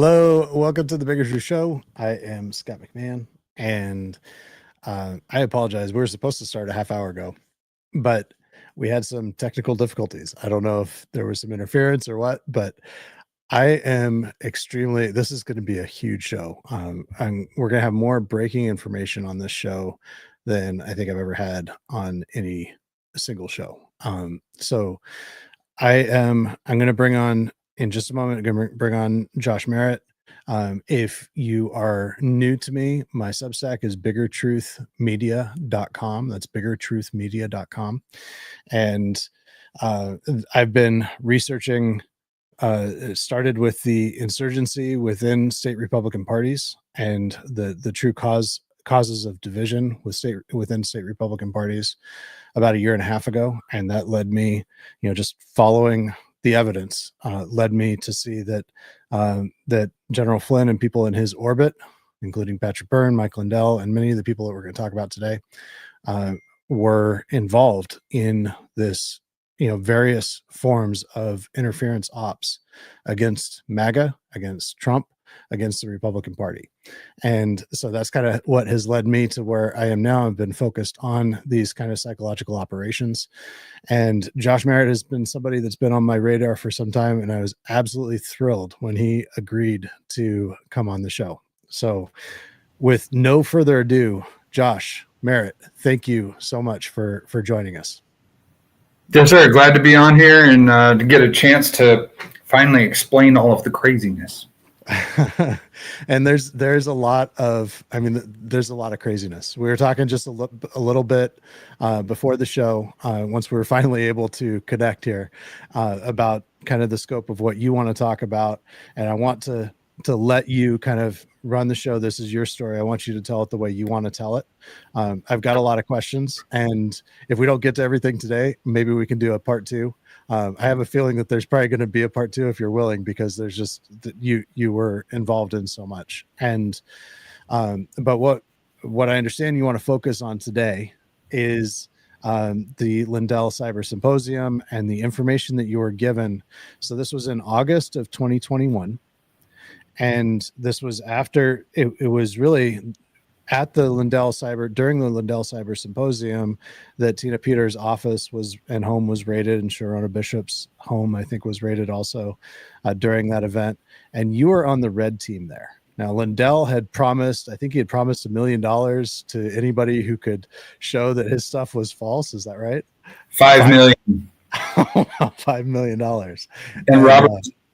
Hello, welcome to the Bigger Truth Show. I am Scott McMahon, and I apologize. We were supposed to start a half hour ago, but we had some technical difficulties. I don't know if there was some interference or what, but I am extremely. This is going to be a huge show. We're going to have more breaking information on this show than I think I've ever had on any single show. So I'm going to bring on in just a moment. I'm going to bring on Josh Merritt. If you are new to me, my Substack is biggertruthmedia.com. That's biggertruthmedia.com. And I've been researching, it started with the insurgency within state Republican parties and the true causes of division within state Republican parties about a year and a half ago. And that led me, just following the evidence, led me to see that that General Flynn and people in his orbit, including Patrick Byrne, Mike Lindell, and many of the people that we're going to talk about today, were involved in this, various forms of interference ops against MAGA, against Trump, against the Republican Party. And so that's kind of what has led me to where I am now. I've been focused on these kind of psychological operations. And Josh Merritt has been somebody that's been on my radar for some time. And I was absolutely thrilled when he agreed to come on the show. So with no further ado, Josh Merritt, thank you so much for joining us. Yes, sir. Glad to be on here and to get a chance to finally explain all of the craziness. And there's a lot of craziness. We were talking just a little bit before the show, once we were finally able to connect here, about kind of the scope of what you want to talk about. And I want to let you kind of run the show. This is your story. I want you to tell it the way you want to tell it. I've got a lot of questions, and if we don't get to everything today, maybe we can do a part two. I have a feeling that there's probably going to be a part two if you're willing, because there's just you were involved in so much. And but what I understand you want to focus on today is the Lindell Cyber Symposium and the information that you were given. So this was in August of 2021. And this was after it was really at the during the Lindell Cyber Symposium that Tina Peters' office and home was raided, and Sharona Bishop's home, I think, was raided also during that event. And you were on the red team there. Now, Lindell had promised $1 million to anybody who could show that his stuff was false. Is that right? $5 million. $5 million. And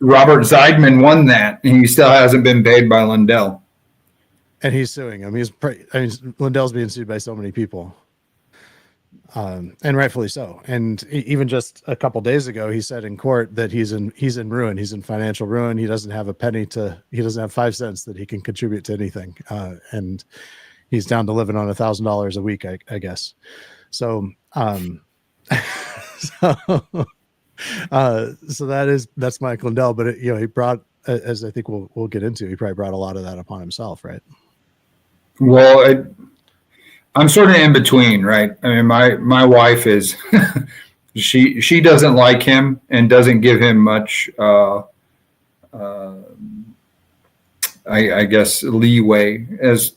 Robert Zeidman won that, and he still hasn't been paid by Lindell. And he's suing him. Lindell's being sued by so many people, and rightfully so. And even just a couple days ago, he said in court that he's in ruin. He's in financial ruin. He doesn't have he doesn't have 5 cents that he can contribute to anything, and he's down to living on $1,000 a week, I guess. So, so that's Mike Lindell. But he brought, as I think we'll get into, he probably brought a lot of that upon himself, right? Well, I'm sort of in between, right? I mean, my wife is she doesn't like him and doesn't give him much, I guess, leeway. As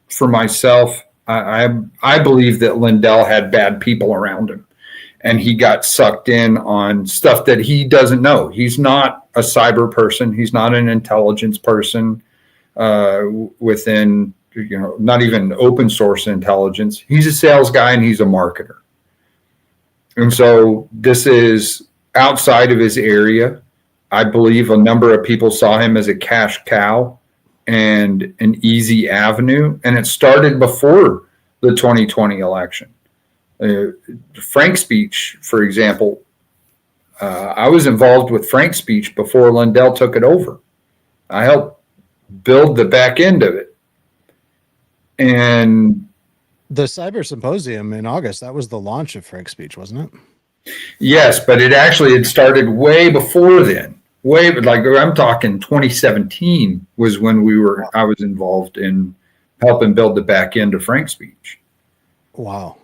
for myself, I believe that Lindell had bad people around him, and he got sucked in on stuff that he doesn't know. He's not a cyber person. He's not an intelligence person within, not even open source intelligence. He's a sales guy and he's a marketer. And so this is outside of his area. I believe a number of people saw him as a cash cow and an easy avenue. And it started before the 2020 election. Frank Speech, for example, I was involved with Frank Speech before Lindell took it over. I helped build the back end of it. And the Cyber Symposium in August, that was the launch of Frank Speech, wasn't it? Yes, but it actually had started way before then. I'm talking 2017 was when I was involved in helping build the back end of Frank Speech. Wow.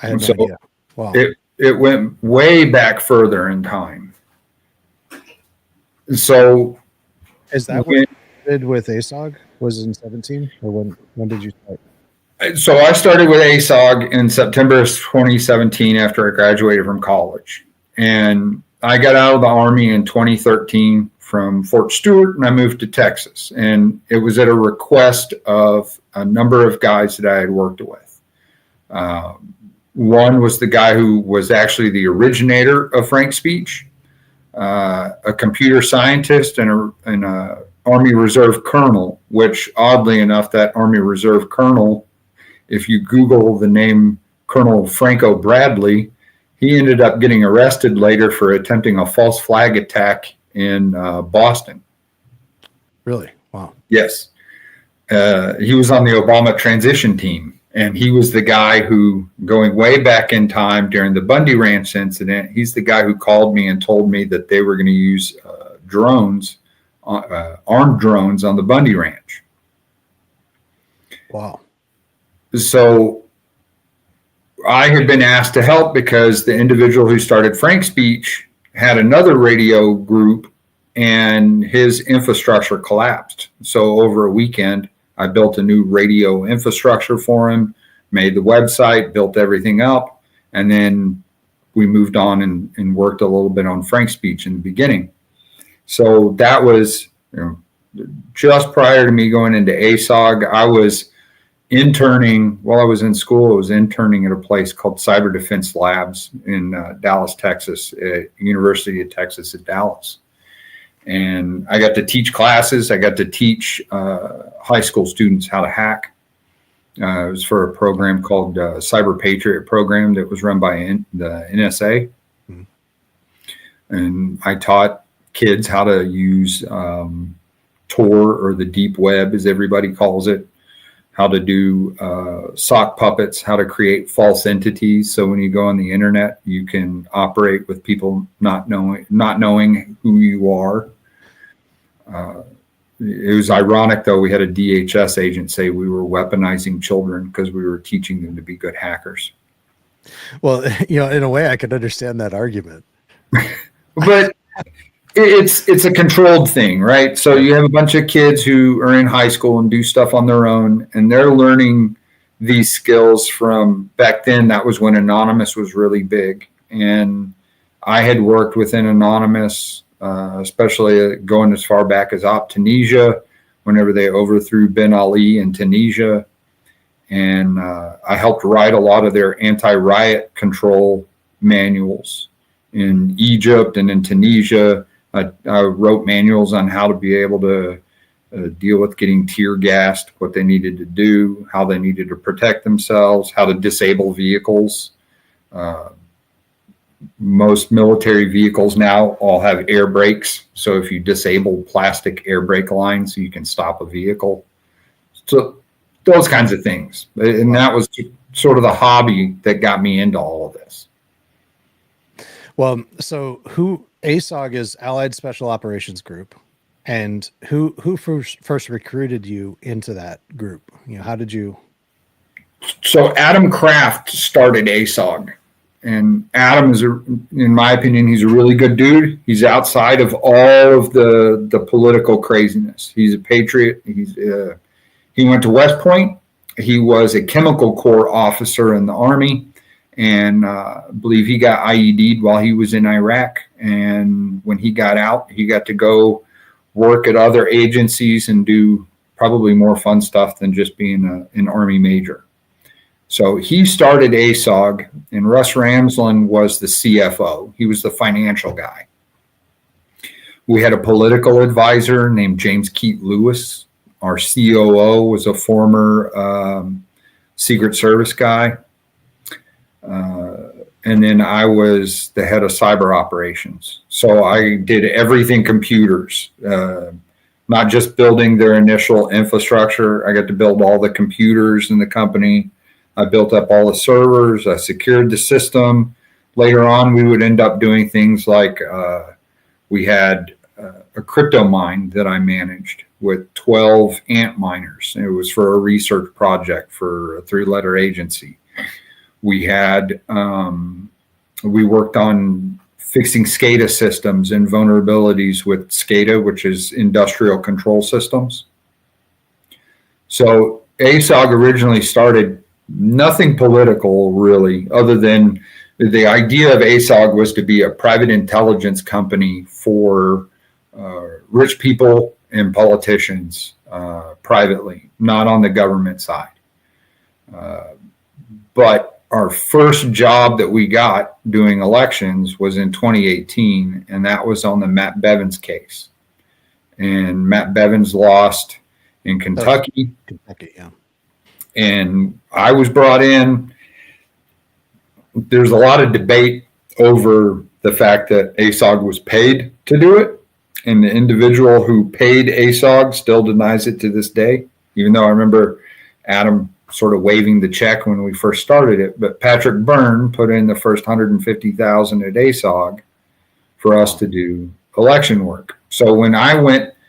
I had no idea. Wow. It went way back further in time. So is that started with ASOG was in 17, or when did you start? So I started with ASOG in September of 2017 after I graduated from college. And I got out of the Army in 2013 from Fort Stewart, and I moved to Texas. And it was at a request of a number of guys that I had worked with. One was the guy who was actually the originator of Frank Speech, a computer scientist, and a Army Reserve colonel, which oddly enough, that Army Reserve colonel, if you Google the name Colonel Franco Bradley, he ended up getting arrested later for attempting a false flag attack in Boston. Really? Wow. Yes. He was on the Obama transition team, and he was the guy who, going way back in time during the Bundy Ranch incident, he's the guy who called me and told me that they were going to use drones, armed drones on the Bundy Ranch. Wow. So I had been asked to help because the individual who started Frank Speech had another radio group and his infrastructure collapsed. So over a weekend, I built a new radio infrastructure for him, made the website, built everything up, and then we moved on and worked a little bit on Frank Speech in the beginning. So that was, just prior to me going into ASOG. I was interning while I was in school. I was interning at a place called Cyber Defense Labs in Dallas, Texas, at University of Texas at Dallas. And I got to teach classes. I got to teach high school students how to hack. It was for a program called Cyber Patriot program that was run by the NSA. Mm-hmm. And I taught kids how to use Tor, or the deep web, as everybody calls it, how to do sock puppets, how to create false entities. So when you go on the internet, you can operate with people not knowing who you are. It was ironic, though. We had a DHS agent say we were weaponizing children because we were teaching them to be good hackers. Well, in a way, I could understand that argument. But it's a controlled thing, right? So you have a bunch of kids who are in high school and do stuff on their own, and they're learning these skills from back then. That was when Anonymous was really big. And I had worked within Anonymous, especially going as far back as Op Tunisia, whenever they overthrew Ben Ali in Tunisia. And I helped write a lot of their anti-riot control manuals in Egypt and in Tunisia. I wrote manuals on how to be able to deal with getting tear gassed, what they needed to do, how they needed to protect themselves, how to disable vehicles. Most military vehicles now all have air brakes. So if you disable plastic air brake lines, you can stop a vehicle. So those kinds of things. And that was sort of the hobby that got me into all of this. Well, so ASOG is Allied Special Operations Group, and who first recruited you into that group? How did you? So Adam Kraft started ASOG, and Adam is, in my opinion, he's a really good dude. He's outside of all of the political craziness. He's a patriot. He went to West Point. He was a chemical corps officer in the Army. And I believe he got IED'd while he was in Iraq. And when he got out, he got to go work at other agencies and do probably more fun stuff than just being an Army major. So he started ASOG, and Russ Ramsland was the CFO. He was the financial guy. We had a political advisor named James Keat Lewis. Our COO was a former Secret Service guy. And then I was the head of cyber operations. So I did everything computers, not just building their initial infrastructure. I got to build all the computers in the company. I built up all the servers. I secured the system. Later on, we would end up doing things like we had a crypto mine that I managed with 12 ant miners. It was for a research project for a 3-letter agency. We had, we worked on fixing SCADA systems and vulnerabilities with SCADA, which is industrial control systems. So ASOG originally started nothing political really, other than the idea of ASOG was to be a private intelligence company for rich people and politicians privately, not on the government side. But our first job that we got doing elections was in 2018, and that was on the Matt Bevins case. And Matt Bevins lost in Kentucky. Kentucky, yeah. And I was brought in. There's a lot of debate over the fact that ASOG was paid to do it. And the individual who paid ASOG still denies it to this day, even though I remember Adam sort of waving the check when we first started it. But Patrick Byrne put in the first $150,000 at ASOG for us to do election work. So when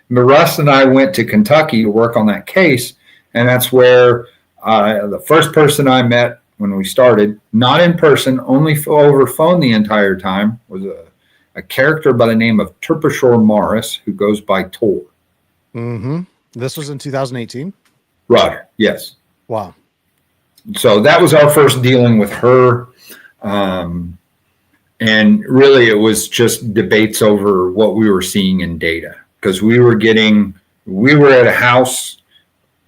Russ and I went to Kentucky to work on that case, and that's where the first person I met when we started, not in person, only over phone the entire time, was a character by the name of Terpshore Morris, who goes by Tor. Mm-hmm. This was in 2018? Roger, yes. Wow. So that was our first dealing with her. And really, it was just debates over what we were seeing in data. Because we were at a house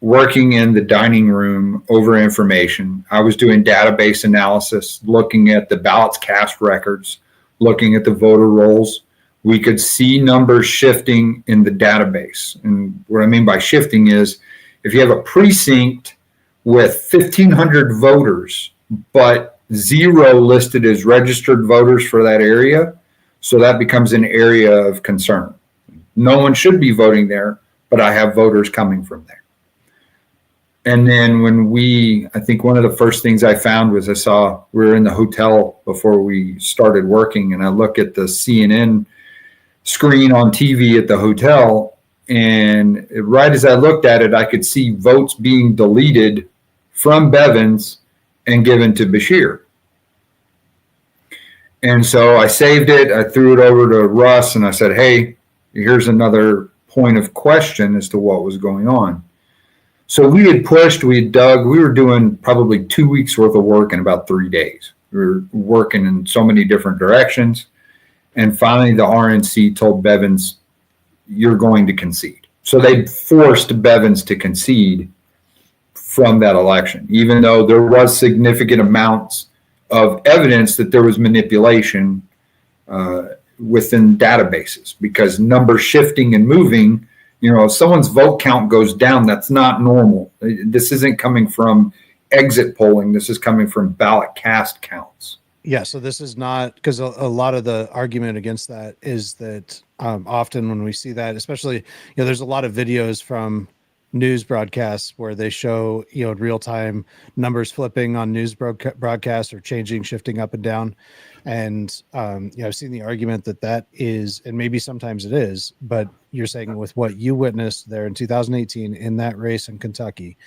working in the dining room over information. I was doing database analysis, looking at the ballots cast records, looking at the voter rolls. We could see numbers shifting in the database. And what I mean by shifting is if you have a precinct with 1,500 voters, but 0 listed as registered voters for that area, so that becomes an area of concern. No one should be voting there, but I have voters coming from there. And then I think one of the first things I found was we were in the hotel before we started working, and I look at the CNN screen on TV at the hotel, and right as I looked at it, I could see votes being deleted from Bevins and given to Beshear. And so I saved it. I threw it over to Russ, and I said, hey, here's another point of question as to what was going on. So we had pushed, we had dug, we were doing probably 2 weeks worth of work in about 3 days. We were working in so many different directions. And finally, the RNC told Bevins, you're going to concede. So they forced Bevins to concede from that election, even though there was significant amounts of evidence that there was manipulation within databases, because numbers shifting and moving, if someone's vote count goes down, that's not normal. This isn't coming from exit polling. This is coming from ballot cast counts. Yeah, so this is not, because a lot of the argument against that is that often when we see that, especially, there's a lot of videos from news broadcasts where they show, in real time numbers flipping on news broadcasts or changing, shifting up and down. And, I've seen the argument that is, and maybe sometimes it is, but you're saying with what you witnessed there in 2018 in that race in Kentucky,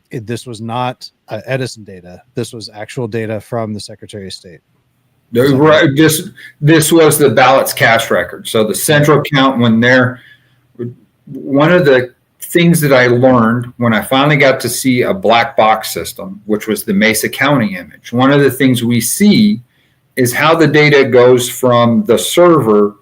this was not Edison data. This was actual data from the Secretary of State. Right. This was the ballots cast record. So the central count, one of the things that I learned when I finally got to see a black box system, which was the Mesa County image, one of the things we see is how the data goes from the server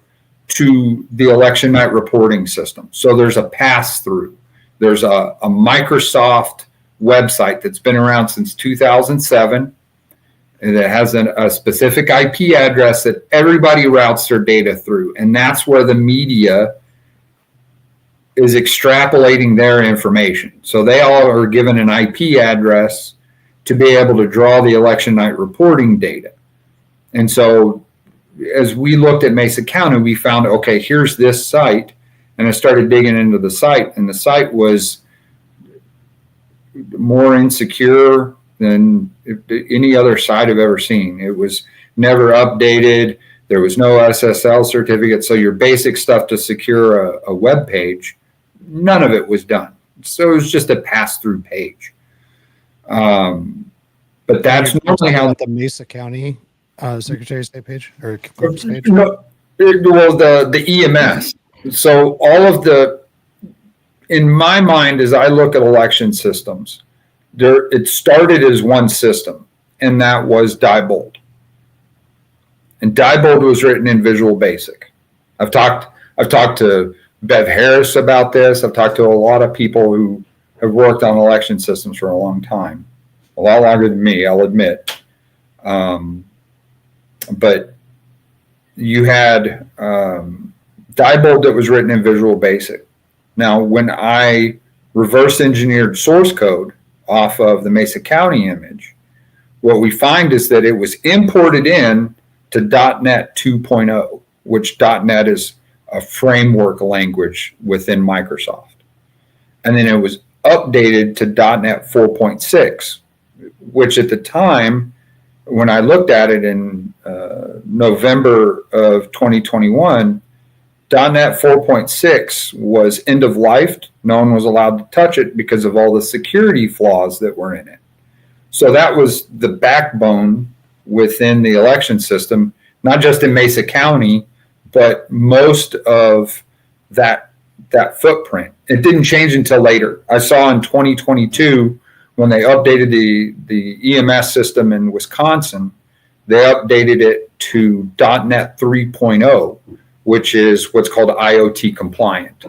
to the election night reporting system. So there's a pass through. There's a Microsoft website that's been around since 2007. And it has a specific IP address that everybody routes their data through. And that's where the media is extrapolating their information. So they all are given an IP address to be able to draw the election night reporting data. And so as we looked at Mesa County, we found, okay, here's this site. And I started digging into the site, and the site was more insecure than any other site I've ever seen. It was never updated. There was no SSL certificate. So your basic stuff to secure a web page, none of it was done. So it was just a pass-through page. But that's normally how the Mesa County Secretary of State page or clerk's page? No, well, the EMS. So all of in my mind, as I look at election systems, it started as one system, and that was Diebold. And Diebold was written in Visual Basic. I've talked to Bev Harris about this. I've talked to a lot of people who have worked on election systems for a long time, a lot longer than me, I'll admit. But you had Diebold that was written in Visual Basic. Now, when I reverse engineered source code off of the Mesa County image, what we find is that it was imported in to .NET 2.0, which .NET is a framework language within Microsoft. And then it was updated to .NET 4.6, which at the time, when I looked at it in November of 2021, .NET 4.6 was end of life. No one was allowed to touch it because of all the security flaws that were in it. So that was the backbone within the election system, not just in Mesa County, but most of that footprint. It didn't change until later. I saw in 2022 when they updated the EMS system in Wisconsin, they updated it to .NET 3.0, which is what's called IoT compliant.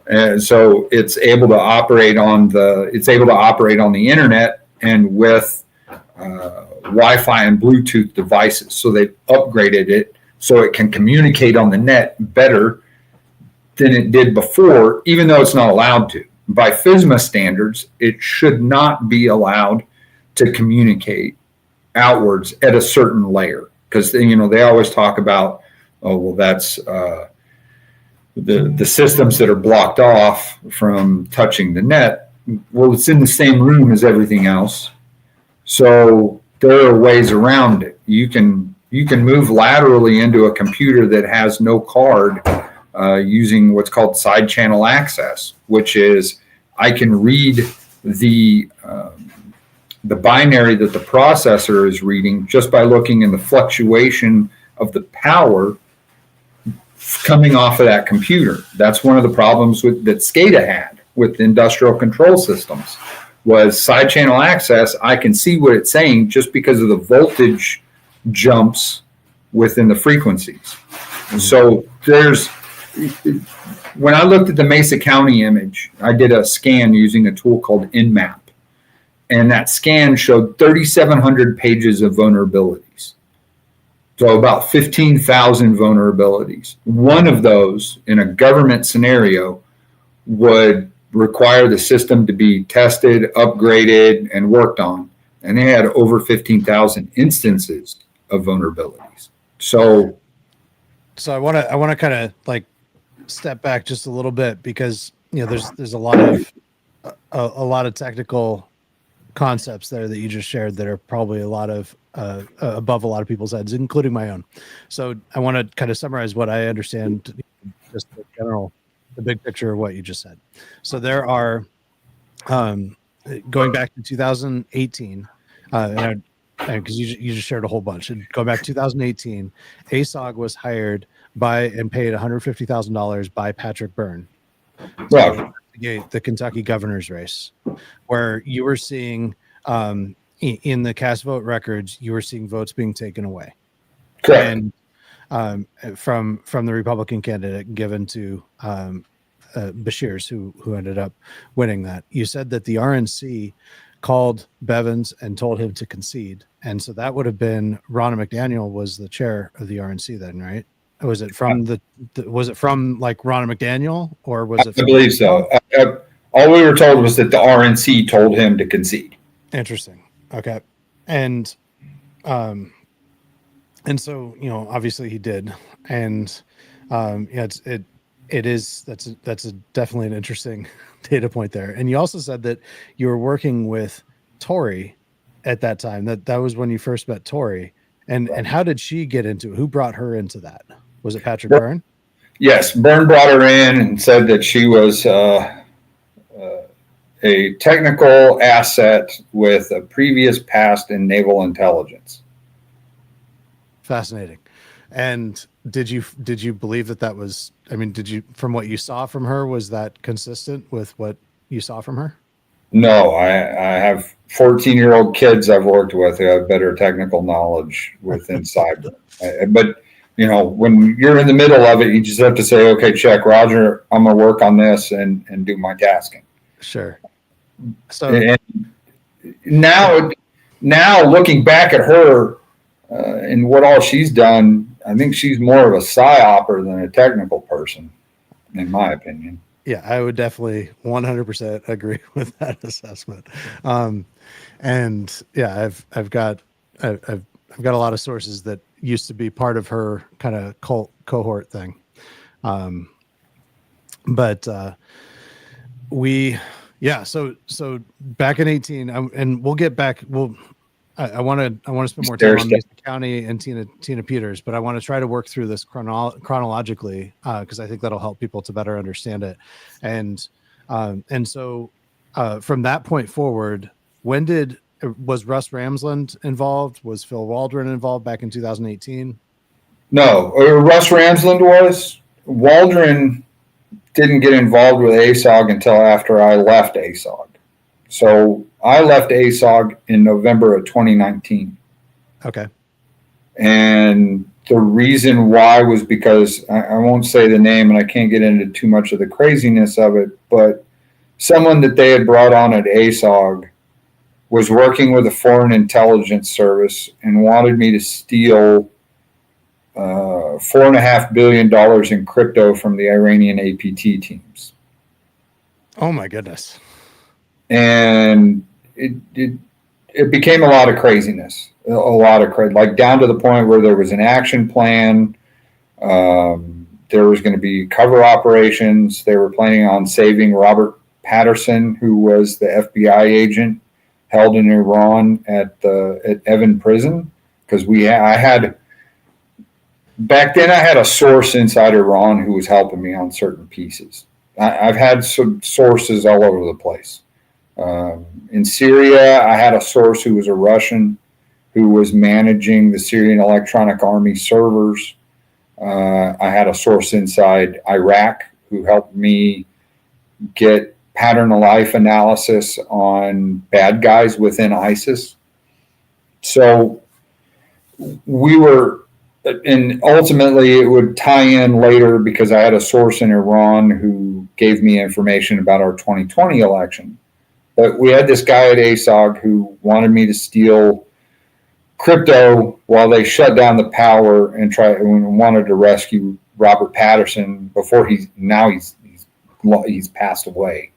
And so it's able to operate on the internet and with Wi-Fi and Bluetooth devices. So they upgraded it so it can communicate on the net better than it did before, even though it's not allowed to. By FSMA standards, it should not be allowed to communicate outwards at a certain layer, because they always talk about, oh, well, that's the systems that are blocked off from touching the net. Well, it's in the same room as everything else, so there are ways around it. You can move laterally into a computer that has no card using what's called side channel access, which is I can read the binary that the processor is reading just by looking in the fluctuation of the power coming off of that computer. That's one of the problems that SCADA had with industrial control systems, was side channel access. I can see what it's saying just because of the voltage jumps within the frequencies. Mm-hmm. So when I looked at the Mesa County image, I did a scan using a tool called Nmap. And that scan showed 3,700 pages of vulnerabilities. So about 15,000 vulnerabilities. One of those in a government scenario would require the system to be tested, upgraded, and worked on. And they had over 15,000 instances of vulnerabilities. So I want to kind of like step back just a little bit, because there's a lot of technical concepts there that you just shared that are probably a lot of above a lot of people's heads, including my own. So I want to kind of summarize what I understand, just the big picture of what you just said. So there are, going back to 2018, because you just shared a whole bunch. And going back to 2018, ASOG was hired and paid $150,000 by Patrick Byrne to investigate the Kentucky governor's race, where you were seeing in the cast vote records, you were seeing votes being taken away. Correct. And from the Republican candidate given to Beshears, who ended up winning that. You said that the RNC called Bevins and told him to concede, and so that would have been Ronna McDaniel was the chair of the RNC then, right? Was it from was it from like Ronna McDaniel, or was it? I believe so. All we were told was that the RNC told him to concede. Interesting. Okay, and so obviously he did, and that's definitely an interesting data point there. And you also said that you were working with Tori at that time. That was when you first met Tori, and how did she get into it? Who brought her into that? Was it Patrick Byrne? Yes, Byrne brought her in and said that she was a technical asset with a previous past in naval intelligence. Fascinating. And did you believe that was, I mean, from what you saw from her, was that consistent with what you saw from her? No, I have 14-year-old kids I've worked with who have better technical knowledge within cyber. But, when you're in the middle of it, you just have to say, okay, check, Roger, I'm going to work on this and do my tasking. Sure. So and now looking back at her and what all she's done, I think she's more of a psyoper than a technical person, in my opinion. yeah, I would definitely 100% agree with that assessment. And yeah, I've got a lot of sources that used to be part of her kind of cult cohort thing. But so back in 18, and we'll get back. I want to spend more time on Mason County and Tina Peters, but I want to try to work through this chronologically because I think that'll help people to better understand it. And so from that point forward, was Russ Ramsland involved? Was Phil Waldron involved back in 2018? No, Russ Ramsland was. Waldron didn't get involved with ASOG until after I left ASOG. So I left ASOG in November of 2019. Okay. And the reason why was because I won't say the name and I can't get into too much of the craziness of it, but someone that they had brought on at ASOG was working with a foreign intelligence service and wanted me to steal $4.5 billion in crypto from the Iranian APT teams. Oh my goodness. And it became a lot of craziness, like down to the point where there was an action plan. There was going to be cover operations. They were planning on saving Robert Patterson, who was the FBI agent held in Iran at Evin prison. Because back then I had a source inside Iran who was helping me on certain pieces. I've had some sources all over the place. In Syria, I had a source who was a Russian who was managing the Syrian Electronic Army servers. I had a source inside Iraq who helped me get pattern of life analysis on bad guys within ISIS. So we were, and ultimately it would tie in later because I had a source in Iran who gave me information about our 2020 election. But we had this guy at ASOG who wanted me to steal crypto while they shut down the power and wanted to rescue Robert Patterson before he's passed away.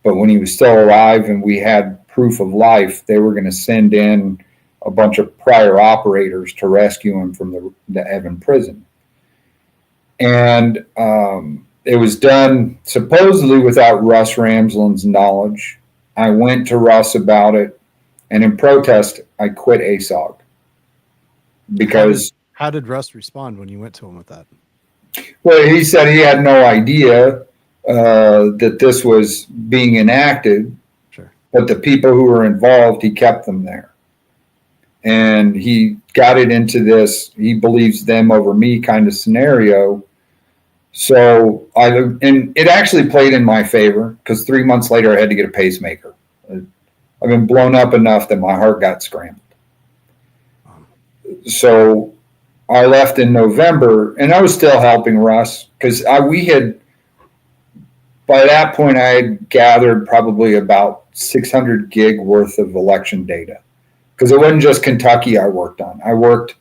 But when he was still alive and we had proof of life, they were going to send in a bunch of prior operators to rescue him from the Evin prison. And it was done supposedly without Russ Ramsland's knowledge. I went to Russ about it, and in protest, I quit ASOG. Because how did Russ respond when you went to him with that? Well, he said he had no idea that this was being enacted. Sure. But the people who were involved, he kept them there. And he got it into this, he believes them over me kind of scenario. So and it actually played in my favor because 3 months later I had to get a pacemaker. I've been blown up enough that my heart got scrambled. So I left in November and I was still helping Russ because by that point I had gathered probably about 600 gig worth of election data because it wasn't just Kentucky I worked on. I worked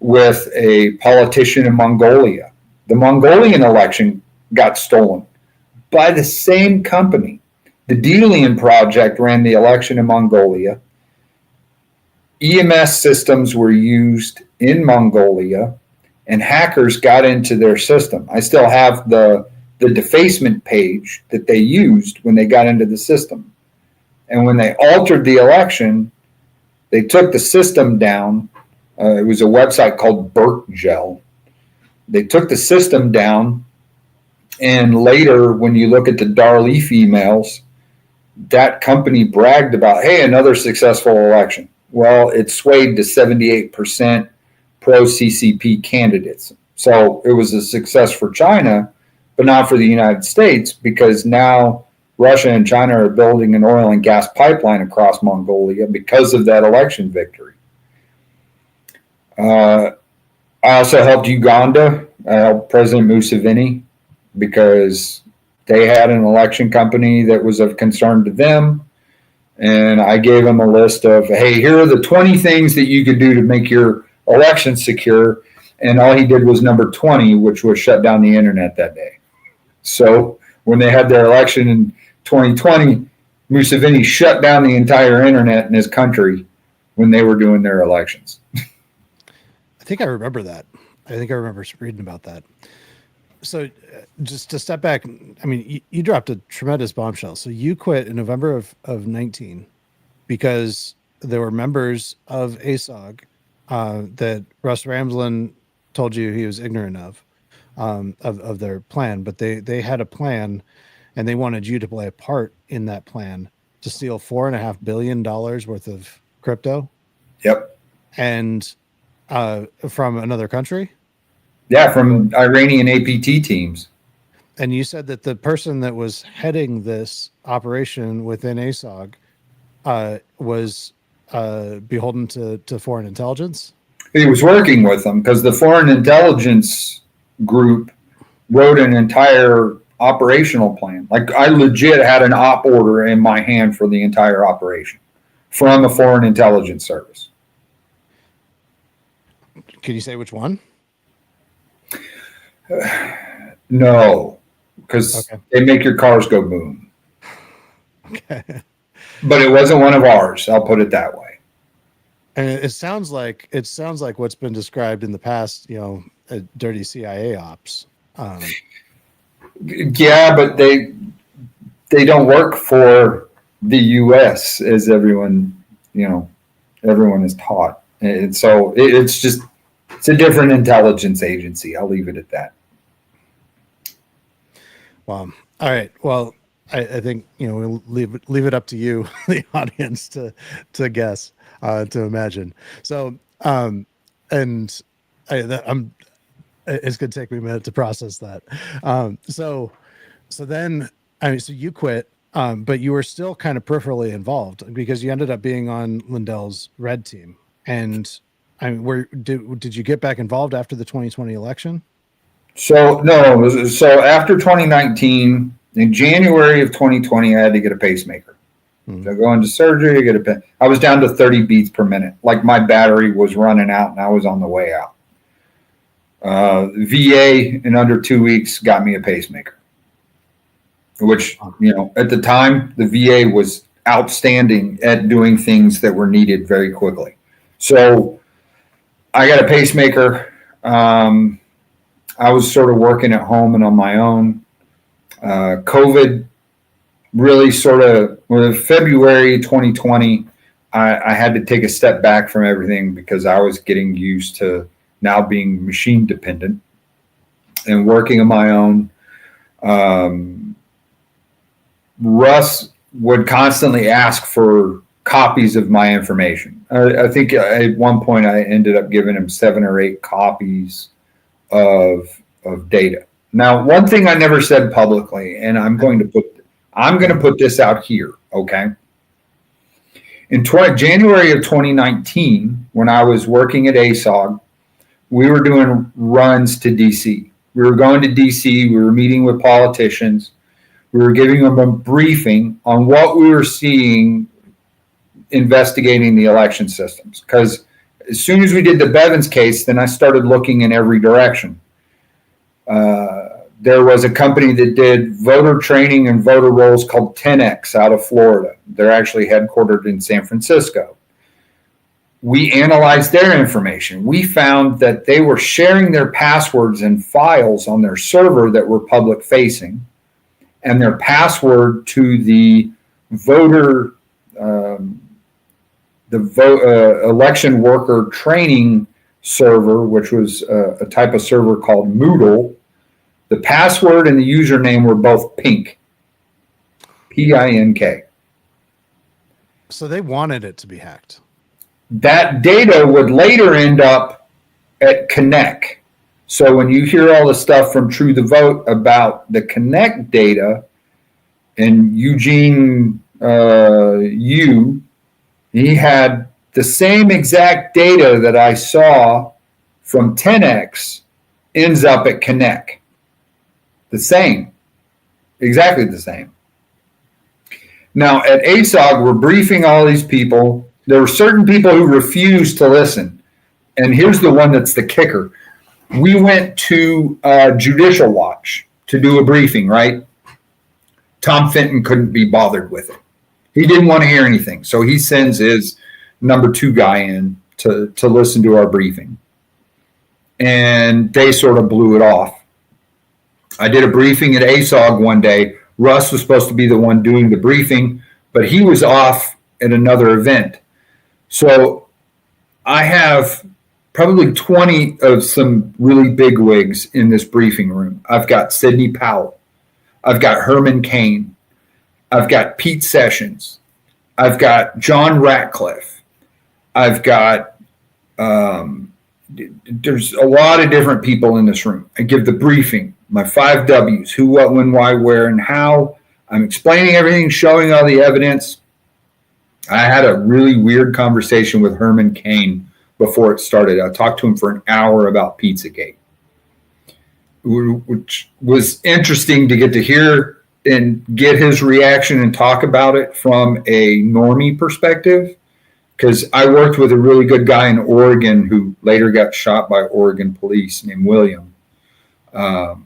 with a politician in Mongolia. The Mongolian election got stolen by the same company. The Delian Project ran the election in Mongolia. EMS systems were used in Mongolia, and hackers got into their system. I still have the defacement page that they used when they got into the system. And when they altered the election, they took the system down. It was a website called Burkgel. They took the system down, and later, when you look at the Darleaf emails, that company bragged about, hey, another successful election. Well, it swayed to 78% pro CCP candidates. So it was a success for China, but not for the United States, because now Russia and China are building an oil and gas pipeline across Mongolia because of that election victory. I also helped Uganda. I helped President Museveni because they had an election company that was of concern to them. And I gave them a list of, hey, here are the 20 things that you could do to make your election secure. And all he did was number 20, which was shut down the internet that day. So when they had their election in 2020, Museveni shut down the entire internet in his country when they were doing their elections. I think I remember that. I think I remember reading about that. So just to step back, I mean, you dropped a tremendous bombshell. So you quit in November of 19 because there were members of ASOG that Russ Ramsland told you he was ignorant of their plan, but they had a plan and they wanted you to play a part in that plan to steal $4.5 billion worth of crypto. Yep. And from another country. Yeah, from Iranian APT teams. And you said that the person that was heading this operation within ASOG was beholden to foreign intelligence? He was working with them because the foreign intelligence group wrote an entire operational plan. Like I legit had an op order in my hand for the entire operation from a foreign intelligence service. Can you say which one? No, because they make your cars go boom. Okay. But it wasn't one of ours. I'll put it that way. And it sounds like what's been described in the past, dirty CIA ops. Yeah, but they don't work for the U.S. as everyone is taught, and so it's a different intelligence agency. I'll leave it at that. Well, all right. Well, I think we'll leave it up to you, the audience, to guess, to imagine. So, it's gonna take me a minute to process that. So then, so you quit, but you were still kind of peripherally involved because you ended up being on Lindell's red team. And did you get back involved after the 2020 election? So no. So after 2019, in January of 2020, I had to get a pacemaker. Mm-hmm. So go into surgery, I was down to 30 beats per minute. Like my battery was running out and I was on the way out. VA in under 2 weeks got me a pacemaker, which, at the time, the VA was outstanding at doing things that were needed very quickly. So I got a pacemaker. I was sort of working at home and on my own. COVID really February 2020, I had to take a step back from everything because I was getting used to now being machine dependent and working on my own. Russ would constantly ask for copies of my information. I think at one point I ended up giving him 7 or 8 copies of data. Now, one thing I never said publicly, and I'm going to put this out here, okay? In January of 2019, when I was working at ASOG, we were doing runs to DC. We were going to DC. We were meeting with politicians. We were giving them a briefing on what we were seeing investigating the election systems. Because as soon as we did the Bevins case, then I started looking in every direction. There was a company that did voter training and voter rolls called 10X out of Florida. They're actually headquartered in San Francisco. We analyzed their information. We found that they were sharing their passwords and files on their server that were public facing, and their password to the voter, election worker training server, which was a type of server called Moodle. The password and the username were both pink, P-I-N-K. So they wanted it to be hacked. That data would later end up at Connect. So when you hear all the stuff from True the Vote about the Connect data, and Eugene he had the same exact data that I saw from 10X ends up at Connect. The same, exactly the same. Now at ASOG, we're briefing all these people. There were certain people who refused to listen. And here's the one that's the kicker. We went to Judicial Watch to do a briefing, right? Tom Fenton couldn't be bothered with it. He didn't want to hear anything. So he sends his number 2 guy in to listen to our briefing. And they sort of blew it off. I did a briefing at ASOG one day. Russ was supposed to be the one doing the briefing, but he was off at another event. So I have probably 20 of some really big wigs in this briefing room. I've got Sidney Powell. I've got Herman Cain. I've got Pete Sessions. I've got John Ratcliffe. I've got, there's a lot of different people in this room. I give the briefing, my 5 W's, who, what, when, why, where, and how. I'm explaining everything, showing all the evidence. I had a really weird conversation with Herman Cain before it started. I talked to him for an hour about Pizzagate, which was interesting to get to hear and get his reaction and talk about it from a normie perspective. Because I worked with a really good guy in Oregon who later got shot by Oregon police named William. Me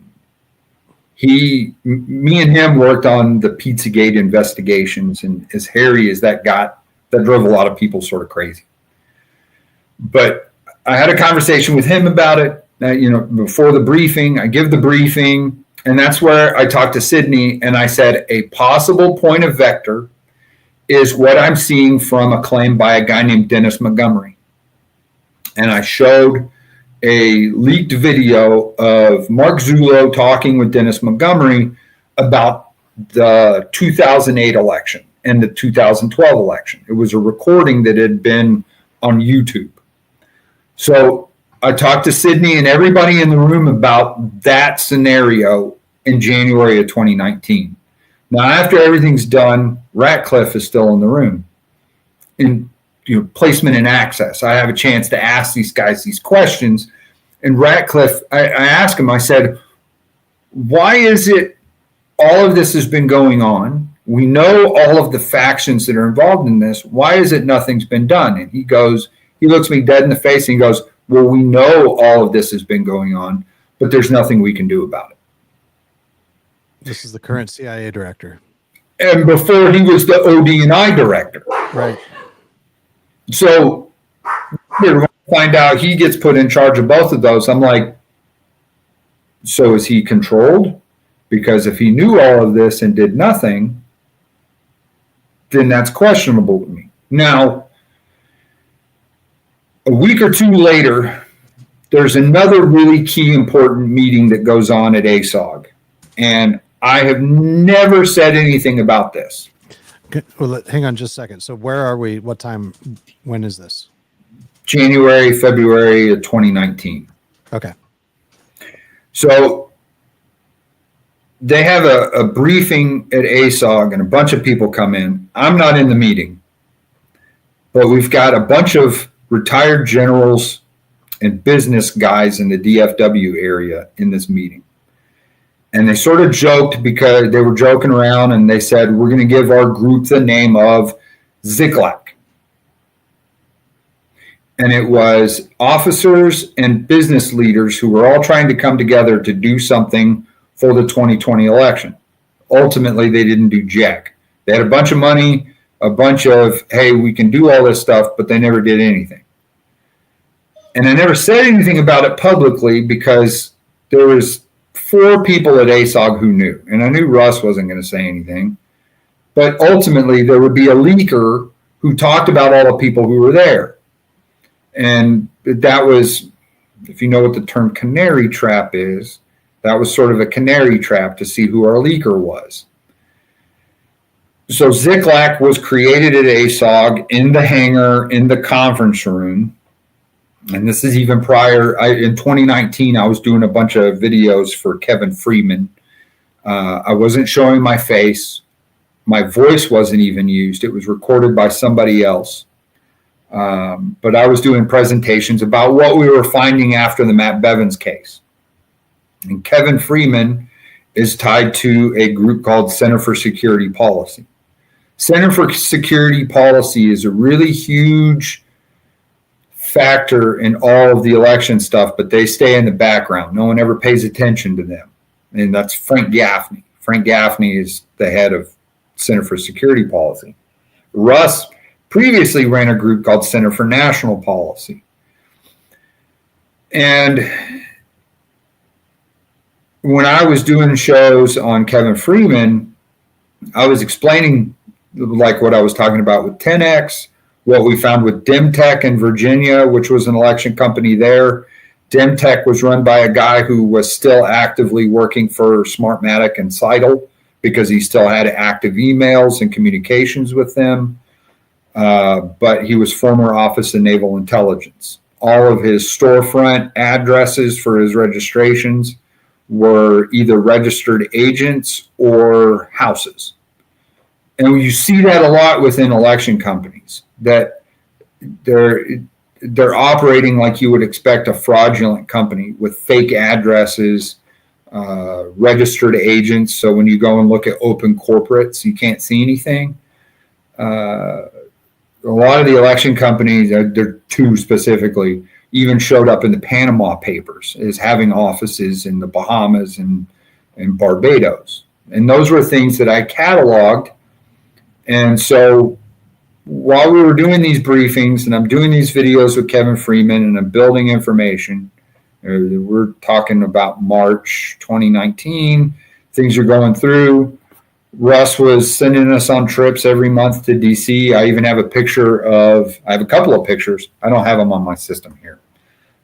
and him worked on the Pizzagate investigations, and as hairy as that got, that drove a lot of people sort of crazy. But I had a conversation with him about it. Before the briefing, I give the briefing, and that's where I talked to Sidney, and I said a possible point of vector is what I'm seeing from a claim by a guy named Dennis Montgomery. And I showed a leaked video of Mark Zullo talking with Dennis Montgomery about the 2008 election and the 2012 election. It was a recording that had been on YouTube. So I talked to Sidney and everybody in the room about that scenario in January of 2019. Now, after everything's done, Ratcliffe is still in the room. In placement and access, I have a chance to ask these guys these questions. And Ratcliffe, I asked him, I said, why is it all of this has been going on? We know all of the factions that are involved in this. Why is it nothing's been done? And he looks me dead in the face and he goes, well, we know all of this has been going on, but there's nothing we can do about it. This is the current CIA director. And before he was the OD&I director. Right. So we're going to find out he gets put in charge of both of those. I'm like, so is he controlled? Because if he knew all of this and did nothing, then that's questionable to me. Now, a week or two later, there's another really key important meeting that goes on at ASOG. And I have never said anything about this. Well, hang on just a second. So where are we? What time? When is this? January, February of 2019. Okay. So they have a briefing at ASOG and a bunch of people come in. I'm not in the meeting, but we've got a bunch of retired generals and business guys in the DFW area in this meeting. And they sort of joked because they were joking around and they said, we're going to give our group the name of Ziklag. And it was officers and business leaders who were all trying to come together to do something for the 2020 election. Ultimately, they didn't do jack. They had a bunch of money, a bunch of, hey, we can do all this stuff, but they never did anything. And I never said anything about it publicly because there was 4 people at ASOG who knew. And I knew Russ wasn't going to say anything. But ultimately, there would be a leaker who talked about all the people who were there. And that was, if you know what the term canary trap is, that was sort of a canary trap to see who our leaker was. So Ziklag was created at ASOG in the hangar, in the conference room. And this is even prior. In 2019, I was doing a bunch of videos for Kevin Freeman. I wasn't showing my face. My voice wasn't even used. It was recorded by somebody else. But I was doing presentations about what we were finding after the Matt Bevins case. And Kevin Freeman is tied to a group called Center for Security Policy. Center for Security Policy is a really huge factor in all of the election stuff, but they stay in the background. No one ever pays attention to them. And that's Frank Gaffney. Frank Gaffney is the head of Center for Security Policy. Russ previously ran a group called Center for National Policy. And when I was doing shows on Kevin Freeman, I was explaining like what I was talking about with 10X, what we found with Demtech in Virginia, which was an election company there. Demtech was run by a guy who was still actively working for Smartmatic and Seidel because he still had active emails and communications with them. But he was former Office of Naval Intelligence. All of his storefront addresses for his registrations were either registered agents or houses. And you see that a lot within election companies, that they're operating like you would expect a fraudulent company with fake addresses, registered agents. So when you go and look at open corporates, you can't see anything. A lot of the election companies, there are two specifically, even showed up in the Panama Papers as having offices in the Bahamas and Barbados. And those were things that I cataloged. And so while we were doing these briefings and I'm doing these videos with Kevin Freeman and I'm building information, we're talking about March 2019, things are going through. Russ was sending us on trips every month to DC. I even have a couple of pictures. I don't have them on my system here.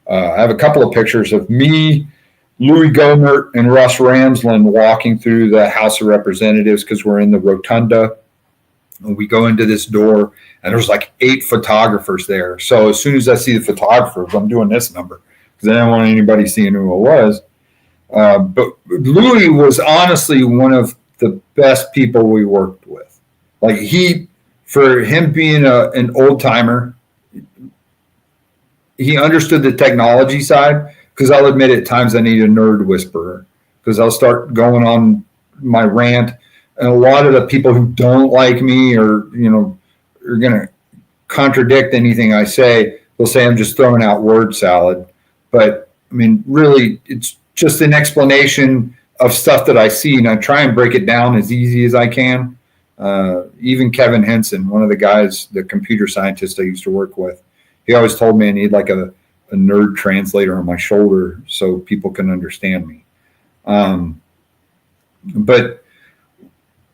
I have a couple of pictures of me, Louis Gohmert, and Russ Ramsland walking through the House of Representatives because we're in the rotunda. We go into this door and there's like 8 photographers there. So as soon as I see the photographers, I'm doing this number because I didn't want anybody seeing who it was. But Louis was honestly one of the best people we worked with. Like for him being an old timer, he understood the technology side, because I'll admit at times I need a nerd whisperer because I'll start going on my rant. And a lot of the people who don't like me or, are going to contradict anything I say, they'll say I'm just throwing out word salad. But, I mean, really, it's just an explanation of stuff that I see, and I try and break it down as easy as I can. Even Kevin Henson, one of the guys, the computer scientist I used to work with, he always told me I need like a nerd translator on my shoulder so people can understand me. But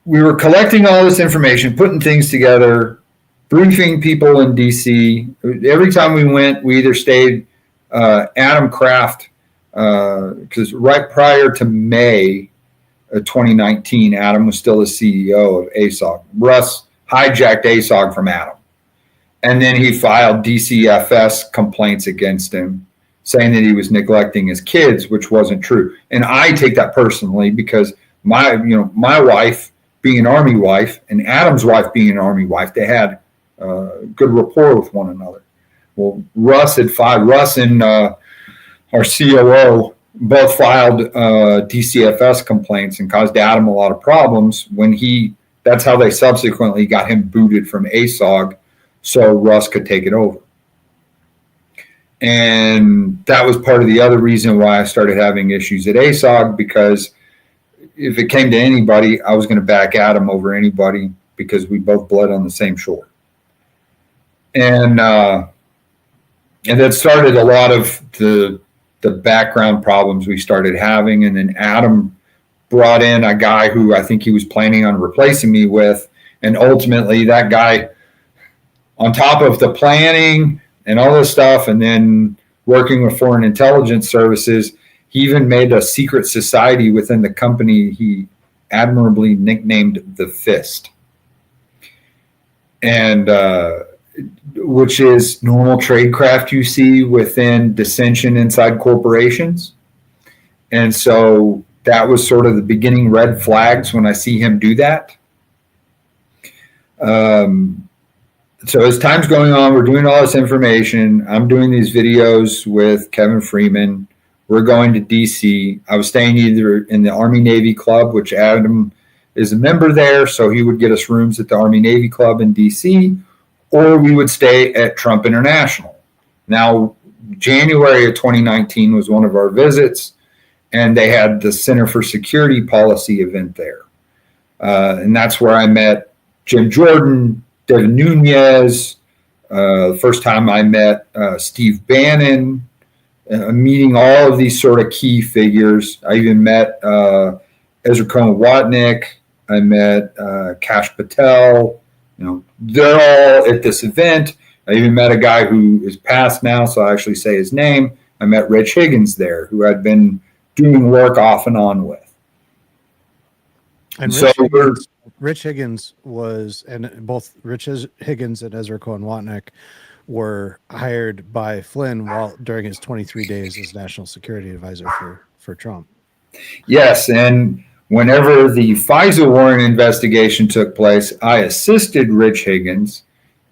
we were collecting all this information, putting things together, briefing people in DC. Every time we went, we either stayed Adam Kraft, because right prior to May of 2019, Adam was still the CEO of ASOG. Russ hijacked ASOG from Adam. And then he filed DCFS complaints against him, saying that he was neglecting his kids, which wasn't true. And I take that personally because my wife being an Army wife and Adam's wife being an Army wife, they had good rapport with one another. Well, Russ and our COO both filed DCFS complaints and caused Adam a lot of problems that's how they subsequently got him booted from ASOG so Russ could take it over. And that was part of the other reason why I started having issues at ASOG, because if it came to anybody, I was going to back Adam over anybody because we both bled on the same shore. And that started a lot of the background problems we started having. And then Adam brought in a guy who I think he was planning on replacing me with. And ultimately that guy, on top of the planning and all this stuff, and then working with foreign intelligence services, he even made a secret society within the company he admirably nicknamed the Fist. And which is normal tradecraft you see within dissension inside corporations. And so that was sort of the beginning red flags when I see him do that. So as time's going on, we're doing all this information. I'm doing these videos with Kevin Freeman. We're going to DC. I was staying either in the Army Navy Club, which Adam is a member there, so he would get us rooms at the Army Navy Club in DC, or we would stay at Trump International. Now, January of 2019 was one of our visits, and they had the Center for Security Policy event there. And that's where I met Jim Jordan, Devin Nunes. The first time I met Steve Bannon, meeting all of these sort of key figures. I even met Ezra Cohen-Watnick. I met Kash Patel. They're all at this event. I even met a guy who is passed now, so I actually say his name. I met Rich Higgins there, who I'd been doing work off and on with. And Rich Higgins was, and both Rich Higgins and Ezra Cohen-Watnick were hired by Flynn during his 23 days as national security advisor for Trump. Yes, and whenever the FISA warrant investigation took place, I assisted Rich Higgins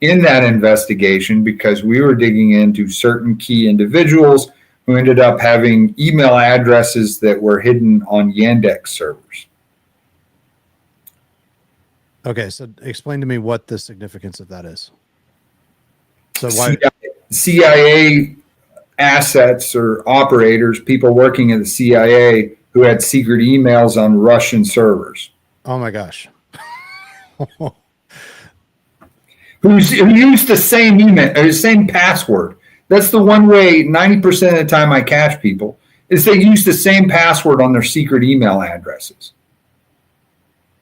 in that investigation because we were digging into certain key individuals who ended up having email addresses that were hidden on Yandex servers. Okay, so explain to me what the significance of that is. So why CIA assets or operators, people working at the CIA who had secret emails on Russian servers. Oh my gosh. Who used the same email or the same password. That's the one way 90% of the time I catch people is they use the same password on their secret email addresses.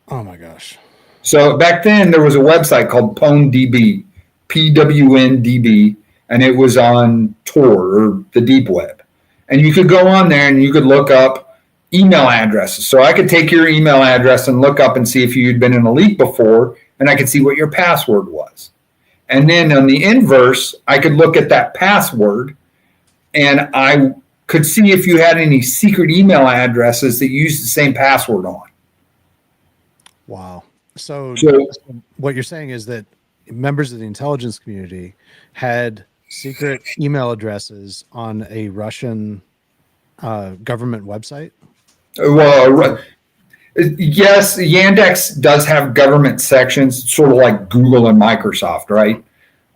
Oh my gosh. So back then there was a website called PwnDB, PWNDB, and it was on Tor or the deep web. And you could go on there and you could look up email addresses. So I could take your email address and look up and see if you'd been in a leak before, and I could see what your password was. And then on the inverse, I could look at that password and I could see if you had any secret email addresses that used the same password on. Wow. So what you're saying is that members of the intelligence community had secret email addresses on a Russian government website? Well, yes, Yandex does have government sections, sort of like Google and Microsoft, right?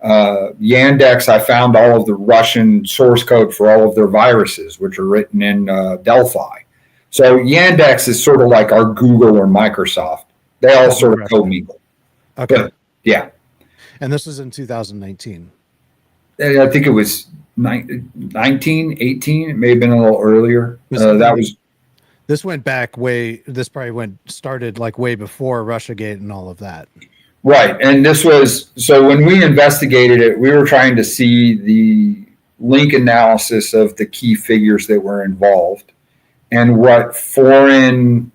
Yandex, I found all of the Russian source code for all of their viruses, which are written in Delphi. So Yandex is sort of like our Google or Microsoft. They all sort of commingle. Okay. But, yeah. And this was in 2019. I think it was 19, 18. It may have been a little earlier. This went back started like way before Russiagate and all of that. Right. And so when we investigated it, we were trying to see the link analysis of the key figures that were involved and what foreign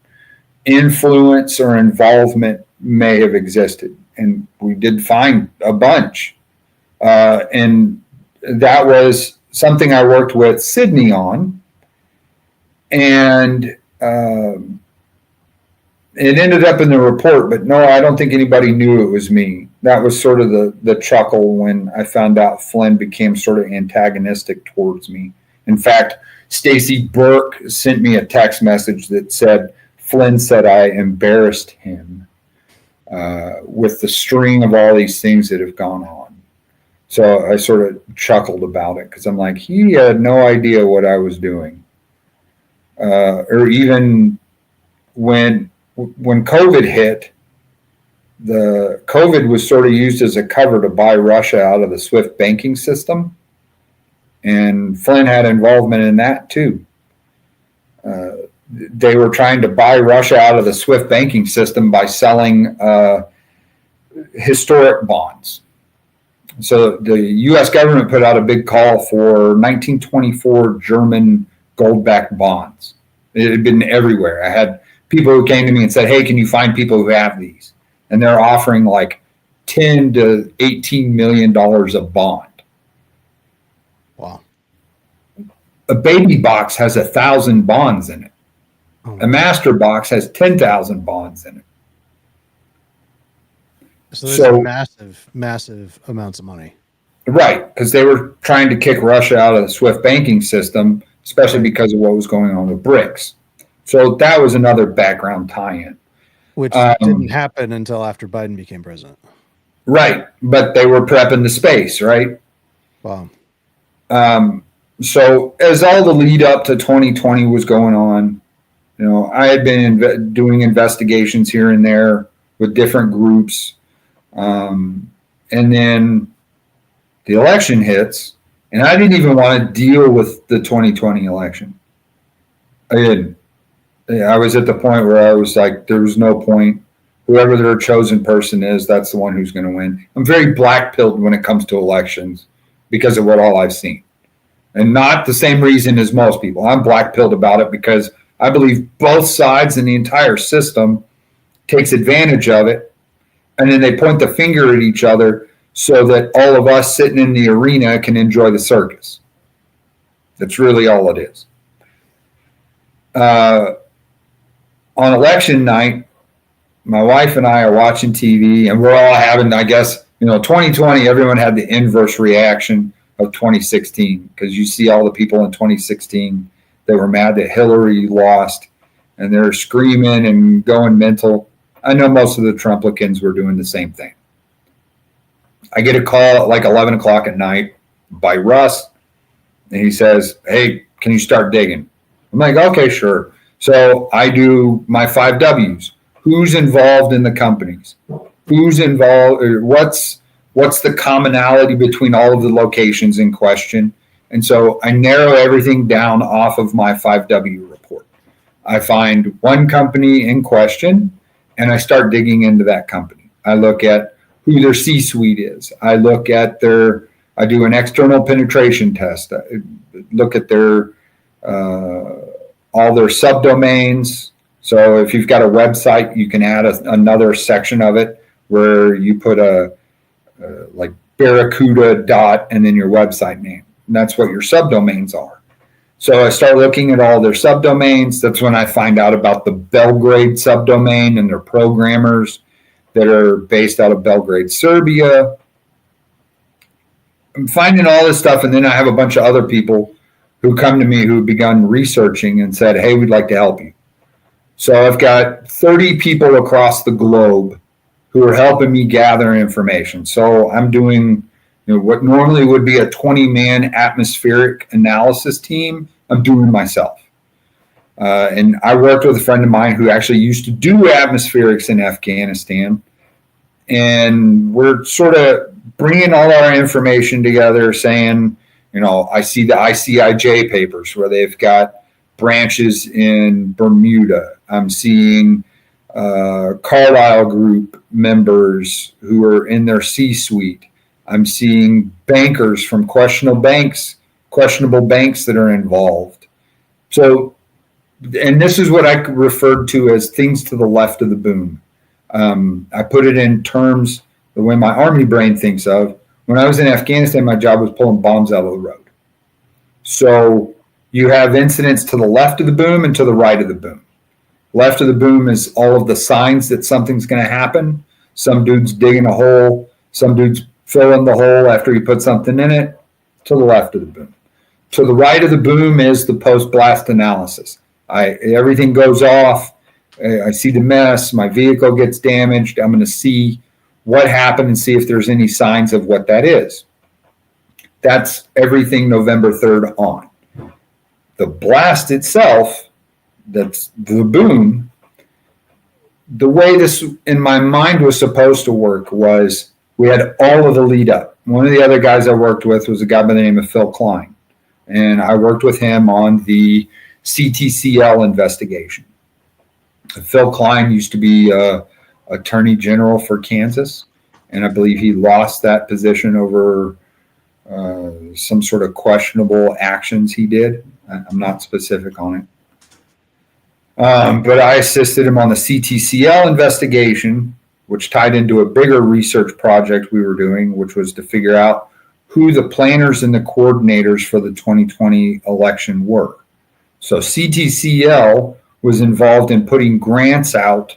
influence or involvement may have existed. And we did find a bunch. And that was something I worked with Sydney on. And it ended up in the report, but no, I don't think anybody knew it was me. That was sort of the chuckle when I found out Flynn became sort of antagonistic towards me. In fact, Stacy Burke sent me a text message that said, Flynn said I embarrassed him with the string of all these things that have gone on. So I sort of chuckled about it because I'm like, he had no idea what I was doing. Or even when COVID hit, the COVID was sort of used as a cover to buy Russia out of the SWIFT banking system. And Flynn had involvement in that too. They were trying to buy Russia out of the SWIFT banking system by selling historic bonds. So the U.S. government put out a big call for 1924 German gold-backed bonds. It had been everywhere. I had people who came to me and said, hey, can you find people who have these? And they're offering like $10 to $18 million a bond. Wow. A baby box has 1,000 bonds in it. Oh, A master box has 10,000 bonds in it. so there's massive, massive amounts of money. Right, because they were trying to kick Russia out of the SWIFT banking system, especially because of what was going on with BRICS. So that was another background tie-in. Which didn't happen until after Biden became president. Right, but they were prepping the space, right? Wow. So as all the lead up to 2020 was going on, I had been doing investigations here and there with different groups. And then the election hits, and I didn't even want to deal with the 2020 election. I didn't. I was at the point where I was like, there was no point. Whoever their chosen person is, that's the one who's going to win. I'm very black-pilled when it comes to elections because of what all I've seen. And not the same reason as most people. I'm black-pilled about it because I believe both sides and the entire system takes advantage of it, and then they point the finger at each other so that all of us sitting in the arena can enjoy the circus. That's really all it is. On election night, my wife and I are watching TV, and we're all having, I guess, 2020, everyone had the inverse reaction of 2016 because you see all the people in 2016 that were mad that Hillary lost, and they're screaming and going mental. I know most of the Trumplicans were doing the same thing. I get a call at like 11 o'clock at night by Russ, and he says, "Hey, can you start digging?" I'm like, "Okay, sure." So I do my 5 W's. Who's involved in the companies? Who's involved? What's the commonality between all of the locations in question? And so I narrow everything down off of my 5W report. I find one company in question, and I start digging into that company. I look at who their C-suite is. I look at I do an external penetration test. I look at all their subdomains. So if you've got a website, you can add another section of it where you put like Barracuda dot and then your website name. And that's what your subdomains are. So I start looking at all their subdomains. That's when I find out about the Belgrade subdomain and their programmers that are based out of Belgrade, Serbia. I'm finding all this stuff, and then I have a bunch of other people who come to me who've begun researching and said, "Hey, we'd like to help you." So I've got 30 people across the globe who are helping me gather information. So I'm doing what normally would be a 20-man atmospheric analysis team. I'm doing myself. And I worked with a friend of mine who actually used to do atmospherics in Afghanistan. And we're sort of bringing all our information together, saying, I see the ICIJ papers where they've got branches in Bermuda. I'm seeing Carlyle Group members who are in their C-suite. I'm seeing bankers from questionable banks that are involved. So, and this is what I referred to as things to the left of the boom. I put it in terms the way my Army brain thinks of. When I was in Afghanistan, my job was pulling bombs out of the road. So you have incidents to the left of the boom and to the right of the boom. Left of the boom is all of the signs that something's going to happen. Some dude's digging a hole. Some dude's filling the hole after he put something in it. To the left of the boom. To the right of the boom is the post-blast analysis. Everything goes off. I see the mess. My vehicle gets damaged. I'm going to see what happened and see if there's any signs of what that is. That's everything November 3rd on. The blast itself, that's the boom, the way this in my mind was supposed to work was we had all of the lead up. One of the other guys I worked with was a guy by the name of Phil Klein. And I worked with him on the CTCL investigation. Phil Klein used to be Attorney General for Kansas, and I believe he lost that position over some sort of questionable actions he did. I'm not specific on it. But I assisted him on the CTCL investigation, which tied into a bigger research project we were doing, which was to figure out who the planners and the coordinators for the 2020 election were. So CTCL was involved in putting grants out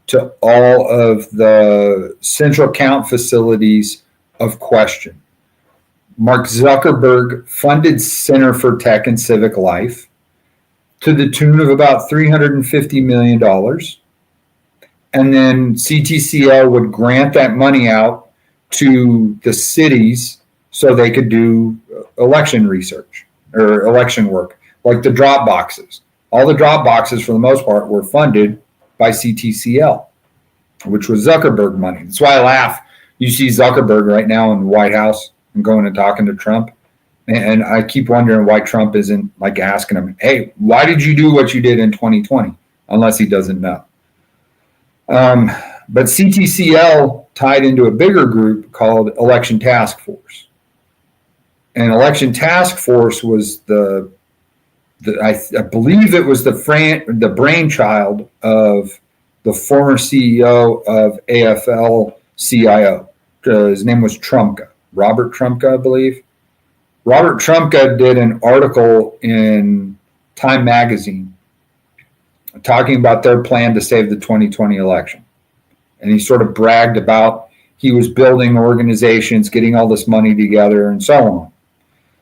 to all of the central count facilities of question. Mark Zuckerberg funded Center for Tech and Civic Life to the tune of about $350 million. And then CTCL would grant that money out to the cities so they could do election research or election work, like the drop boxes. All the drop boxes, for the most part, were funded by CTCL, which was Zuckerberg money. That's why I laugh. You see Zuckerberg right now in the White House and going and talking to Trump. And I keep wondering why Trump isn't like asking him, hey, why did you do what you did in 2020? Unless he doesn't know. But CTCL tied into a bigger group called Election Task Force. And Election Task Force was I believe it was the brainchild of the former CEO of AFL-CIO. His name was Trumka, Robert Trumka, I believe. Robert Trumka did an article in Time Magazine talking about their plan to save the 2020 election. And he sort of bragged about he was building organizations, getting all this money together, and so on.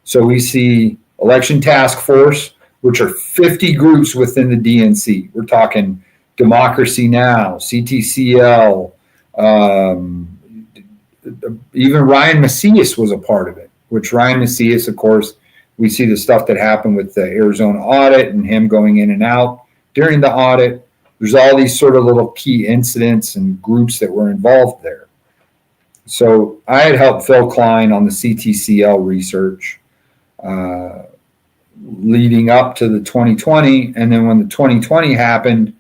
So we see Election Task Force, which are 50 groups within the DNC. We're talking Democracy Now!, CTCL, even Ryan Macias was a part of it, which Ryan Macias, of course, we see the stuff that happened with the Arizona audit and him going in and out during the audit. There's all these sort of little key incidents and groups that were involved there. So I had helped Phil Klein on the CTCL research leading up to the 2020. And then when the 2020 happened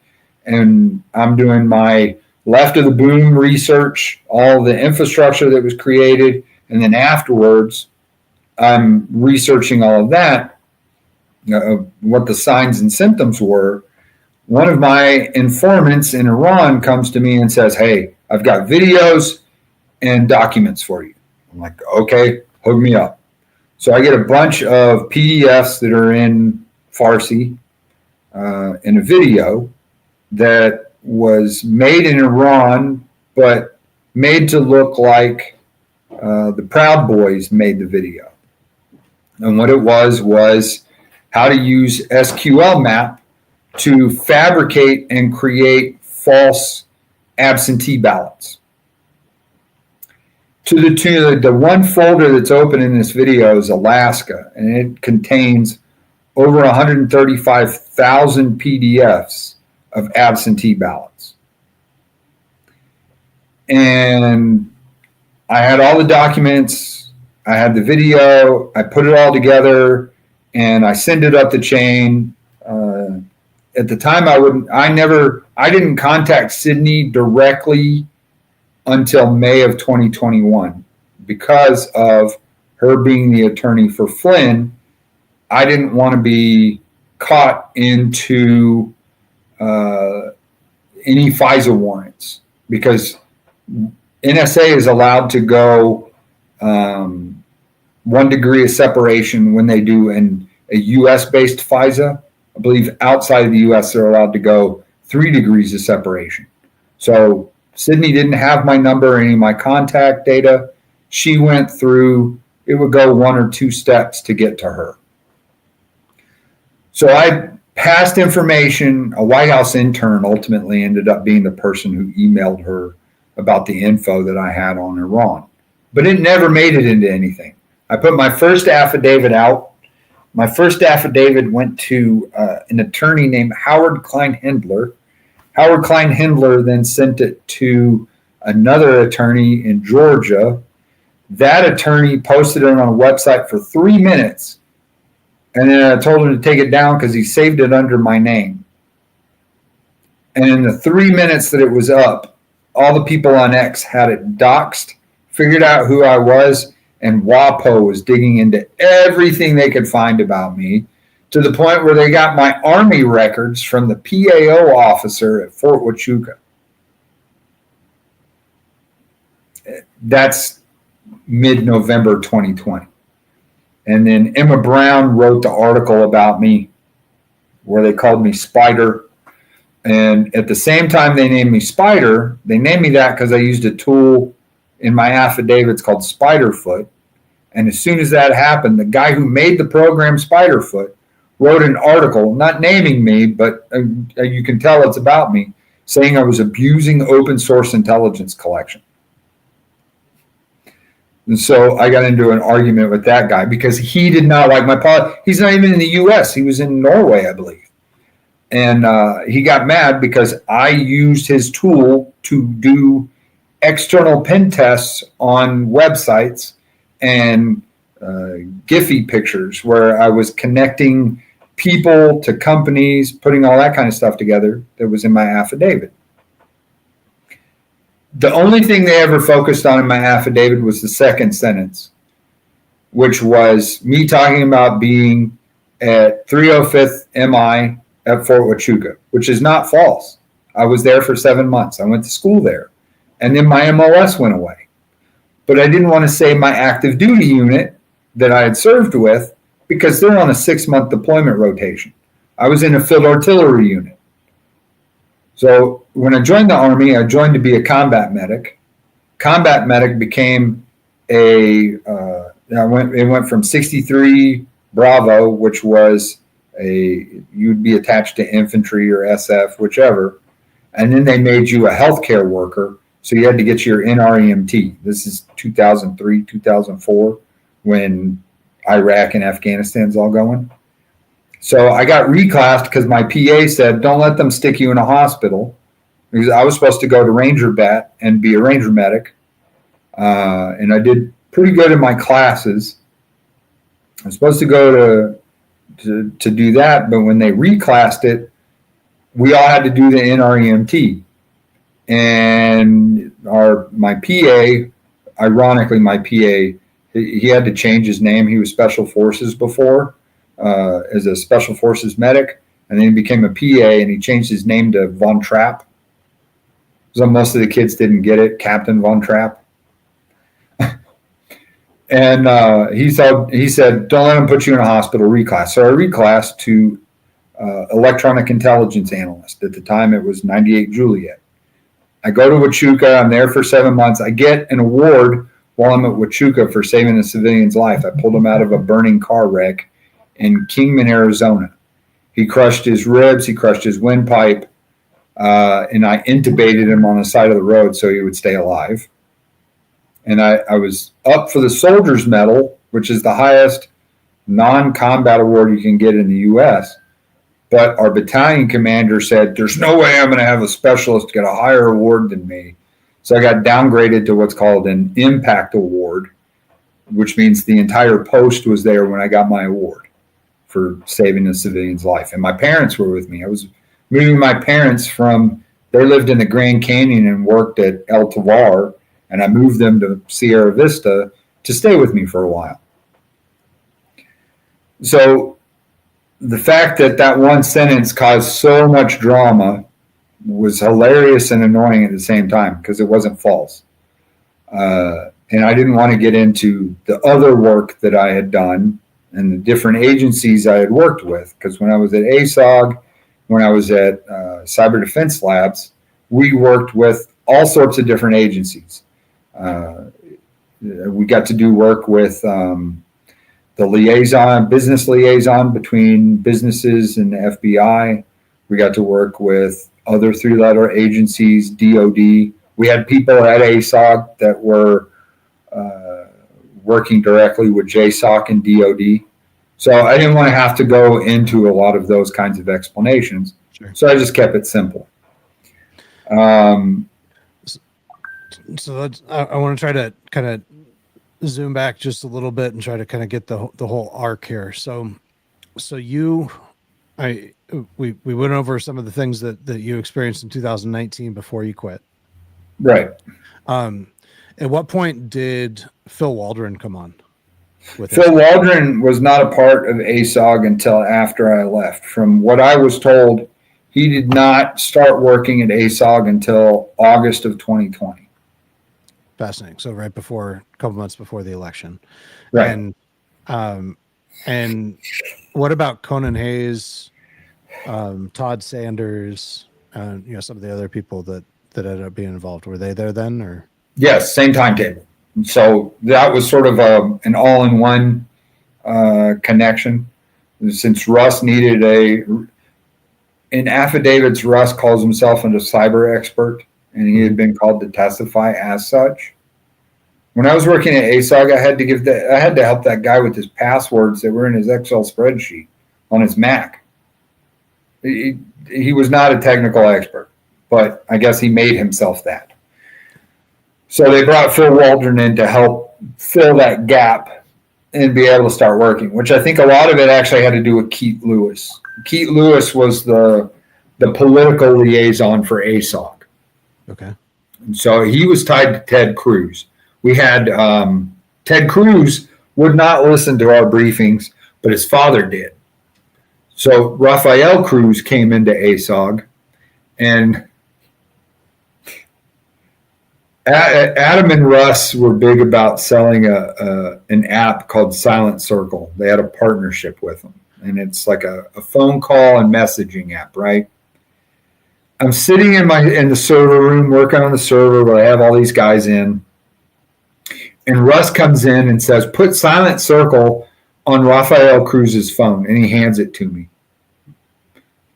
and I'm doing my left of the boom research, all the infrastructure that was created, and then afterwards I'm researching all of that, what the signs and symptoms were. One of my informants in Iran comes to me and says, hey, I've got videos and documents for you. I'm like, okay, hook me up. So I get a bunch of PDFs that are in Farsi in a video that was made in Iran, but made to look like the Proud Boys made the video. And what it was how to use SQL map to fabricate and create false absentee ballots. To the one folder that's open in this video is Alaska, and it contains over 135,000 PDFs of absentee ballots. And I had all the documents, I had the video, I put it all together, and I send it up the chain. At the time, I didn't contact Sydney directly until May of 2021 because of her being the attorney for Flynn. I didn't want to be caught into any FISA warrants because NSA is allowed to go 1 degree of separation when they do a U.S.-based FISA. I believe outside of the U.S., they're allowed to go 3 degrees of separation. So Sydney didn't have my number or any of my contact data. She went through, it would go 1 or 2 steps to get to her. So I passed information. A White House intern ultimately ended up being the person who emailed her about the info that I had on Iran. But it never made it into anything. I put my first affidavit out. My first affidavit went to an attorney named Howard Klein-Hendler. Howard Klein-Hendler then sent it to another attorney in Georgia. That attorney posted it on a website for 3 minutes. And then I told him to take it down because he saved it under my name. And in the 3 minutes that it was up, all the people on X had it doxed, figured out who I was, and WAPO was digging into everything they could find about me to the point where they got my Army records from the PAO officer at Fort Huachuca. that's mid-November 2020. And then Emma Brown wrote the article about me where they called me Spider. And at the same time they named me Spider, they named me that because I used a tool in my affidavits called Spiderfoot. And as soon as that happened, the guy who made the program Spiderfoot wrote an article, not naming me, but you can tell it's about me, saying I was abusing open source intelligence collection. And so I got into an argument with that guy because he did not like my policy. He's not even in the U.S. He was in Norway, I believe. And he got mad because I used his tool to do external pen tests on websites and Giphy pictures where I was connecting people to companies, putting all that kind of stuff together that was in my affidavit. The only thing they ever focused on in my affidavit was the second sentence, which was me talking about being at 305th MI at Fort Huachuca, which is not false. I was there for 7 months. I went to school there. And then my MOS went away. But I didn't want to say my active duty unit that I had served with because they're on a 6-month deployment rotation. I was in a field artillery unit. So when I joined the Army, I joined to be a combat medic. Combat medic became it went from 63 Bravo, which was you'd be attached to infantry or SF, whichever. And then they made you a healthcare worker. So you had to get your NREMT. This is 2003, 2004, when Iraq and Afghanistan's all going. So I got reclassed because my PA said, don't let them stick you in a hospital. Because I was supposed to go to Ranger Bat and be a Ranger medic. And I did pretty good in my classes. I was supposed to go to do that, but when they reclassed it, we all had to do the NREMT. And my PA, ironically, my PA, he had to change his name. He was Special Forces before as a Special Forces medic, and then he became a PA, and he changed his name to Von Trapp. So most of the kids didn't get it, Captain Von Trapp. And he said, don't let him put you in a hospital, reclass. So I reclassed to electronic intelligence analyst. At the time, it was 98 Juliet. I go to Huachuca. I'm there for 7 months. I get an award while I'm at Huachuca for saving a civilian's life. I pulled him out of a burning car wreck in Kingman, Arizona. He crushed his ribs. He crushed his windpipe. And I intubated him on the side of the road so he would stay alive. And I was up for the Soldier's Medal, which is the highest non-combat award you can get in the U.S., but our battalion commander said, there's no way I'm going to have a specialist get a higher award than me. So I got downgraded to what's called an impact award, which means the entire post was there when I got my award for saving a civilian's life. And my parents were with me. I was moving my parents they lived in the Grand Canyon and worked at El Tovar, and I moved them to Sierra Vista to stay with me for a while. So the fact that one sentence caused so much drama was hilarious and annoying at the same time because it wasn't false. And I didn't want to get into the other work that I had done and the different agencies I had worked with, because when I was at ASOG, when I was at Cyber Defense Labs, we worked with all sorts of different agencies. We got to do work with the business liaison between businesses and the FBI. We got to work with other 3-letter agencies, DOD. We had people at ASOG that were working directly with JSOC and DOD. So I didn't want to have to go into a lot of those kinds of explanations. Sure. So I just kept it simple. So I want to try to kind of zoom back just a little bit and try to kind of get the whole arc here. So we went over some of the things that you experienced in 2019 before you quit. Right. At what point did Phil Waldron come on? Phil Waldron was not a part of ASOG until after I left. From what I was told, he did not start working at ASOG until August of 2020. Fascinating. So right before, a couple months before the election. Right. And what about Conan Hayes, Todd Sanders, some of the other people that ended up being involved? Were they there then, or? Yes, same timetable. So that was sort of an all-in-one connection. Since Russ needed in affidavits, Russ calls himself a cyber expert, and he had been called to testify as such. When I was working at ASOG, I had to help that guy with his passwords that were in his Excel spreadsheet on his Mac. He was not a technical expert, but I guess he made himself that. So they brought Phil Waldron in to help fill that gap and be able to start working, which I think a lot of it actually had to do with Keith Lewis. Keith Lewis was the political liaison for ASOG. Okay. And so he was tied to Ted Cruz. We had Ted Cruz would not listen to our briefings, but his father did. So Rafael Cruz came into ASOG, and Adam and Russ were big about selling an app called Silent Circle. They had a partnership with them, and it's like a phone call and messaging app, right? I'm sitting in the server room working on the server where I have all these guys in, and Russ comes in and says, "Put Silent Circle on Rafael Cruz's phone," and he hands it to me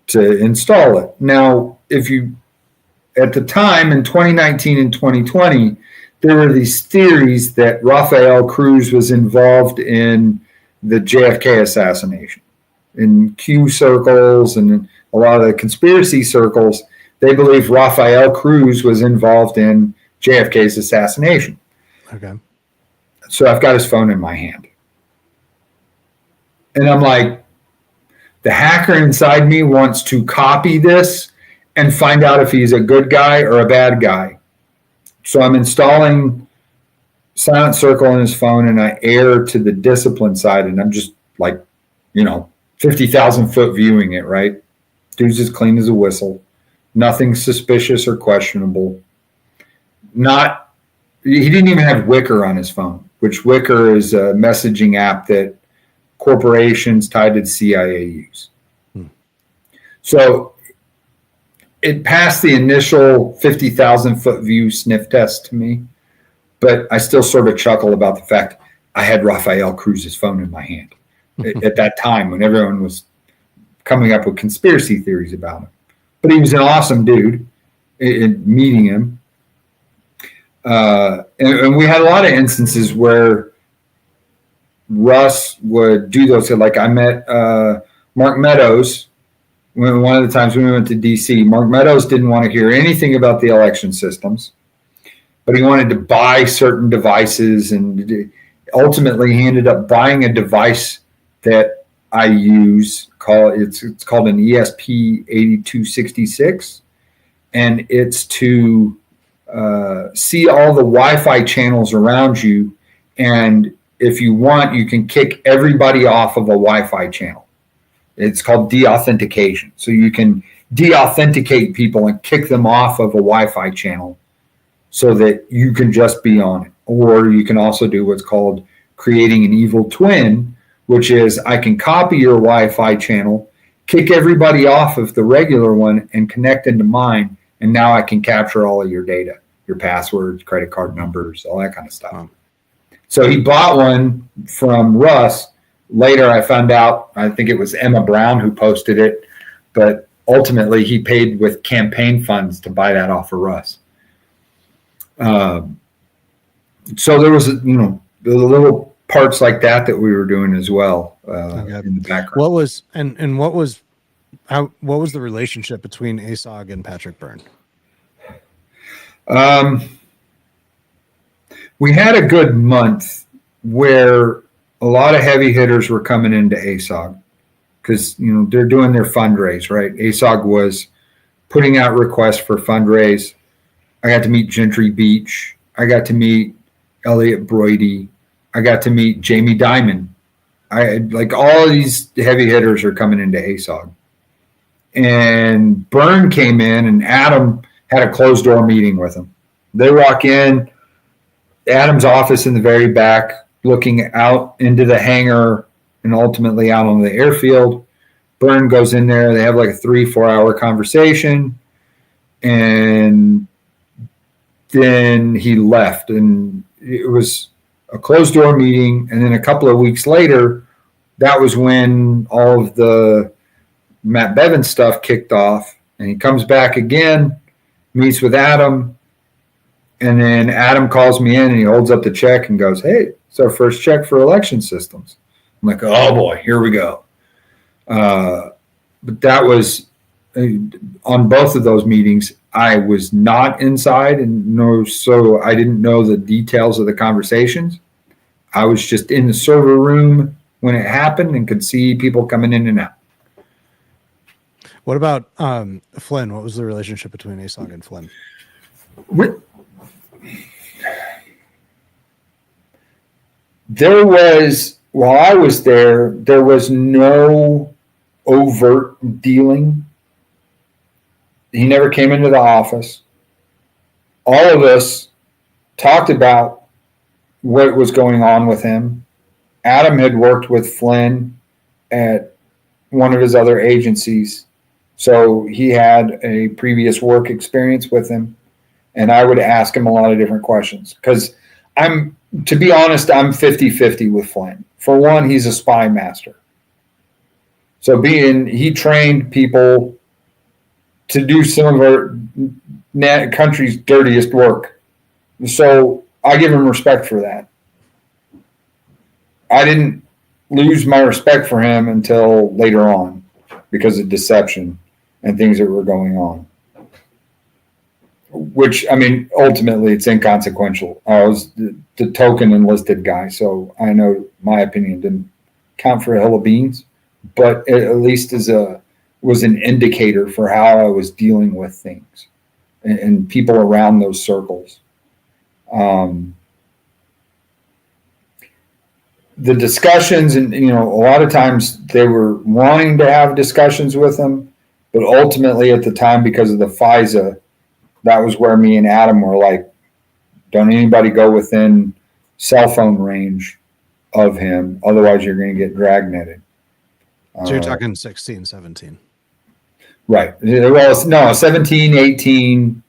to install it. Now, at the time in 2019 and 2020, there were these theories that Rafael Cruz was involved in the JFK assassination. In Q circles and a lot of the conspiracy circles, they believe Rafael Cruz was involved in JFK's assassination. Okay. So I've got his phone in my hand. And I'm like, the hacker inside me wants to copy this and find out if he's a good guy or a bad guy. So I'm installing Silent Circle on his phone, and I air to the discipline side, and I'm just like, 50,000 foot viewing it, right? Dude's as clean as a whistle. Nothing suspicious or questionable. He didn't even have Wicker on his phone, which Wicker is a messaging app that corporations tied to the CIA use. So it passed the initial 50,000 foot view sniff test to me, but I still sort of chuckle about the fact I had Rafael Cruz's phone in my hand at that time when everyone was coming up with conspiracy theories about him. But he was an awesome dude in meeting him. And we had a lot of instances where Russ would do those. Like I met Mark Meadows. One of the times when we went to D.C., Mark Meadows didn't want to hear anything about the election systems, but he wanted to buy certain devices, and ultimately he ended up buying a device that I use. It's called an ESP8266, and it's to see all the Wi-Fi channels around you, and if you want, you can kick everybody off of a Wi-Fi channel. It's called de-authentication. So you can de-authenticate people and kick them off of a Wi-Fi channel so that you can just be on it. Or you can also do what's called creating an evil twin, which is I can copy your Wi-Fi channel, kick everybody off of the regular one, and connect into mine. And now I can capture all of your data, your passwords, credit card numbers, all that kind of stuff. So he bought one from Russ. Later, I found out, I think it was Emma Brown who posted it, but ultimately he paid with campaign funds to buy that off of Russ. So there was, the little parts like that we were doing as well in the background. What was the relationship between ASOG and Patrick Byrne? We had a good month where a lot of heavy hitters were coming into ASOG because, they're doing their fundraise, right? ASOG was putting out requests for fundraise. I got to meet Gentry Beach. I got to meet Elliot Broidy. I got to meet Jamie Dimon. All of these heavy hitters are coming into ASOG. And Byrne came in, and Adam had a closed door meeting with him. They walk in. Adam's office in the very back, looking out into the hangar and ultimately out on the airfield. Byrne goes in there. They have like a 3-4 hour conversation, and then he left. And it was a closed door meeting. And then a couple of weeks later, that was when all of the Matt Bevin stuff kicked off. And he comes back again, meets with Adam. And then Adam calls me in and he holds up the check and goes, "Hey, it's our first check for election systems." I'm like, "Oh boy, here we go." But that was on both of those meetings. I was not inside, and so I didn't know the details of the conversations. I was just in the server room when it happened and could see people coming in and out. What about Flynn? What was the relationship between ASOG and Flynn? There was, while I was there was no overt dealing. He never came into the office. All of us talked about what was going on with him. Adam had worked with Flynn at one of his other agencies, so he had a previous work experience with him, and I would ask him a lot of different questions because to be honest, I'm 50-50 with Flynn. For one, he's a spy master. So he trained people to do some of our country's dirtiest work. So I give him respect for that. I didn't lose my respect for him until later on because of deception and things that were going on. Which, I mean, ultimately it's inconsequential. I was the token enlisted guy, so I know my opinion didn't count for a hill of beans, but it at least was an indicator for how I was dealing with things and people around those circles. The discussions, and a lot of times they were wanting to have discussions with them, but ultimately at the time, because of the FISA, that was where me and Adam were like, don't anybody go within cell phone range of him. Otherwise, you're going to get dragnetted. So you're talking 16, 17. Right. Well, no, 17, 18,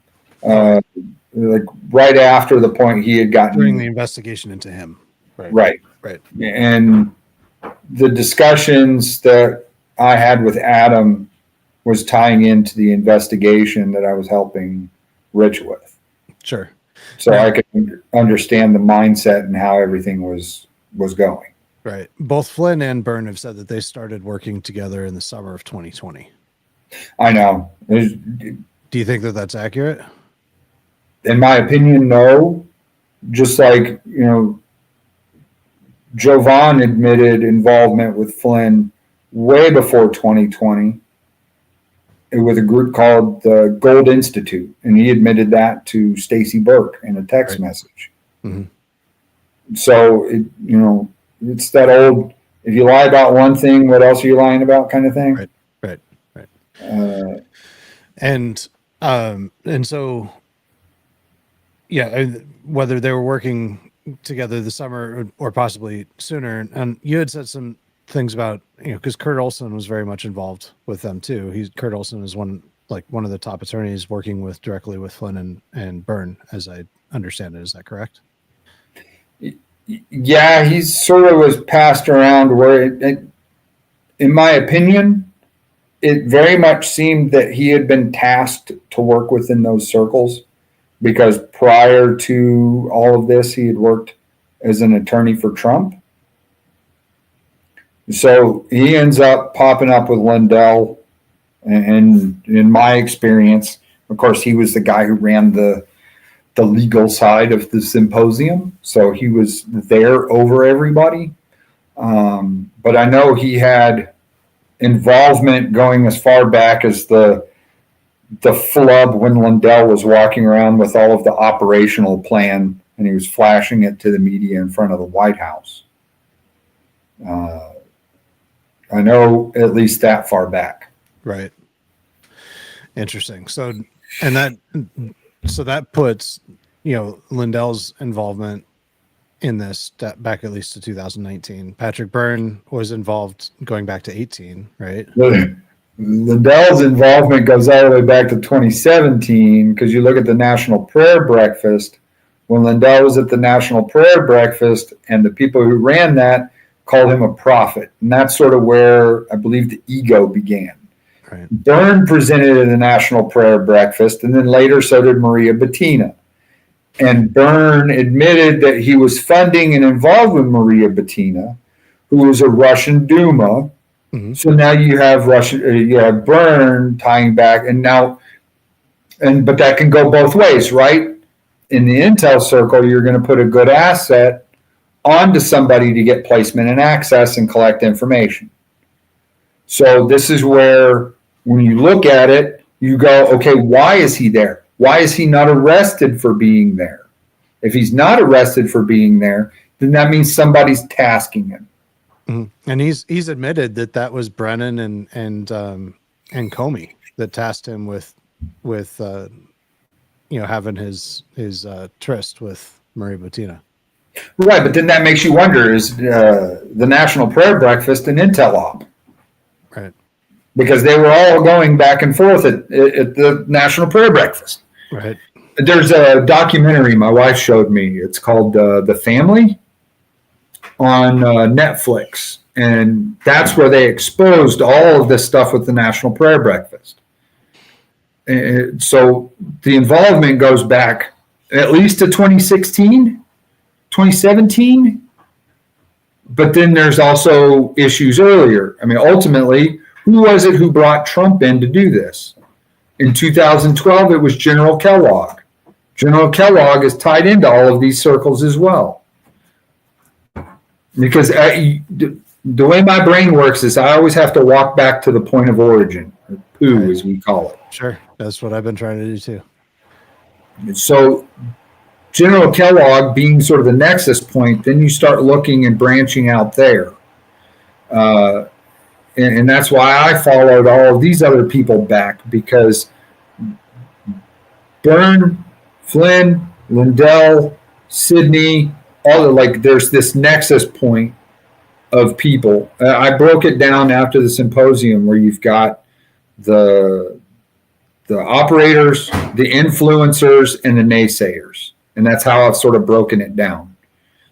like right after the point he had gotten. During the investigation into him. Right. Right. And the discussions that I had with Adam was tying into the investigation that I was helping Rich with. Sure. So I could understand the mindset and how everything was going. Right. Both Flynn and Byrne have said that they started working together in the summer of 2020. I know. Do you think that that's accurate? In my opinion, no. Just like, Jovan admitted involvement with Flynn way before 2020 with a group called the Gold Institute, and he admitted that to Stacy Burke in a text message. Mm-hmm. So it's that old, if you lie about one thing, what else are you lying about kind of thing. Right. And so, yeah, whether they were working together this summer or possibly sooner. And you had said some things about, because Kurt Olson was very much involved with them too. Kurt Olson is one of the top attorneys working directly with Flynn and Byrne, as I understand it. Is that correct? Yeah, he sort of was passed around where in my opinion, it very much seemed that he had been tasked to work within those circles, because prior to all of this, he had worked as an attorney for Trump. So he ends up popping up with Lindell. And in my experience, of course, he was the guy who ran the legal side of the symposium. So he was there over everybody. But I know he had involvement going as far back as the flub when Lindell was walking around with all of the operational plan and he was flashing it to the media in front of the White House. I know at least that far back. Right. Interesting. So that puts, Lindell's involvement in this back at least to 2019. Patrick Byrne was involved going back to 18, right? Lindell's involvement goes all the way back to 2017 because you look at the National Prayer Breakfast. When Lindell was at the National Prayer Breakfast, and the people who ran that called him a prophet, and that's sort of where I believe the ego began. Right. Byrne presented at the National Prayer Breakfast, and then later so did Maria Bettina. And Byrne admitted that he was funding and involved with Maria Bettina, who was a Russian Duma. Mm-hmm. So now you have Byrne tying back, but that can go both ways, right? In the intel circle, you're going to put a good asset onto somebody to get placement and access and collect information. So this is where, when you look at it, you go, okay, why is he there? Why is he not arrested for being there? If he's not arrested for being there, then that means somebody's tasking him. Mm-hmm. And he's admitted that was Brennan and Comey that tasked him with having his tryst with Maria Bettina. Right, but then that makes you wonder: is the National Prayer Breakfast an intel op? Right. Because they were all going back and forth at the National Prayer Breakfast. Right. There's a documentary my wife showed me. It's called The Family on Netflix. And that's where they exposed all of this stuff with the National Prayer Breakfast. And so the involvement goes back at least to 2016, 2017. But then there's also issues earlier. I mean, ultimately, who was it who brought Trump in to do this? In 2012, it was General Kellogg. General Kellogg is tied into all of these circles as well. Because the way my brain works is I always have to walk back to the point of origin, or poo, as we call it. Sure, that's what I've been trying to do too. So General Kellogg being sort of the nexus point, then you start looking and branching out there. And that's why I followed all of these other people back, because Byrne, Flynn, Lindell, Sidney, there's this nexus point of people. I broke it down after the symposium where you've got the operators, the influencers, and the naysayers. And that's how I've sort of broken it down.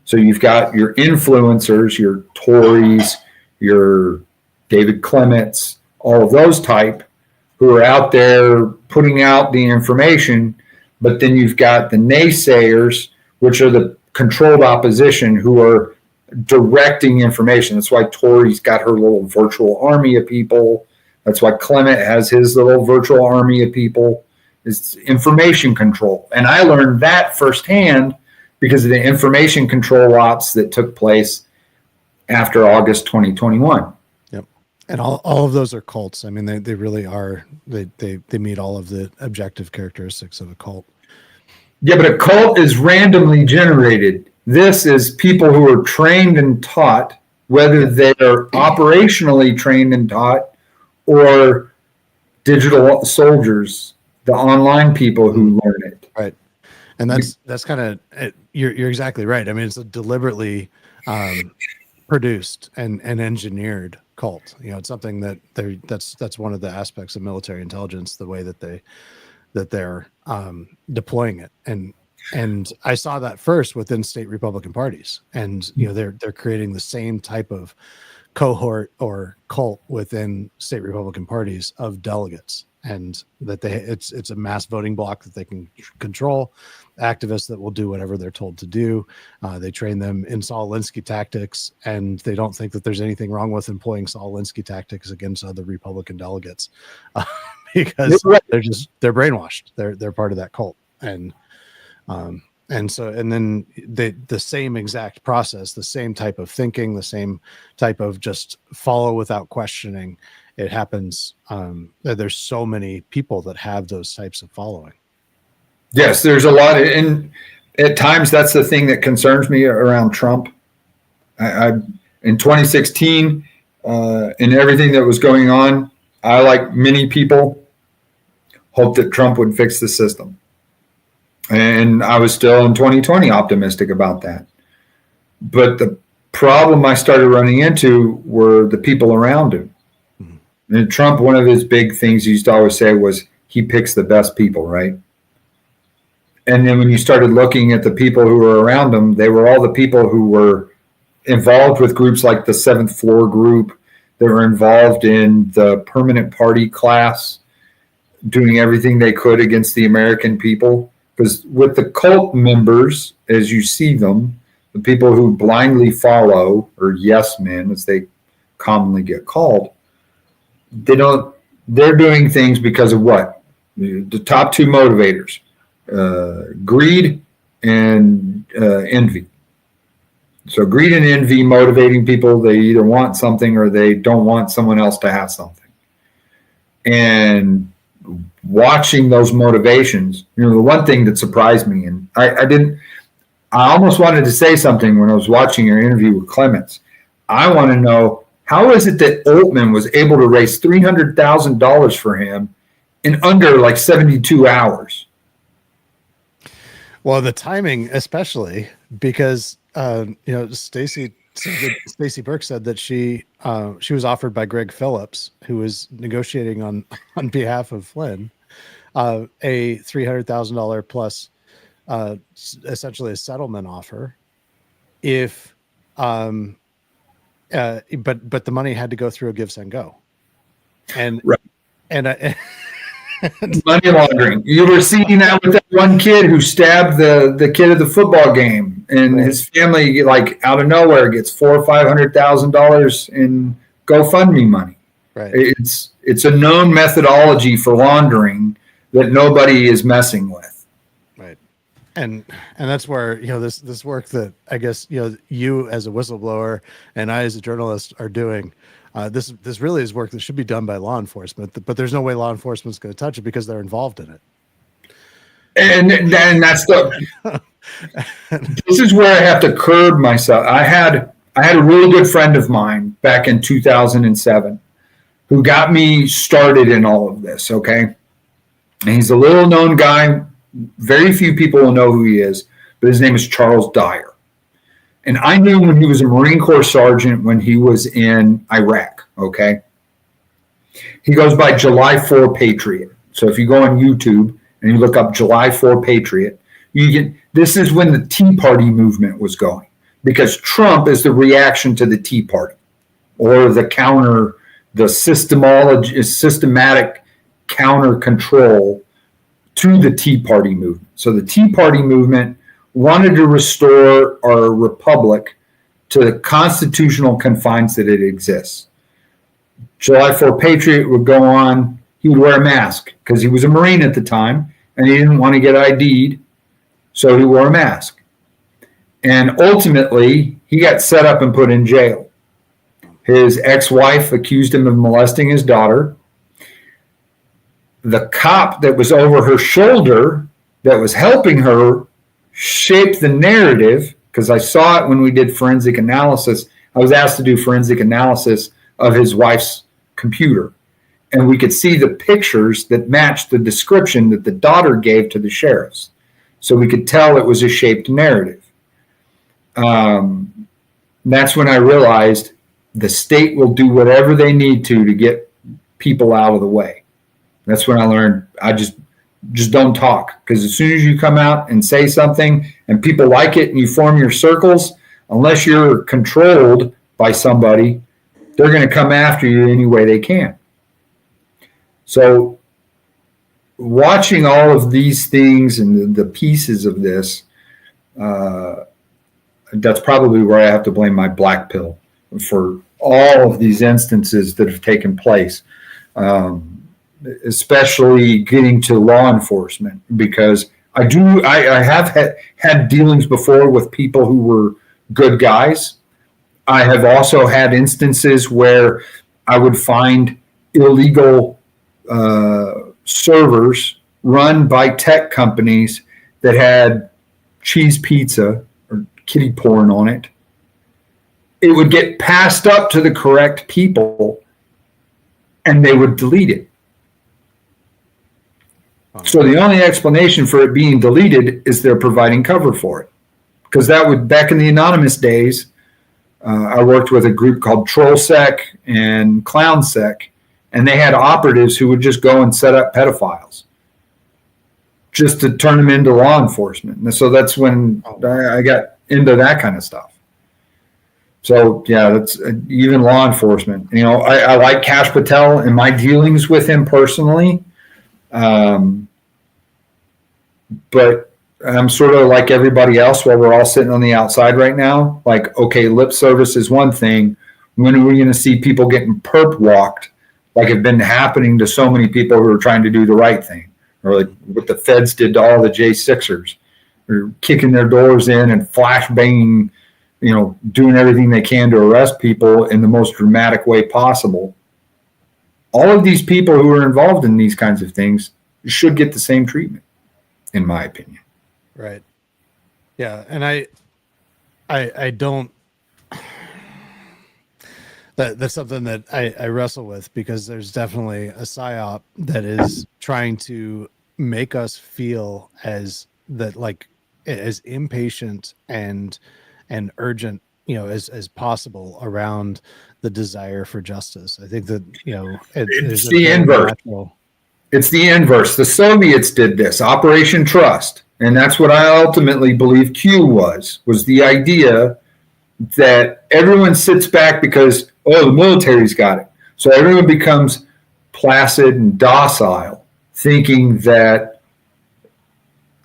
So you've got your influencers, your Tories, your David Clements, all of those type who are out there putting out the information. But then you've got the naysayers, which are the controlled opposition, who are directing information. That's why Tori's got her little virtual army of people. That's why Clement has his little virtual army of people. It's information control. And I learned that firsthand because of the information control ops that took place after August 2021. Yep. And all of those are cults. I mean, they really are. They meet all of the objective characteristics of a cult. Yeah, but a cult is randomly generated. This is people who are trained and taught, whether they're operationally trained and taught or digital soldiers, the online people who learn it. Right. And that's kind of, you're exactly right. I mean, it's a deliberately produced and engineered cult. It's something that's one of the aspects of military intelligence, the way that they're deploying it. And I saw that first within state Republican parties, and they're creating the same type of cohort or cult within state Republican parties of delegates, and that it's a mass voting block that they can control, activists that will do whatever they're told to do. They train them in Saul Alinsky tactics, and they don't think that there's anything wrong with employing Saul Alinsky tactics against other Republican delegates because they're brainwashed. They're part of that cult. And then the same exact process, the same type of thinking, the same type of just follow without questioning. It happens. There's so many people that have those types of following. Yes, there's a lot. And at times that's the thing that concerns me around Trump. I in 2016 and everything that was going on, I, like many people, hoped that Trump would fix the system. And I was still in 2020 optimistic about that. But the problem I started running into were the people around him. Mm-hmm. And Trump, one of his big things he used to always say was he picks the best people, right? And then when you started looking at the people who were around him, they were all the people who were involved with groups like the Seventh Floor Group. They were involved in the permanent party class, doing everything they could against the American people. Because with the cult members, as you see them, the people who blindly follow, or yes men, as they commonly get called, they're doing things because of what? The top two motivators, greed and envy. So greed and envy motivating people. They either want something or they don't want someone else to have something. And watching those motivations, the one thing that surprised me, and I almost wanted to say something when I was watching your interview with Clements. I want to know, how is it that Altman was able to raise $300,000 for him in under like 72 hours? Well, the timing, especially because Stacey Burke said that she was offered by Greg Phillips, who was negotiating on behalf of Flynn, a $300,000 plus, essentially a settlement offer. If, but the money had to go through a give, send, go, and right. And money laundering. You were seeing that with that one kid who stabbed the kid at the football game, and right. His family, like out of nowhere, gets $400,000 or $500,000 in GoFundMe money. Right. It's a known methodology for laundering that nobody is messing with. Right. And that's where this work that I guess you as a whistleblower and I as a journalist are doing. This really is work that should be done by law enforcement, but there's no way law enforcement is going to touch it because they're involved in it. And that's this is where I have to curb myself. I had a really good friend of mine back in 2007 who got me started in all of this. Okay. And he's a little known guy. Very few people will know who he is, but his name is Charles Dyer. And I knew him when he was a Marine Corps sergeant when he was in Iraq, okay? He goes by July 4 Patriot. So if you go on YouTube and you look up July 4 Patriot, this is when the Tea Party movement was going, because Trump is the reaction to the Tea Party, or the systematic counter control to the Tea Party movement. So the Tea Party movement wanted to restore our republic to the constitutional confines that it exists. July 4 Patriot would go on, he would wear a mask because he was a Marine at the time and he didn't want to get ID'd, so he wore a mask. And ultimately, he got set up and put in jail. His ex-wife accused him of molesting his daughter. The cop that was over her shoulder that was helping her shaped the narrative, because I saw it when we did forensic analysis. I was asked to do forensic analysis of his wife's computer, and we could see the pictures that matched the description that the daughter gave to the sheriffs. So we could tell it was a shaped narrative. That's when I realized the state will do whatever they need to get people out of the way. That's when I learned I just don't talk, because as soon as you come out and say something and people like it and you form your circles, unless you're controlled by somebody, they're going to come after you any way they can. So watching all of these things and the pieces of this, that's probably where I have to blame my black pill for all of these instances that have taken place. Especially getting to law enforcement, because I have had dealings before with people who were good guys. I have also had instances where I would find illegal servers run by tech companies that had cheese pizza or kitty porn on it. It would get passed up to the correct people and they would delete it. So the only explanation for it being deleted is they're providing cover for it, because that would, back in the anonymous days, I worked with a group called TrollSec and ClownSec, and they had operatives who would just go and set up pedophiles just to turn them into law enforcement. And so that's when I got into that kind of stuff. So yeah, that's even law enforcement. You know, I like Kash Patel in my dealings with him personally. But I'm sort of like everybody else while we're all sitting on the outside right now. Like, okay, lip service is one thing. When are we going to see people getting perp walked like it's been happening to so many people who are trying to do the right thing? Or like what the feds did to all the J6ers. They're kicking their doors in and flash banging, you know, doing everything they can to arrest people in the most dramatic way possible. All of these people who are involved in these kinds of things should get the same treatment, in my opinion. Right. Yeah. And I don't, that's something that I wrestle with, because there's definitely a psyop that is trying to make us feel as that, like, as impatient and urgent, you know, as possible around the desire for justice. I think that, you know, it's the inverse. It's the inverse. The Soviets did this, Operation Trust. And that's what I ultimately believe Q was the idea that everyone sits back because, oh, the military's got it. So everyone becomes placid and docile, thinking that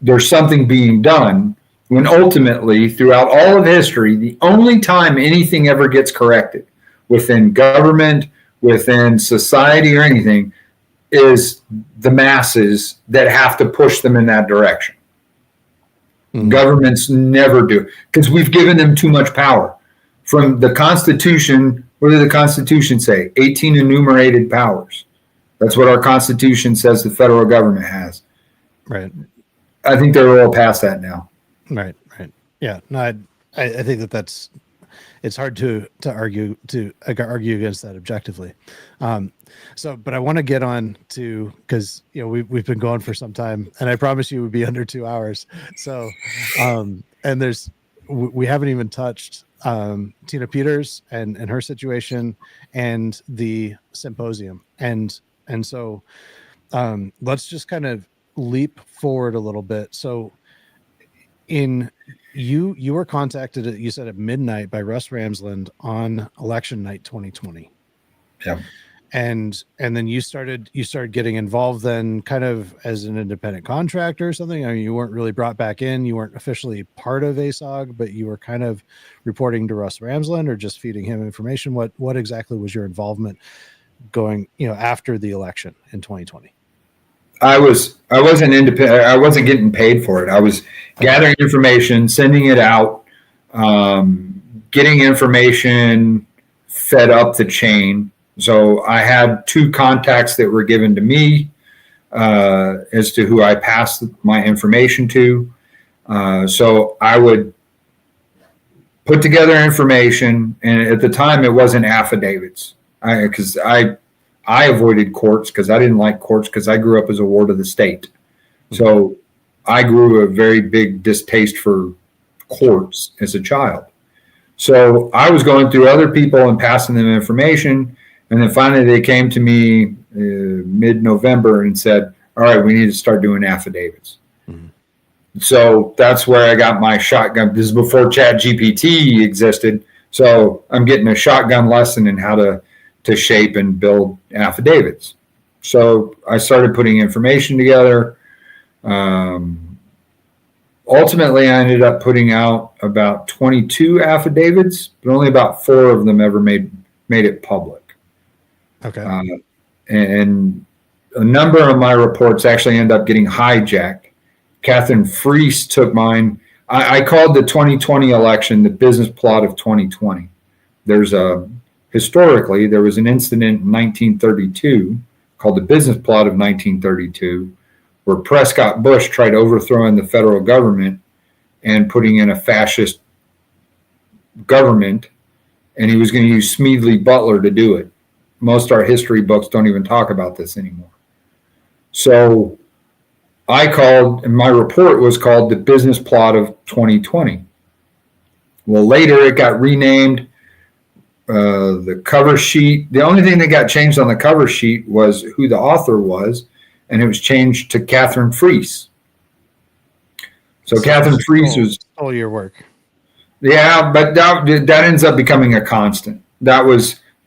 there's something being done, when ultimately, throughout all of history, the only time anything ever gets corrected within government, within society or anything, is the masses that have to push them in that direction. Mm-hmm. Governments never do, because we've given them too much power. From the Constitution, what did the Constitution say? 18 enumerated powers. That's what our Constitution says the federal government has. Right. I think they're all past that now. Right. Yeah. No, I think that's, it's hard to argue against that objectively. But I want to get on to, because, you know, we've been going for some time, and I promise you would be under 2 hours. So, and we haven't even touched Tina Peters and her situation and the symposium. And so let's just kind of leap forward a little bit. So you were contacted, you said at midnight, by Russ Ramsland on election night 2020. Yeah. And then you started getting involved then, kind of as an independent contractor or something. I mean, you weren't really brought back in. You weren't officially part of ASOG, but you were kind of reporting to Russ Ramsland or just feeding him information. What exactly was your involvement going, you know, after the election in 2020? I wasn't independent. I wasn't getting paid for it. I was gathering information, sending it out, getting information fed up the chain. So I had two contacts that were given to me as to who I passed my information to. So I would put together information, and at the time it wasn't affidavits, because I avoided courts because I didn't like courts, because I grew up as a ward of the state. So I grew a very big distaste for courts as a child. So I was going through other people and passing them information. And then finally they came to me mid-November and said, all right, we need to start doing affidavits. Mm-hmm. So that's where I got my shotgun. This is before ChatGPT existed. So I'm getting a shotgun lesson in how to shape and build affidavits. So I started putting information together. Ultimately, I ended up putting out about 22 affidavits, but only about 4 of them ever made it public. Okay. And a number of my reports actually end up getting hijacked. Catherine Freese took mine. I called the 2020 election the business plot of 2020. Historically, there was an incident in 1932 called the business plot of 1932, where Prescott Bush tried overthrowing the federal government and putting in a fascist government, and he was going to use Smedley Butler to do it. Most of our history books don't even talk about this anymore. So I called, and my report was called the business plot of 2020. Well, later it got renamed. The cover sheet, the only thing that got changed on the cover sheet was who the author was, and it was changed to Catherine Fries. So Catherine Fries was all your work. Yeah, but that ends up becoming a constant. There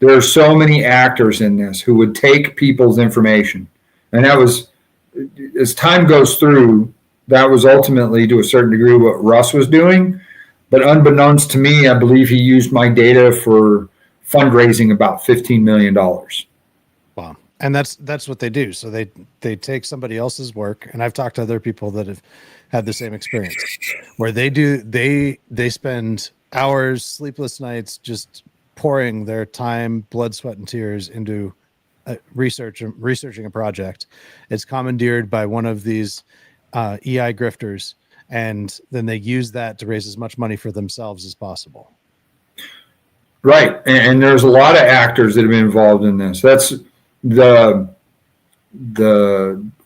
are so many actors in this who would take people's information, and that was, as time goes through, that was ultimately to a certain degree what Russ was doing. But unbeknownst to me, I believe he used my data for fundraising about $15 million. Wow. And that's what they do. So they take somebody else's work, and I've talked to other people that have had the same experience, where they spend hours, sleepless nights, just pouring their time, blood, sweat, and tears into researching a project. It's commandeered by one of these EI grifters, and then they use that to raise as much money for themselves as possible. Right. And there's a lot of actors that have been involved in this. That's the wind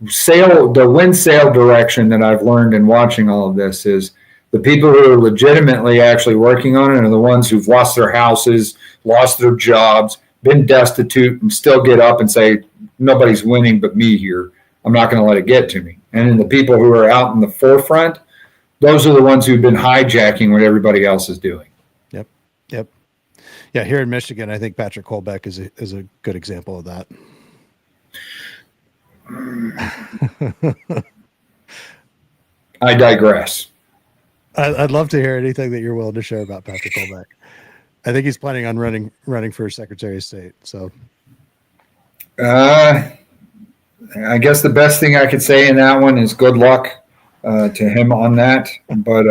sail direction that I've learned in watching all of this is the people who are legitimately actually working on it are the ones who've lost their houses, lost their jobs, been destitute, and still get up and say, nobody's winning but me here. I'm not going to let it get to me. And then the people who are out in the forefront, those are the ones who've been hijacking what everybody else is doing. Yep. Yeah, here in Michigan, I think Patrick Colbeck is a good example of that. I digress. I'd love to hear anything that you're willing to share about Patrick Colbeck. I think he's planning on running for Secretary of State. So, I guess the best thing I could say in that one is good luck to him on that. But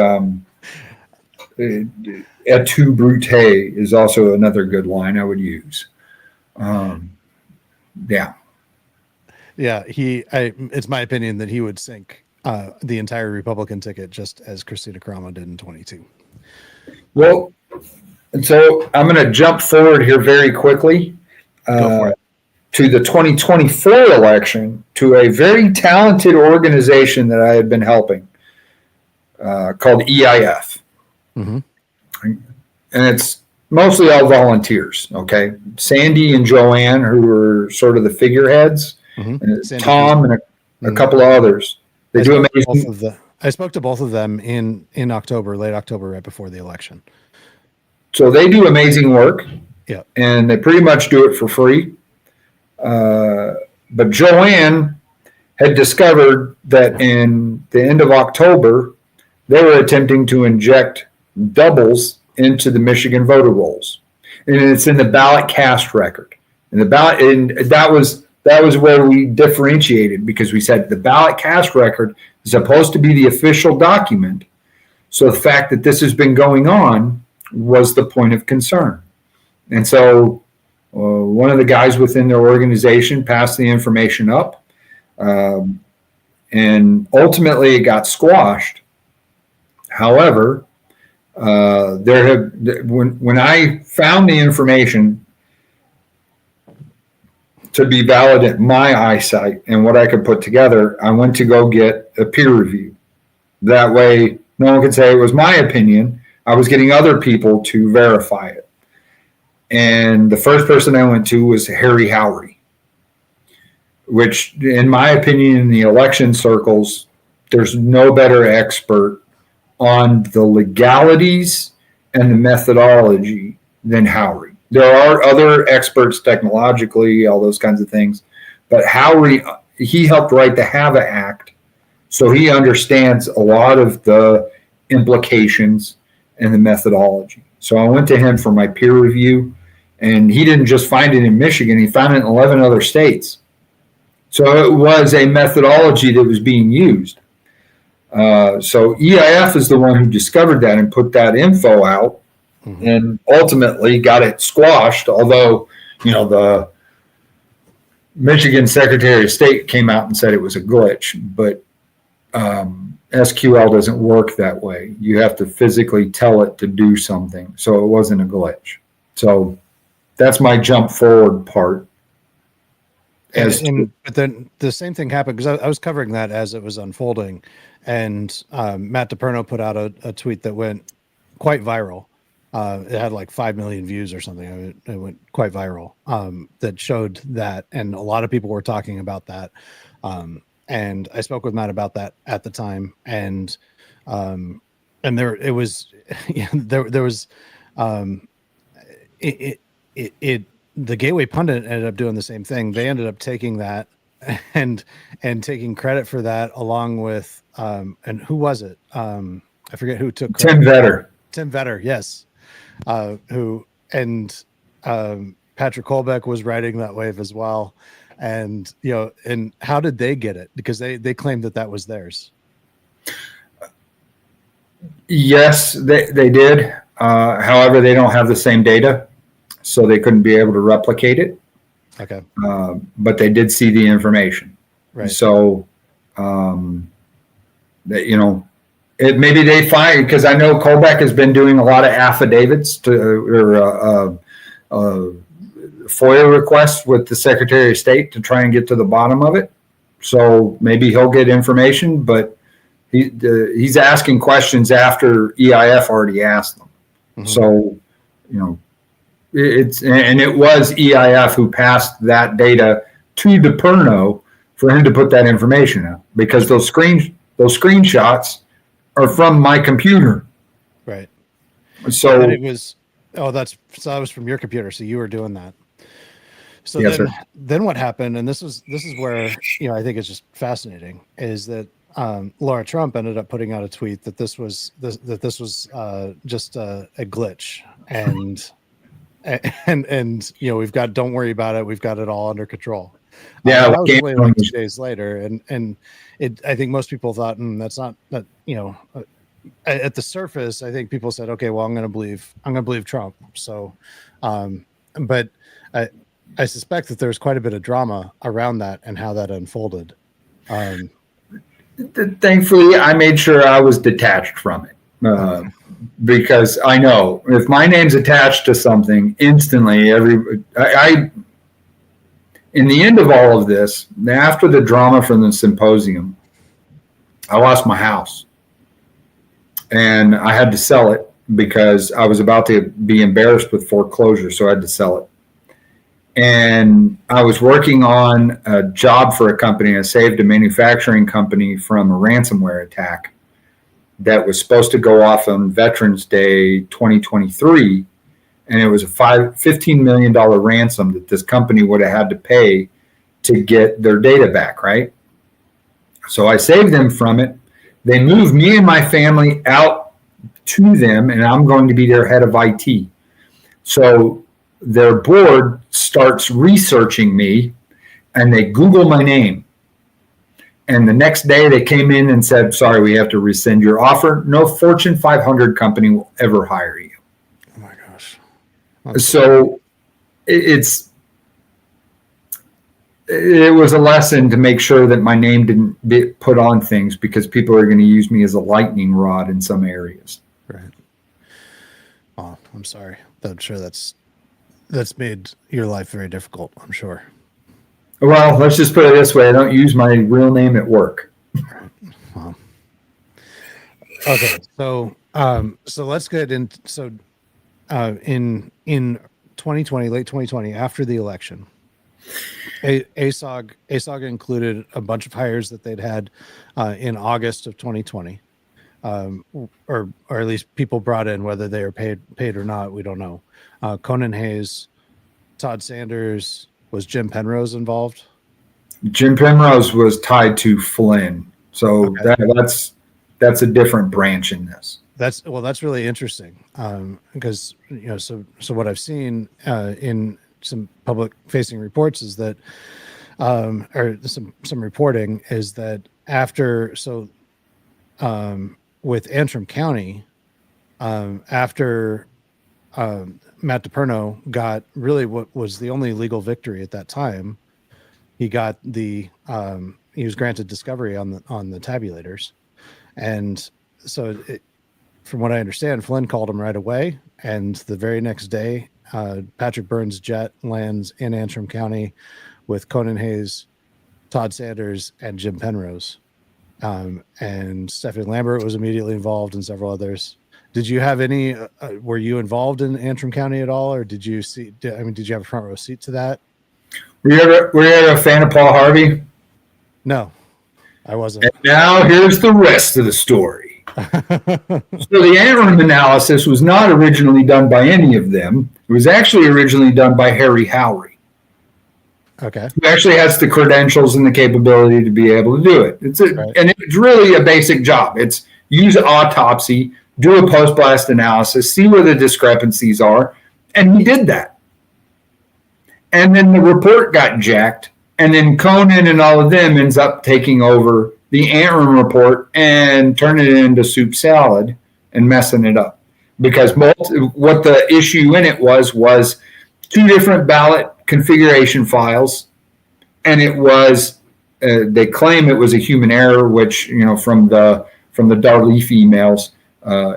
et tu, Brute is also another good line I would use. Yeah. It's my opinion that he would sink the entire Republican ticket just as Christina Cramo did in 22. Well, and so I'm going to jump forward here very quickly to the 2024 election, to a very talented organization that I had been helping called EIF. Mm-hmm. And it's mostly all volunteers, okay? Sandy and Joanne, who were sort of the figureheads, mm-hmm. and Tom and a couple of others. They do amazing. I spoke to both of them in October, late October, right before the election. So they do amazing work. Yeah. And they pretty much do it for free. But Joanne had discovered that in the end of October, they were attempting to inject doubles into the Michigan voter rolls. And it's in the ballot cast record. And that was where we differentiated, because we said the ballot cast record is supposed to be the official document. So the fact that this has been going on was the point of concern. And so one of the guys within their organization passed the information up, and ultimately it got squashed. However, when I found the information to be valid at my eyesight and what I could put together, I went to go get a peer review. That way, no one could say it was my opinion. I was getting other people to verify it. And the first person I went to was Harry Howry, which, in my opinion, in the election circles, there's no better expert on the legalities and the methodology than Howry. There are other experts technologically, all those kinds of things, but Howry, he helped write the HAVA Act, so he understands a lot of the implications and the methodology. So I went to him for my peer review, and he didn't just find it in Michigan, he found it in 11 other states. So it was a methodology that was being used. So EIF is the one who discovered that and put that info out, mm-hmm. and ultimately got it squashed. Although, the Michigan Secretary of State came out and said it was a glitch, but SQL doesn't work that way. You have to physically tell it to do something. So it wasn't a glitch. So that's my jump forward part. But then the same thing happened, because I was covering that as it was unfolding, and Matt DePerno put out a tweet that went quite viral, It had like 5 million views or something. I mean, it went quite viral. That showed that, and a lot of people were talking about that. And I spoke with Matt about that at the time, and there it was, yeah, there was, it, the Gateway Pundit ended up doing the same thing. They ended up taking that and taking credit for that, along with and who was it? I forget who took credit. Tim Vetter. Tim Vetter, yes. Who and Patrick Colbeck was riding that wave as well. And and how did they get it? Because they claimed that was theirs. Yes, they did. However, they don't have the same data, so they couldn't be able to replicate it. Okay. But they did see the information. Right. So, maybe they find, because I know Colbeck has been doing a lot of affidavits or FOIA requests with the Secretary of State to try and get to the bottom of it. So maybe he'll get information, but he's asking questions after EIF already asked them. Mm-hmm. So, it was EIF who passed that to DePerno for him to put that information out, because those screenshots are from my computer. Right. So it was, that was from your computer. So you were doing that. So yes, then what happened, and this is where I think it's just fascinating, is that Laura Trump ended up putting out a tweet that this was just a glitch, and we've got, don't worry about it, we've got it all under control. Yeah, that was only like 2 days later, and I think most people thought that's not that. At the surface, I think people said, okay, well, I'm going to believe Trump. So, but I suspect that there's quite a bit of drama around that and how that unfolded. Thankfully, I made sure I was detached from it, because I know if my name's attached to something, instantly, in the end of all of this, after the drama from the symposium, I lost my house. And I had to sell it because I was about to be embarrassed with foreclosure, so I had to sell it. And I was working on a job for a company. I saved a manufacturing company from a ransomware attack that was supposed to go off on Veterans Day 2023. And it was a $15 million ransom that this company would have had to pay to get their data back, right? So I saved them from it. They moved me and my family out to them, and I'm going to be their head of IT. So their board starts researching me, and they Google my name. And the next day they came in and said, sorry, we have to rescind your offer. No Fortune 500 company will ever hire you. Oh my gosh. So it was a lesson to make sure that my name didn't get put on things, because people are going to use me as a lightning rod in some areas. Right. Oh, I'm sorry. I'm sure that's made your life very difficult, I'm sure. Well, let's just put it this way. I don't use my real name at work. Right. Well, okay. So let's get in. So in 2020, late 2020, after the election, ASOG included a bunch of hires that they'd had in August of 2020, or at least people brought in, whether they were paid or not, we don't know. Conan Hayes, Todd Sanders. Was Jim Penrose involved? Jim Penrose was tied to Flynn, so okay. that's a different branch in this. That's really interesting, because so what I've seen in some public facing reports is that, or some reporting is that with Antrim County, after Matt DePerno got really what was the only legal victory at that time, he got he was granted discovery on the tabulators, and so from what I understand, Flynn called him right away, and the very next day, Patrick Burns' jet lands in Antrim County with Conan Hayes, Todd Sanders, and Jim Penrose. And Stephanie Lambert was immediately involved, and several others. Did you have any? Were you involved in Antrim County at all, or did you see? Did you have a front row seat to that? Were you ever a fan of Paul Harvey? No, I wasn't. And now here's the rest of the story. So the Antrim analysis was not originally done by any of them. It was actually originally done by Harry Howry. Okay. Who actually has the credentials and the capability to be able to do it. And it's really a basic job. It's use autopsy, do a post-blast analysis, see where the discrepancies are, and he did that. And then the report got jacked, and then Conan and all of them ends up taking over the Antrim report and turning it into soup salad and messing it up. Because what the issue in it was two different ballot configuration files, and it was they claim it was a human error, which from the Darleaf emails,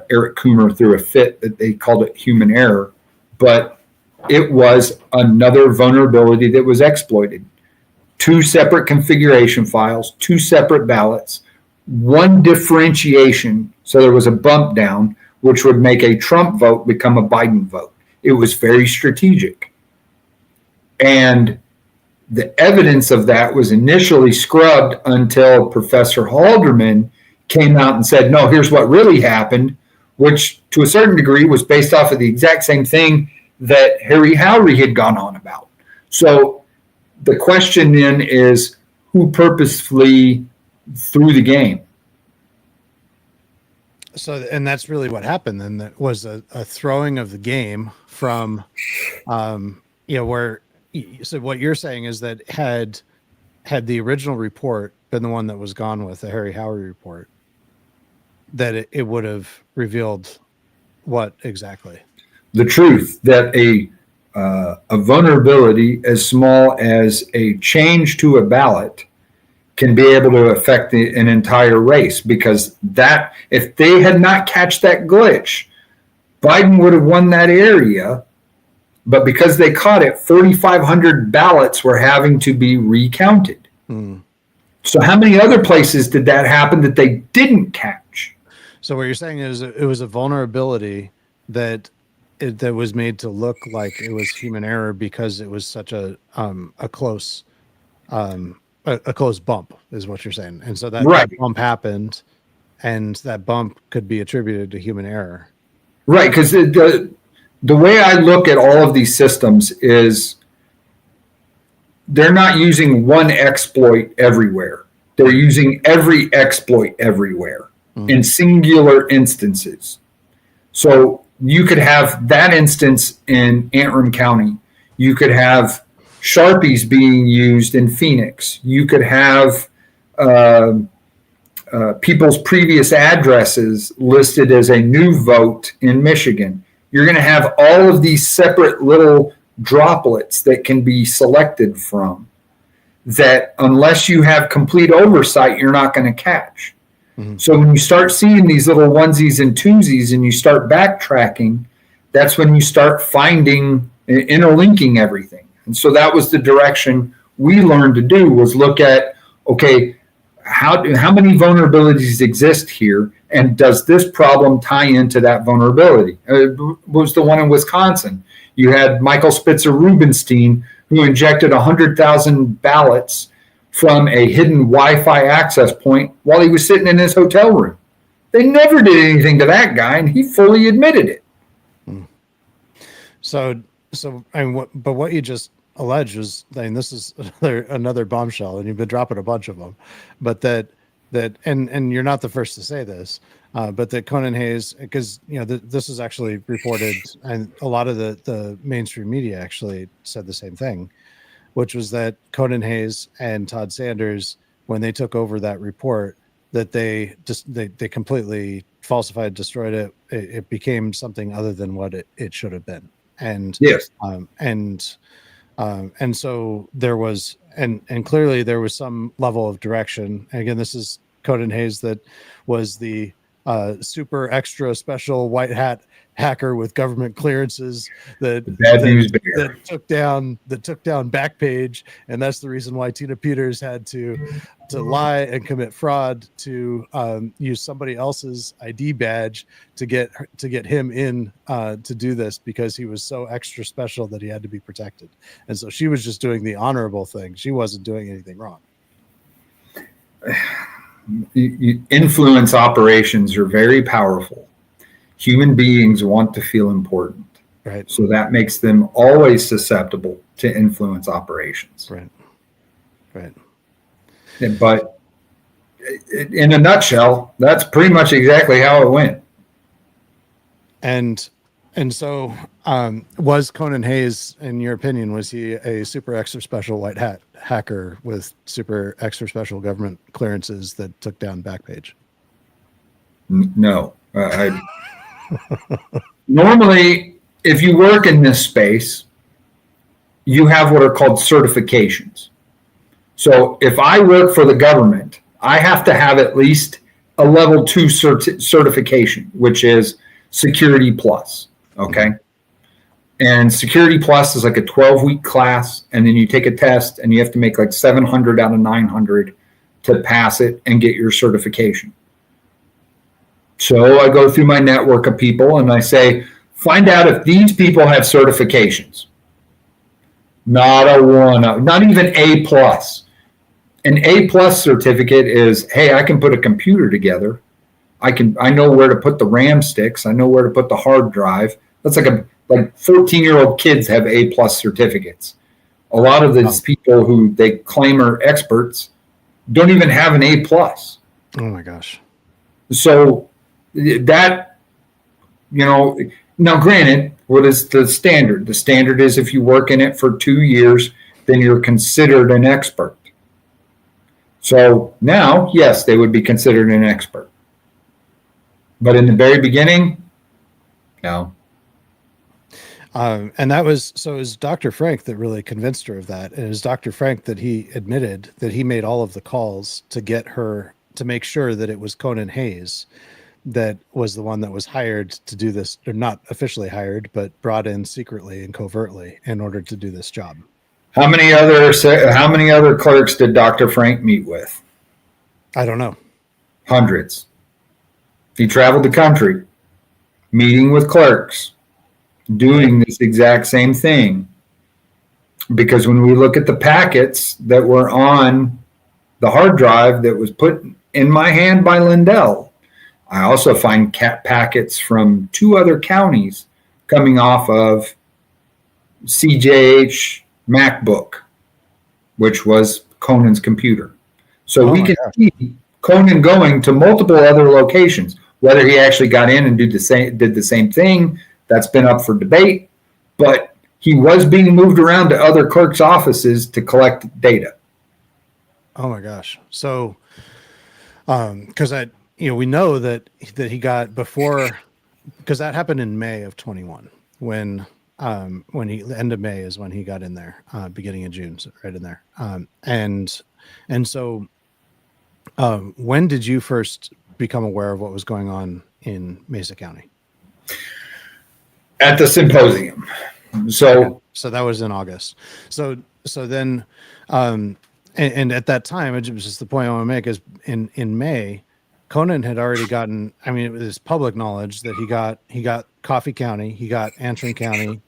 Eric Coomer threw a fit that they called it human error, but it was another vulnerability that was exploited. Two separate configuration files, two separate ballots, one differentiation, so there was a bump down, which would make a Trump vote become a Biden vote. It was very strategic. And the evidence of that was initially scrubbed until Professor Halderman came out and said, no, here's what really happened, which to a certain degree was based off of the exact same thing that Harry Howry had gone on about. So the question then is, who purposefully threw the game? So, and that's really what happened. Then that was a throwing of the game from, where. So what you're saying is that had the original report been the one that was gone with, the Harry Howry report, that it would have revealed what exactly? The truth that a vulnerability as small as a change to a ballot can be able to affect an entire race, because that if they had not catch that glitch, Biden would have won that area. But because they caught it, 4,500 ballots were having to be recounted. So how many other places did that happen that they didn't catch? So what you're saying is it was a vulnerability that was made to look like it was human error because it was such a close bump, is what you're saying. And so that bump happened, and that bump could be attributed to human error. Right, because the way I look at all of these systems is they're not using one exploit everywhere. They're using every exploit everywhere in singular instances. So you could have that instance in Antrim County. You could have Sharpies being used in Phoenix. You could have people's previous addresses listed as a new vote in Michigan. You're going to have all of these separate little droplets that can be selected from that, unless you have complete oversight, you're not going to catch. So when you start seeing these little onesies and twosies and you start backtracking, that's when you start finding, interlinking everything. And so that was the direction we learned to do, was look at, okay, how many vulnerabilities exist here, and does this problem tie into that vulnerability? It was the one in Wisconsin. You had Michael Spitzer Rubenstein, who injected 100,000 ballots from a hidden Wi-Fi access point while he was sitting in his hotel room. They never did anything to that guy, and he fully admitted it. So what you just alleged was, this is another bombshell, and you've been dropping a bunch of them, but that and you're not the first to say this, but that Conan Hayes, because this is actually reported, and a lot of the mainstream media actually said the same thing, which was that Conan Hayes and Todd Sanders, when they took over that report, that they completely falsified, destroyed it. It became something other than what it should have been. And yes, and so there was, and clearly there was some level of direction. And again, this is Conan Hayes, that was the super extra special white hat hacker with government clearances that The bad news bear. that took down Backpage, and that's the reason why Tina Peters had to lie and commit fraud to use somebody else's ID badge to get him in to do this, because he was so extra special that he had to be protected. And so she was just doing the honorable thing. She wasn't doing anything wrong. Influence operations are very powerful. Human beings want to feel important. Right. So that makes them always susceptible to influence operations. Right. Right. But in a nutshell, that's pretty much exactly how it went. And so was Conan Hayes, in your opinion, was he a super extra special white hat hacker with super extra special government clearances that took down Backpage? No. Normally, if you work in this space, you have what are called certifications. So if I work for the government, I have to have at least a level 2 certification, which is Security Plus. Okay. And Security Plus is like a 12-week class. And then you take a test and you have to make like 700 out of 900 to pass it and get your certification. So I go through my network of people and I say, find out if these people have certifications. Not a one, not even A plus. An A plus certificate is, hey, I can put a computer together. I know where to put the RAM sticks. I know where to put the hard drive. That's like 14-year-old kids have A plus certificates. A lot of these people who they claim are experts don't even have an A plus. Oh my gosh. So that, now granted, what is the standard? The standard is if you work in it for 2 years, then you're considered an expert. So now, yes, they would be considered an expert. But in the very beginning, no. And that was, so it was Dr. Frank that really convinced her of that. And it was Dr. Frank that he admitted that he made all of the calls to get her to make sure that it was Conan Hayes that was the one that was hired to do this, or not officially hired, but brought in secretly and covertly in order to do this job. How many other clerks did Dr. Frank meet with? I don't know. Hundreds. He traveled the country, meeting with clerks, doing this exact same thing. Because when we look at the packets that were on the hard drive that was put in my hand by Lindell, I also find packets from 2 other counties coming off of CJH MacBook, which was Conan's computer. So we can see Conan going to multiple other locations. Whether he actually got in and did the same thing, that's been up for debate. But he was being moved around to other clerks' offices to collect data. Oh my gosh! So, because we know that he got before, because that happened in May of 21 when the end of May is when he got in there, beginning of June, so right in there. And so when did you first become aware of what was going on in Mesa County? At the symposium. So that was in August. So then, and at that time, it was just the point I want to make is in May, Conan had already gotten, it was public knowledge that he got Coffee County, he got Antrim County,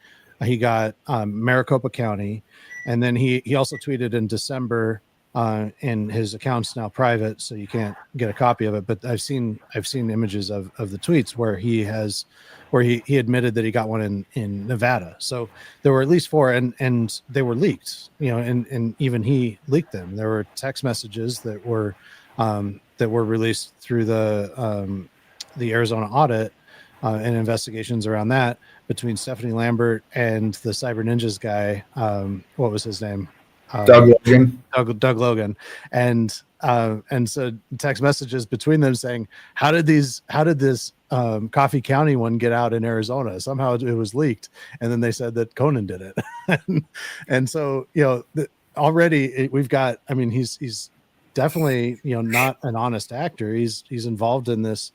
he got Maricopa County, and then he also tweeted in December, and his account's now private, so you can't get a copy of it. But I've seen images of the tweets where he admitted that he got one in Nevada. So there were at least 4, and they were leaked, and even he leaked them. There were text messages that were released through the Arizona audit and investigations around that between Stephanie Lambert and the Cyber Ninjas guy. What was his name? Doug Logan. Doug Logan. And so text messages between them saying, how did this Coffee County one get out in Arizona? Somehow it was leaked. And then they said that Conan did it. and so, already we've got, he's definitely, not an honest actor. He's involved in this,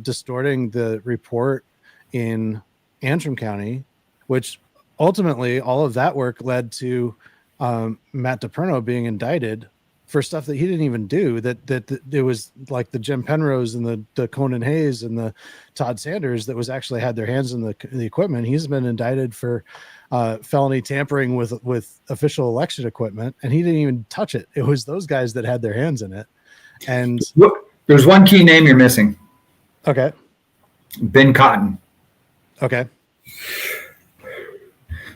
distorting the report in Antrim County, which ultimately all of that work led to Matt DePerno being indicted for stuff that he didn't even do. That it was like the Jim Penrose and the Conan Hayes and the Todd Sanders that was actually had their hands in the equipment. He's been indicted for felony tampering with official election equipment, and he didn't even touch it. It was those guys that had their hands in it. And Look, there's one key name you're missing. okay. Ben Cotton. Okay.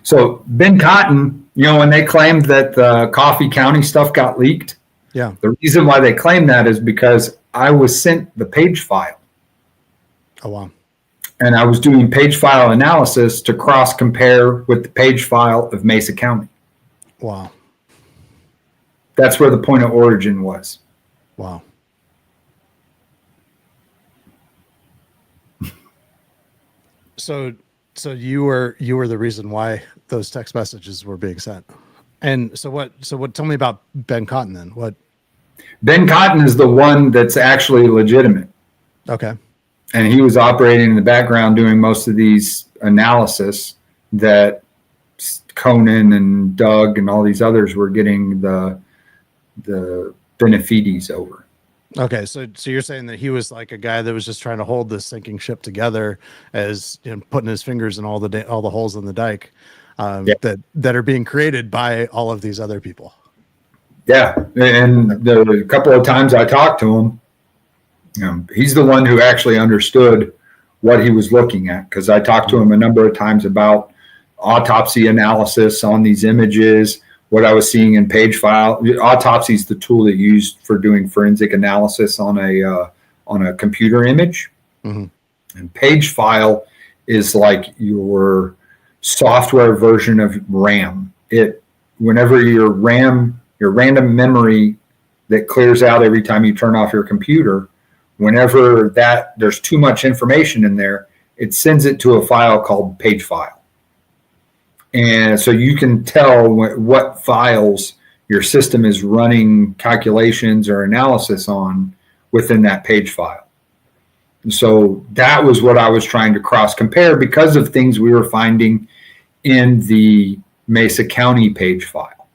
So Ben Cotton, when they claimed that the Coffee County stuff got leaked, yeah, the reason why they claimed that is because I was sent the page file. Oh, wow. And I was doing page file analysis to cross compare with the page file of Mesa County. Wow. That's where the point of origin was. Wow. So you were the reason why those text messages were being sent. And so what, tell me about Ben Cotton then. What? Ben Cotton is the one that's actually legitimate. Okay. And he was operating in the background doing most of these analysis that Conan and Doug and all these others were getting the benefites over. Okay, so you're saying that he was like a guy that was just trying to hold this sinking ship together, as putting his fingers in all the holes in the dike that are being created by all of these other people. Yeah, and there were a couple of times I talked to him. He's the one who actually understood what he was looking at, because I talked to him a number of times about autopsy analysis on these images, what I was seeing in page file. Autopsy is the tool that you used for doing forensic analysis on a computer image. Mm-hmm. And page file is like your software version of RAM. Whenever your random memory that clears out every time you turn off your computer, whenever there's too much information in there, it sends it to a file called page file. And so you can tell what files your system is running calculations or analysis on within that page file. And so that was what I was trying to cross compare because of things we were finding in the Mesa County page file,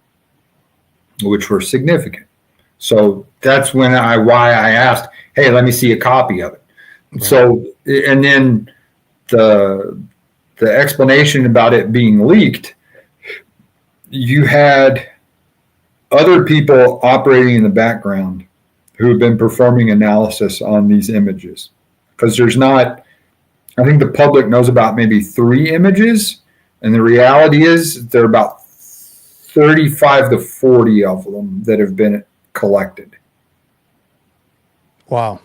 which were significant. So that's why I asked, hey, let me see a copy of it. Right. So, and then the explanation about it being leaked, you had other people operating in the background who have been performing analysis on these images. Because I think the public knows about maybe 3 images, and the reality is there are about 35 to 40 of them that have been collected. Wow.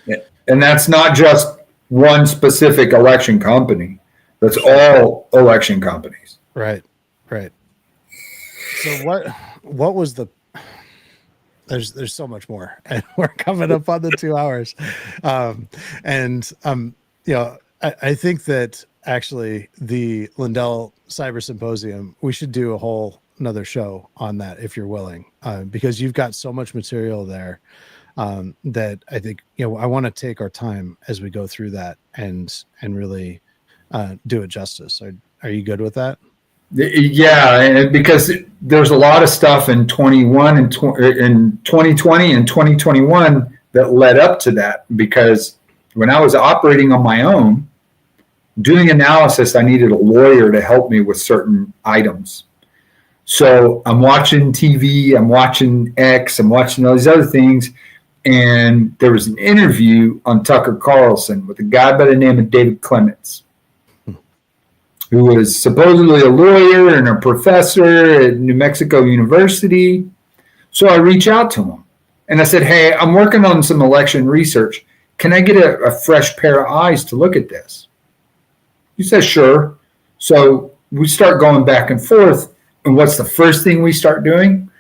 And that's not just one specific election company. That's all election companies. Right. So what was there's so much more, and we're coming up on the 2 hours. I think that actually the Lindell Cyber Symposium, we should do a whole another show on that if you're willing, because you've got so much material there. That I think, I want to take our time as we go through that and really do it justice. Are you good with that? Yeah, because there's a lot of stuff in 2020 and 2021 that led up to that. Because when I was operating on my own, doing analysis, I needed a lawyer to help me with certain items. So I'm watching TV, I'm watching X, I'm watching all these other things. And there was an interview on Tucker Carlson with a guy by the name of David Clements, who was supposedly a lawyer and a professor at New Mexico University. So I reached out to him and I said, hey, I'm working on some election research. Can I get a fresh pair of eyes to look at this? He says, sure. So we start going back and forth. And what's the first thing we start doing?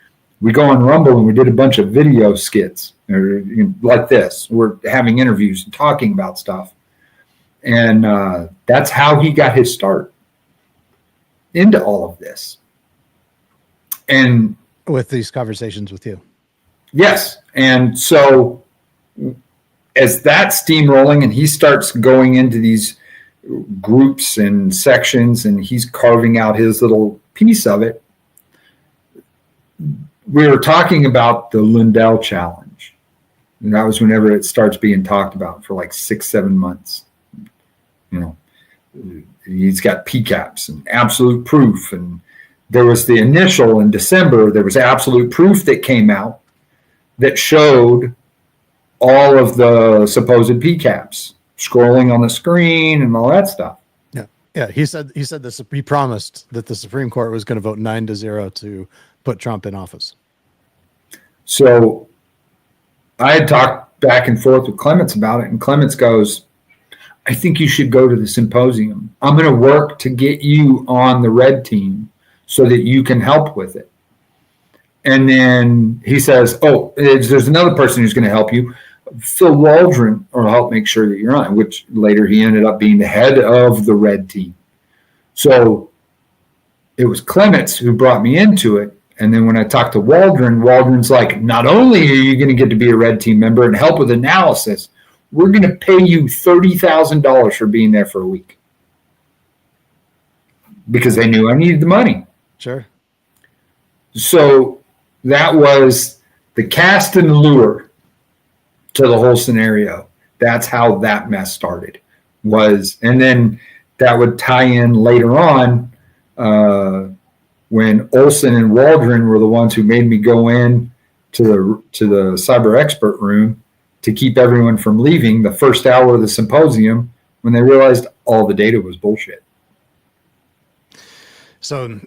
We go on Rumble and we did a bunch of video skits like this. We're having interviews and talking about stuff. And that's how he got his start into all of this. And with these conversations with you. Yes. And so as that's steamrolling and he starts going into these groups and sections and he's carving out his little piece of it, we were talking about the Lindell challenge. And that was whenever it starts being talked about for like 6-7 months. You know, he's got PCAPs and absolute proof. And there was the initial in December, there was absolute proof that came out that showed all of the supposed PCAPs scrolling on the screen and all that stuff. Yeah. He said this. He promised that the Supreme Court was going to vote 9-0 to put Trump in office. So I had talked back and forth with Clements about it, and Clements goes, I think you should go to the symposium. I'm going to work to get you on the red team so that you can help with it. And then he says, oh, there's another person who's going to help you. Phil Waldron will help make sure that you're on, which later he ended up being the head of the red team. So it was Clements who brought me into it. And then when I talked to Waldron, Waldron's like, not only are you going to get to be a red team member and help with analysis, we're going to pay you $30,000 for being there for a week. Because they knew I needed the money. Sure. So that was the cast and lure to the whole scenario. That's how that mess started. And then that would tie in later on when Olson and Waldron were the ones who made me go in to the cyber expert room to keep everyone from leaving the first hour of the symposium when they realized all the data was bullshit. So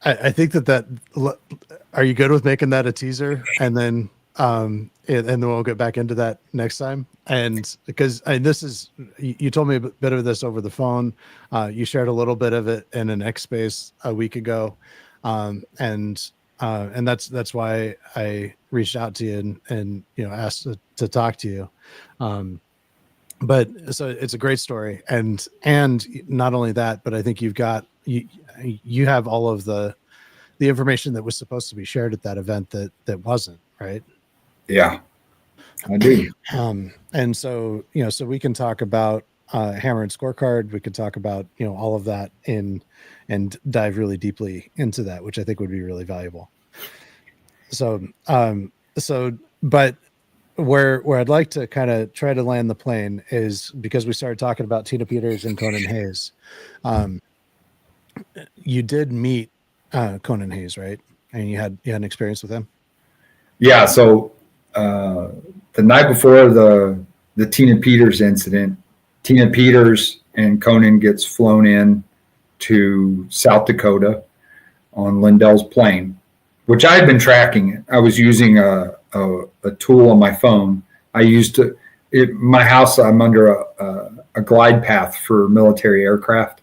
I think that are you good with making that a teaser and then we'll get back into that next time? And because this is, you told me a bit of this over the phone. You shared a little bit of it in an X Space a week ago. And that's why I reached out to you and asked to talk to you. But so it's a great story. And not only that, but I think you have all of the information that was supposed to be shared at that event that wasn't, right? Yeah, I do. And so, so we can talk about Hammer and Scorecard. We could talk about, all of that and dive really deeply into that, which I think would be really valuable. So, but where I'd like to kind of try to land the plane is because we started talking about Tina Peters and Conan Hayes. You did meet Conan Hayes, right? And you had an experience with him. Yeah. So the night before the Tina Peters incident, Tina Peters and Conan gets flown in to South Dakota on Lindell's plane, which I had been tracking it. I was using a tool on my phone. I used my house. I'm under a glide path for military aircraft,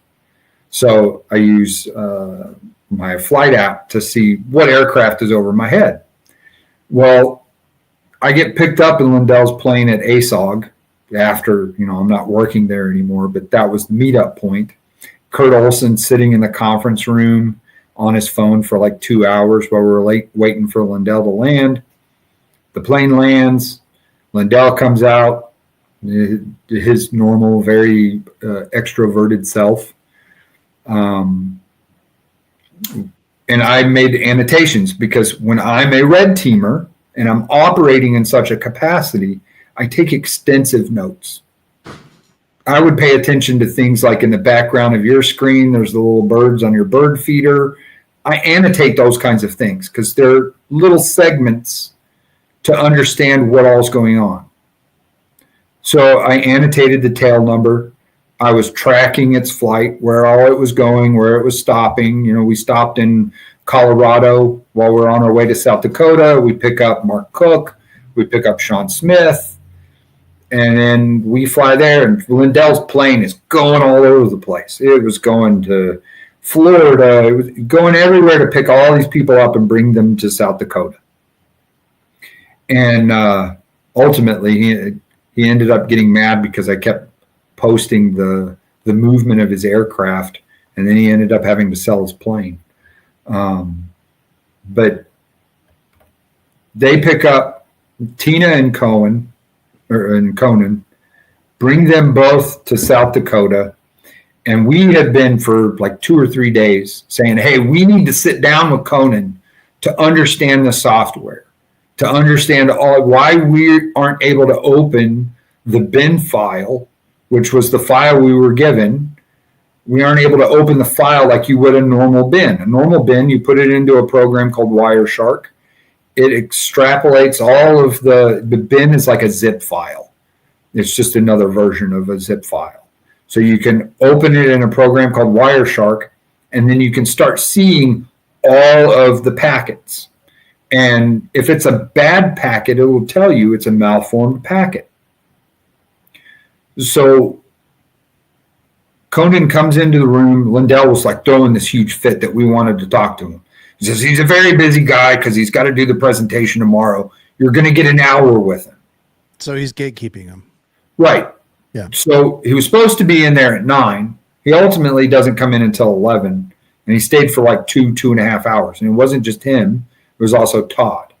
so I use my flight app to see what aircraft is over my head. Well, I get picked up in Lindell's plane at ASOG after, I'm not working there anymore, but that was the meetup point. Kurt Olson sitting in the conference room on his phone for like 2 hours while we were waiting for Lindell to land. The plane lands. Lindell comes out, his normal, very extroverted self. And I made annotations because when I'm a red teamer and I'm operating in such a capacity, I take extensive notes. I would pay attention to things like in the background of your screen, there's the little birds on your bird feeder. I annotate those kinds of things because they're little segments to understand what all's going on. So I annotated the tail number. I was tracking its flight, where all it was going, where it was stopping. We stopped in Colorado while we're on our way to South Dakota. We pick up Mark Cook. We pick up Sean Smith. And then we fly there, and Lindell's plane is going all over the place. It was going to Florida. It was going everywhere to pick all these people up and bring them to South Dakota. And ultimately, he ended up getting mad because I kept posting the movement of his aircraft, and then he ended up having to sell his plane. But they pick up Tina and Conan, and Conan, bring them both to South Dakota. And we had been for like 2 or 3 days saying, hey, we need to sit down with Conan to understand the software, to understand why we aren't able to open the bin file, which was the file we were given. We aren't able to open the file like you would a normal bin. A normal bin, you put it into a program called Wireshark. It extrapolates all of the bin is like a zip file. It's just another version of a zip file. So you can open it in a program called Wireshark, and then you can start seeing all of the packets. And if it's a bad packet, it will tell you it's a malformed packet. So Conan comes into the room. Lindell was like throwing this huge fit that we wanted to talk to him. He says he's a very busy guy because he's got to do the presentation tomorrow. You're going to get an hour with him. So he's gatekeeping him. Right. Yeah. So he was supposed to be in there at 9. He ultimately doesn't come in until 11. And he stayed for like 2.5 hours. And it wasn't just him. It was also Todd.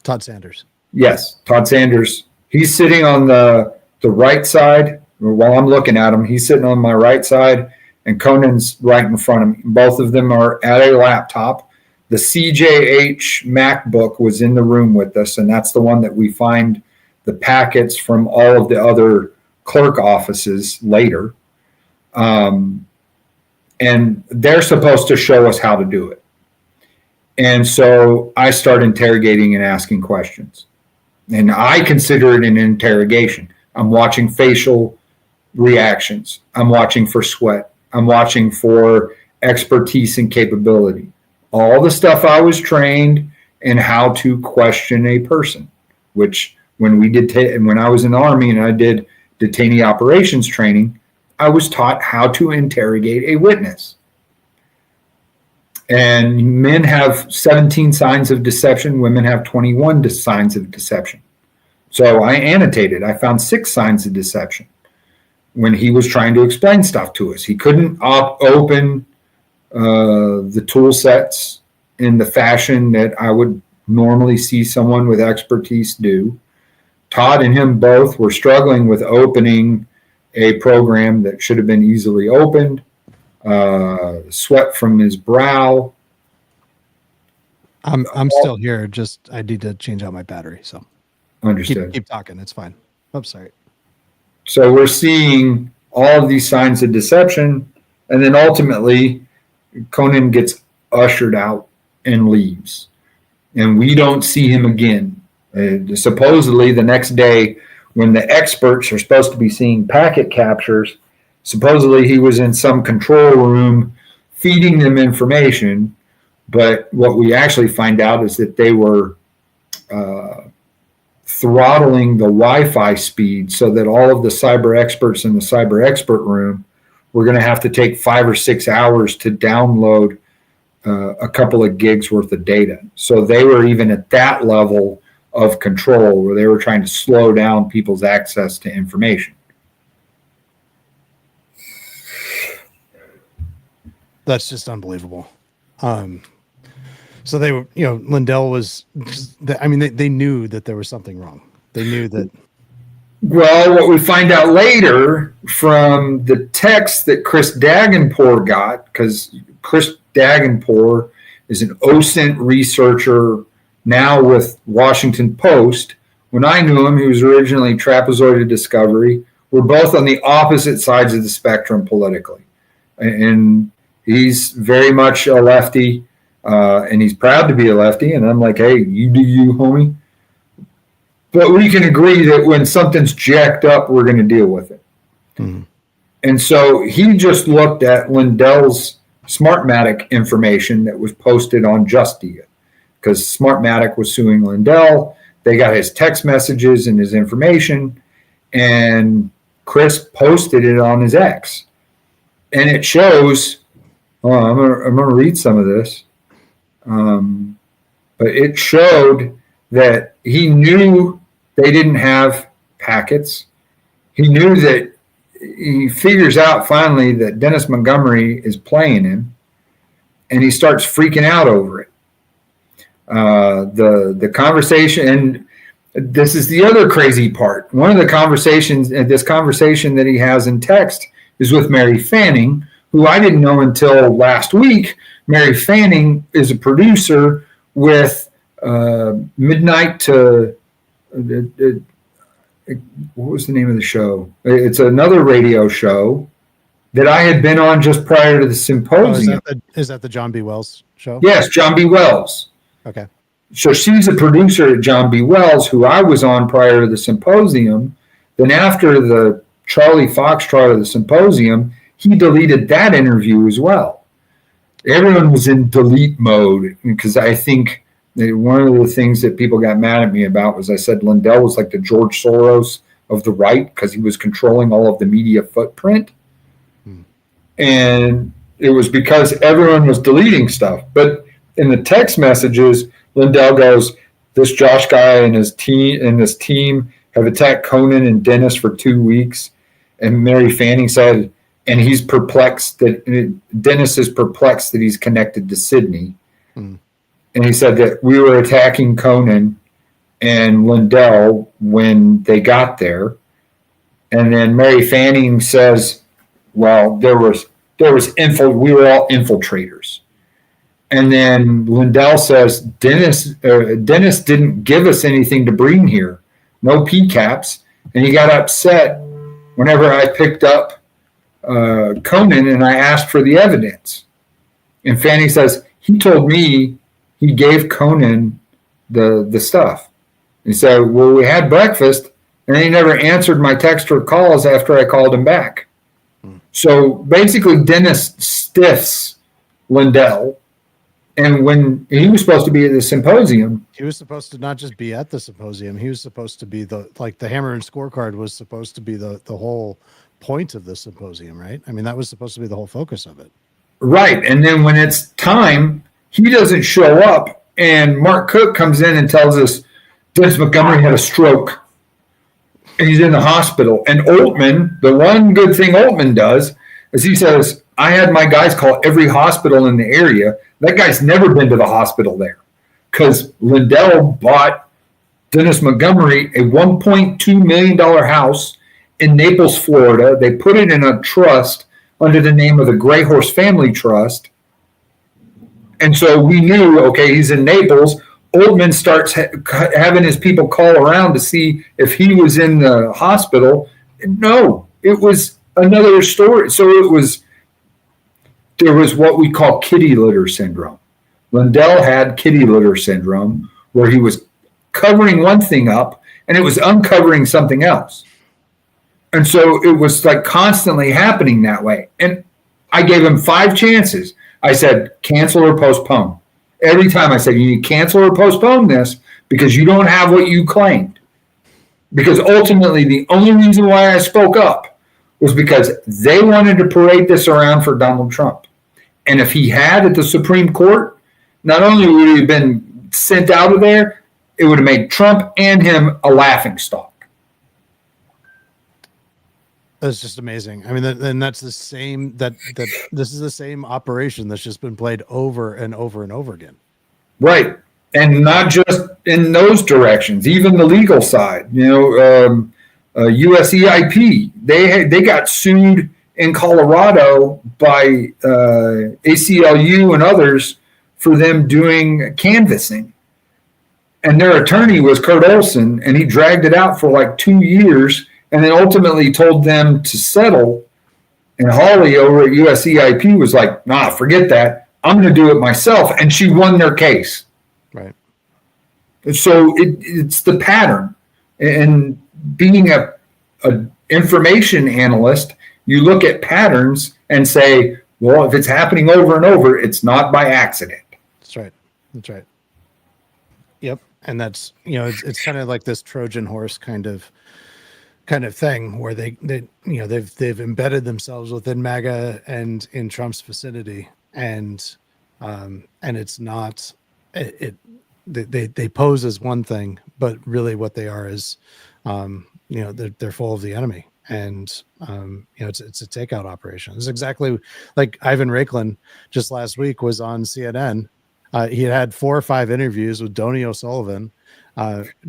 Todd Sanders. Yes. Todd Sanders. He's sitting on the right side. While I'm looking at him, he's sitting on my right side, and Conan's right in front of me. Both of them are at a laptop. The CJH MacBook was in the room with us, and that's the one that we find the packets from all of the other clerk offices later. And they're supposed to show us how to do it. And so I start interrogating and asking questions. And I consider it an interrogation. I'm watching facial reactions. I'm watching for sweat. I'm watching for expertise and capability. All the stuff I was trained in how to question a person, which when I was in the Army and I did detainee operations training, I was taught how to interrogate a witness. And men have 17 signs of deception. Women have 21 signs of deception. So I annotated. I found 6 signs of deception when he was trying to explain stuff to us. He couldn't open the tool sets in the fashion that I would normally see someone with expertise do. Todd and him both were struggling with opening a program that should have been easily opened. Sweat from his brow. I'm still here. Just I need to change out my battery. So understood. Keep talking. It's fine. I'm sorry. So we're seeing all of these signs of deception, and then ultimately Conan gets ushered out and leaves, and we don't see him again. Supposedly the next day, when the experts are supposed to be seeing packet captures, supposedly he was in some control room feeding them information, but what we actually find out is that they were throttling the Wi-Fi speed so that all of the cyber experts in the cyber expert room were going to have to take 5 or 6 hours to download a couple of gigs worth of data. So they were even at that level of control where they were trying to slow down people's access to information. That's just unbelievable. So they were, Lindell was, they knew that there was something wrong. They knew that. Well, what we find out later from the text that Chris Dagenpour got, because Chris Dagenpour is an OSINT researcher now with Washington Post. When I knew him, he was originally Trapezoidal Discovery. We're both on the opposite sides of the spectrum politically. And he's very much a lefty, and he's proud to be a lefty. And I'm like, hey, you do you, homie. But we can agree that when something's jacked up, we're going to deal with it. Mm-hmm. And so he just looked at Lindell's Smartmatic information that was posted on Justia, because Smartmatic was suing Lindell. They got his text messages and his information, and Chris posted it on his X. And it shows, I'm gonna read some of this, but it showed that he knew they didn't have packets. He knew that he figures out finally that Dennis Montgomery is playing him, and he starts freaking out over it. The conversation, this is the other crazy part. One of the conversations, this conversation that he has in text, is with Mary Fanning, who I didn't know until last week. Mary Fanning is a producer with Midnight to what was the name of the show? It's another radio show that I had been on just prior to the symposium. Is that the John B. Wells show? Yes, John B. Wells. Okay. So she's a producer at John B. Wells, who I was on prior to the symposium. Then after the Charlie Foxtrot of the symposium, he deleted that interview as well. Everyone was in delete mode because I think that one of the things that people got mad at me about was I said Lindell was like the George Soros of the right because he was controlling all of the media footprint. And it was because everyone was deleting stuff. But in the text messages, Lindell goes, this Josh guy and his team have attacked Conan and Dennis for 2 weeks. And Mary Fanning said, and he's perplexed that Dennis is perplexed that he's connected to Sydney. And he said that we were attacking Conan and Lindell when they got there. And then Mary Fanning says, well, we were all infiltrators. And then Lindell says, Dennis didn't give us anything to bring here. No PCAPs. And he got upset whenever I picked up Conan and I asked for the evidence. And Fanning says, he told me he gave Conan the stuff. He said, well, we had breakfast and he never answered my text or calls after I called him back. So basically, Dennis stiffs Lindell. And when he was supposed to be at the symposium, he was supposed to not just be at the symposium. He was supposed to be the hammer and scorecard was supposed to be the whole point of the symposium, right? I mean, that was supposed to be the whole focus of it. Right. And then when it's time, he doesn't show up. And Mark Cook comes in and tells us Dennis Montgomery had a stroke. And he's in the hospital. And Altman, the one good thing Altman does is he says, I had my guys call every hospital in the area. That guy's never been to the hospital there because Lindell bought Dennis Montgomery a $1.2 million house in Naples, Florida. They put it in a trust under the name of the Gray Horse Family Trust. And so we knew, okay, he's in Naples. Altman starts having his people call around to see if he was in the hospital. No, it was another story. So there was what we call kitty litter syndrome. Lindell had kitty litter syndrome where he was covering one thing up and it was uncovering something else. And so it was like constantly happening that way. And I gave him 5 chances. I said, cancel or postpone. Every time I said, you need to cancel or postpone this because you don't have what you claimed. Because ultimately, the only reason why I spoke up was because they wanted to parade this around for Donald Trump. And if he had at the Supreme Court, not only would he have been sent out of there, it would have made Trump and him a laughingstock. That's just amazing. I mean, and that's the same, that this is the same operation that's just been played over and over and over again. Right. And not just in those directions, even the legal side, USEIP, they got sued in Colorado by ACLU and others for them doing canvassing. And their attorney was Kurt Olson, and he dragged it out for like 2 years and then ultimately told them to settle. And Holly over at USEIP was like, nah, forget that. I'm going to do it myself. And she won their case. Right. So it's the pattern. And being a information analyst, you look at patterns and say, well, if it's happening over and over, it's not by accident. That's right. That's right. Yep. And that's, it's kind of like this Trojan horse kind of thing where they've embedded themselves within MAGA and in Trump's vicinity. And it's not, they pose as one thing, but really what they are is, they're full of the enemy. And, it's a takeout operation. It's exactly like Ivan Raiklin just last week was on CNN he had 4 or 5 interviews with Donnie O'Sullivan,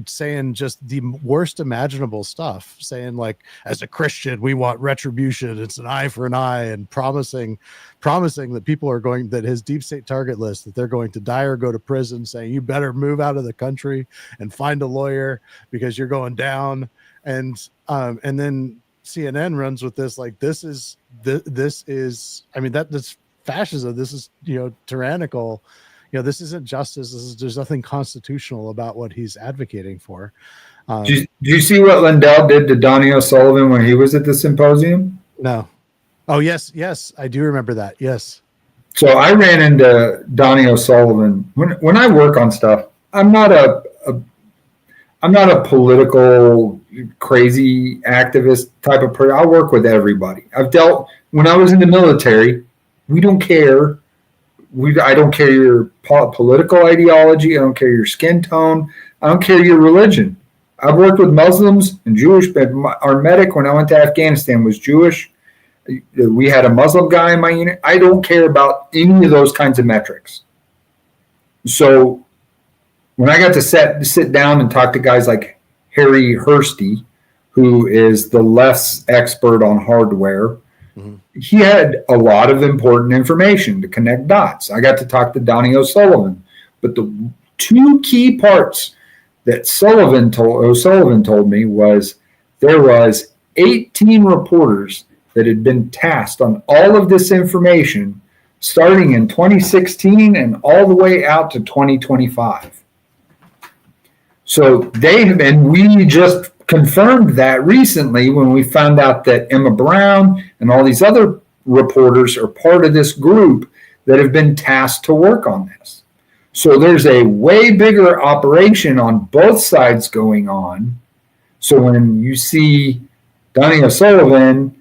saying just the worst imaginable stuff, saying like, as a Christian, we want retribution. It's an eye for an eye, and promising that people are going, that his deep state target list, that they're going to die or go to prison, saying you better move out of the country and find a lawyer because you're going down. And then CNN runs with this, like, this is, I mean, that's fascism. This is, tyrannical. This isn't justice. There's nothing constitutional about what he's advocating for. Do you see what Lindell did to Donnie O'Sullivan when he was at the symposium? No. Oh, yes, I do remember that. Yes. So I ran into Donnie O'Sullivan when I work on stuff. I'm not a political crazy activist type of person. I work with everybody. When I was in the military, we don't care. I don't care your political ideology. I don't care your skin tone. I don't care your religion. I've worked with Muslims and Jewish, but our medic when I went to Afghanistan was Jewish. We had a Muslim guy in my unit. I don't care about any of those kinds of metrics. So when I got to sit down and talk to guys like Harry Hursty, who is the less expert on hardware, he had a lot of important information to connect dots. I got to talk to Donnie O'Sullivan, but the 2 key parts that O'Sullivan told me was there was 18 reporters that had been tasked on all of this information starting in 2016 and all the way out to 2025. So we just confirmed that recently when we found out that Emma Brown and all these other reporters are part of this group that have been tasked to work on this. So there's a way bigger operation on both sides going on. So when you see Donnie O'Sullivan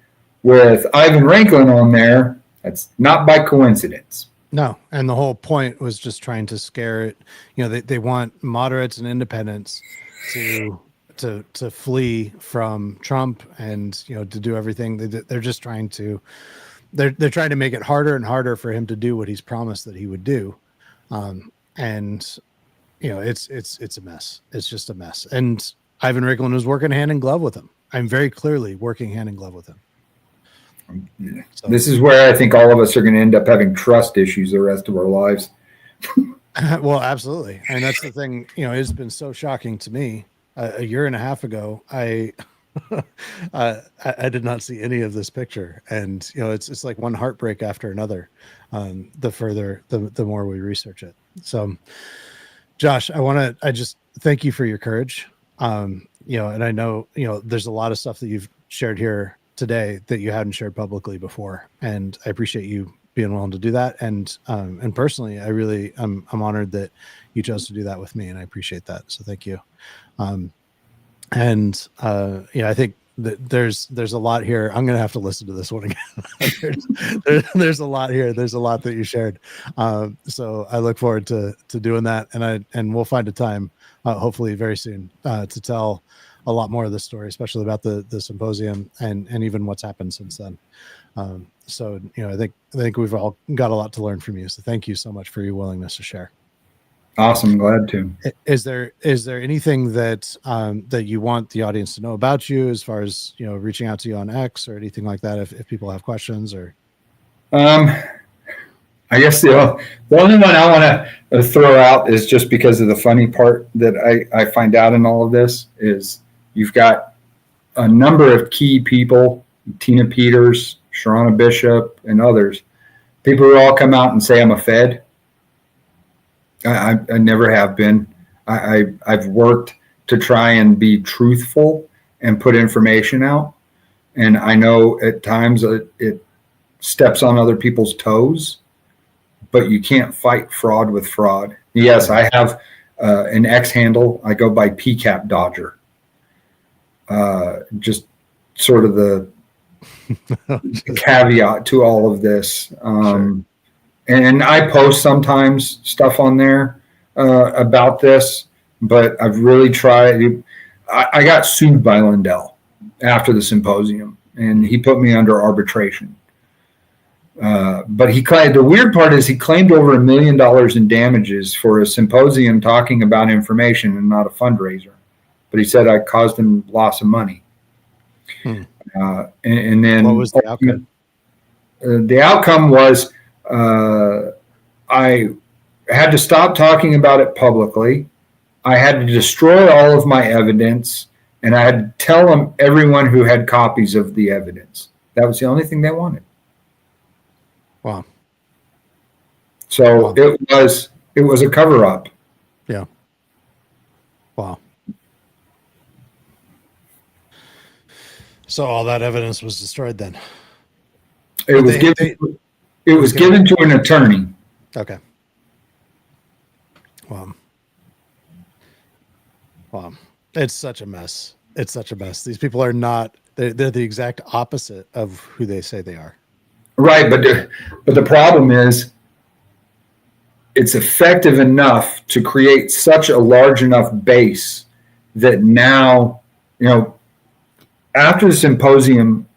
with Ivan Ranklin on there, that's not by coincidence. No, and the whole point was just trying to scare it. They want moderates and independents to flee from Trump and to do everything. They're just trying to they're trying to make it harder and harder for him to do what he's promised that he would do. And it's a mess. It's just a mess. And Ivan Ranklin was working hand in glove with him. I'm very clearly working hand in glove with him. So, this is where I think all of us are going to end up having trust issues the rest of our lives. Well, absolutely. And that's the thing, it's been so shocking to me. A year and a half ago, I did not see any of this picture, and it's like one heartbreak after another. The more we research it. So, Josh, I just thank you for your courage. And I know there's a lot of stuff that you've shared here today that you hadn't shared publicly before, and I appreciate you being willing to do that. And personally, I'm honored that you chose to do that with me, and I appreciate that. So thank you. I think that there's a lot here. I'm going to have to listen to this one again. there's a lot here. There's a lot that you shared. So I look forward to doing that. And we'll find a time, hopefully very soon, to tell a lot more of the story, especially about the symposium and even what's happened since then. So I think we've all got a lot to learn from you. So thank you so much for your willingness to share. Awesome. Glad to. Is there anything that you want the audience to know about you, as far as reaching out to you on X or anything like that, if people have questions? Or I guess the only one I want to throw out is, just because of the funny part that I find out in all of this, is you've got a number of key people, Tina Peters, Sharona Bishop, and others, people who all come out and say I'm a Fed. I never have been. I've worked to try and be truthful and put information out. And I know at times it steps on other people's toes, but you can't fight fraud with fraud. Yes, I have an X handle. I go by PCAP Dodger. Just sort of the caveat to all of this. Sure. And I post sometimes stuff on there about this, but I've really tried. I got sued by Lindell after the symposium, and he put me under arbitration. But he claimed, the weird part is he claimed over $1 million in damages for a symposium talking about information and not a fundraiser. But he said I caused him loss of money. And then what was the outcome? The outcome was I had to stop talking about it publicly. I had to destroy all of my evidence, and I had to tell everyone who had copies of the evidence. That was the only thing they wanted. Wow. So it was a cover up. Yeah. Wow. So all that evidence was destroyed then. It was given to an attorney. Okay. Wow. Wow. It's such a mess. It's such a mess. These people are not, they're the exact opposite of who they say they are. Right. But the problem is it's effective enough to create such a large enough base that now, after the symposium,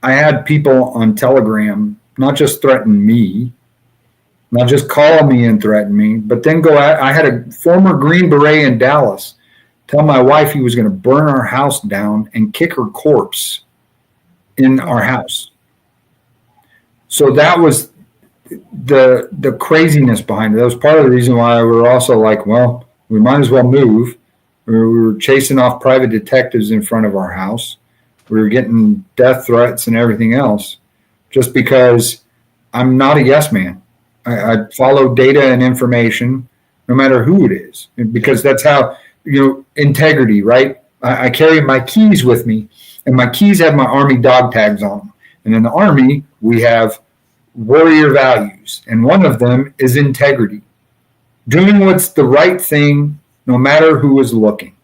I had people on Telegram not just threaten me, not just call me and threaten me, but then go out. I had a former Green Beret in Dallas tell my wife he was going to burn our house down and kick her corpse in our house. So that was the craziness behind it. That was part of the reason why we were also like, well, we might as well move. We were chasing off private detectives in front of our house. We were getting death threats and everything else just because I'm not a yes man. I follow data and information no matter who it is, because that's how, integrity, right? I carry my keys with me, and my keys have my Army dog tags on them. And in the Army, we have warrior values, and one of them is integrity. Doing what's the right thing no matter who is looking.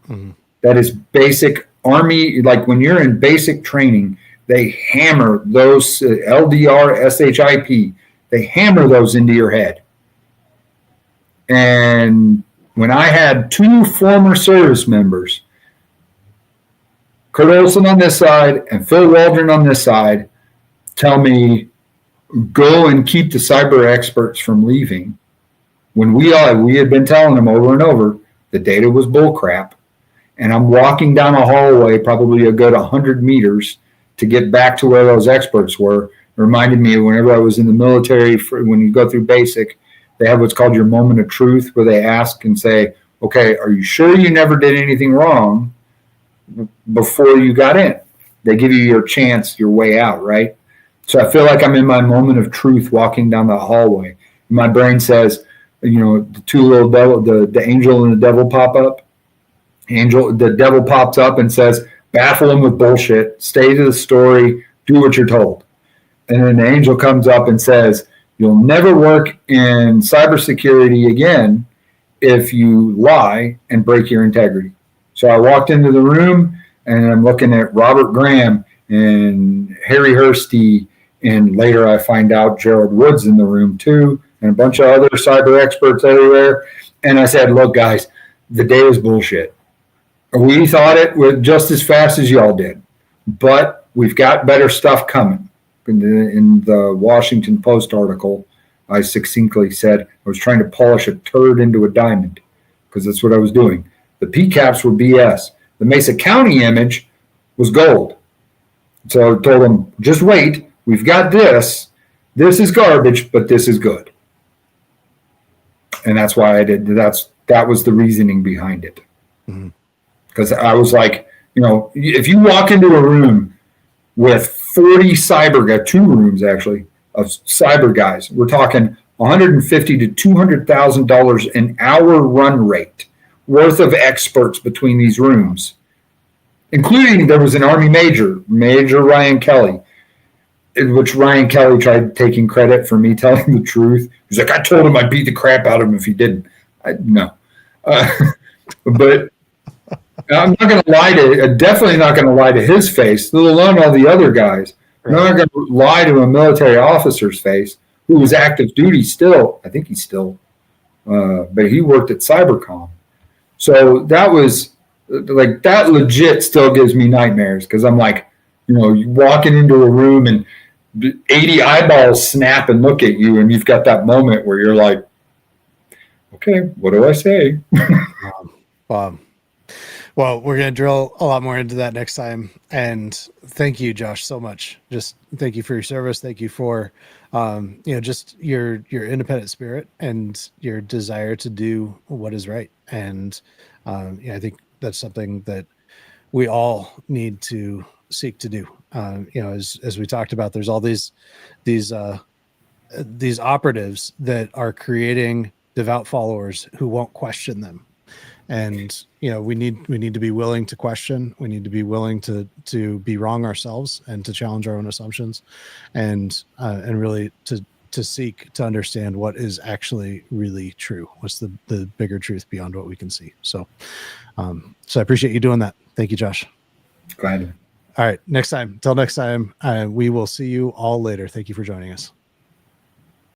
Mm-hmm. That is basic Army. Like when you're in basic training, they hammer those LDR, SHIP. They hammer those into your head. And when I had two former service members, Kurt Olson on this side and Phil Waldron on this side, tell me, go and keep the cyber experts from leaving, when we had been telling them over and over the data was bullcrap. And I'm walking down a hallway, probably a good 100 meters, to get back to where those experts were. It reminded me of whenever I was in the military, when you go through basic, they have what's called your moment of truth, where they ask and say, okay, are you sure you never did anything wrong before you got in? They give you your chance, your way out, right? So I feel like I'm in my moment of truth walking down the hallway. My brain says, the two little devil, the angel and the devil pop up. The devil pops up and says, baffle him with bullshit, stay to the story, do what you're told. And then the angel comes up and says, you'll never work in cybersecurity again if you lie and break your integrity. So I walked into the room and I'm looking at Robert Graham and Harry Hursty, and later I find out Gerald Wood's in the room too, and a bunch of other cyber experts everywhere. And I said, look, guys, the data's bullshit. We thought it was just as fast as y'all did, but we've got better stuff coming. In the Washington Post article, I succinctly said I was trying to polish a turd into a diamond, because that's what I was doing. The PCAPs were BS. The Mesa County image was gold. So I told them, just wait. We've got this. This is garbage, but this is good. And that's why I did. That was the reasoning behind it. Mm-hmm. Because I was like, if you walk into a room with 40 cyber guys, 2 rooms actually, of cyber guys, we're talking $150,000 to $200,000 an hour run rate worth of experts between these rooms, including there was an Army Major Ryan Kelly, which Ryan Kelly tried taking credit for me telling the truth. He's like, I told him I'd beat the crap out of him if he didn't. No. But I'm not going to lie definitely not going to lie to his face, let alone all the other guys. Right. I'm not going to lie to a military officer's face who was active duty still. I think he's still, but he worked at Cybercom. So that was like, that legit still gives me nightmares, because I'm like, walking into a room and 80 eyeballs snap and look at you, and you've got that moment where you're like, okay, what do I say? Um, well, we're going to drill a lot more into that next time. And thank you, Josh, so much. Just thank you for your service. Thank you for, just your independent spirit and your desire to do what is right. And I think that's something that we all need to seek to do. As we talked about, there's all these operatives that are creating devout followers who won't question them. And we need to be willing to question. We need to be willing to be wrong ourselves and to challenge our own assumptions, and really to seek to understand what is actually really true. What's the bigger truth beyond what we can see. So I appreciate you doing that. Thank you, Josh. Glad. All right. Next time. Till next time. We will see you all later. Thank you for joining us.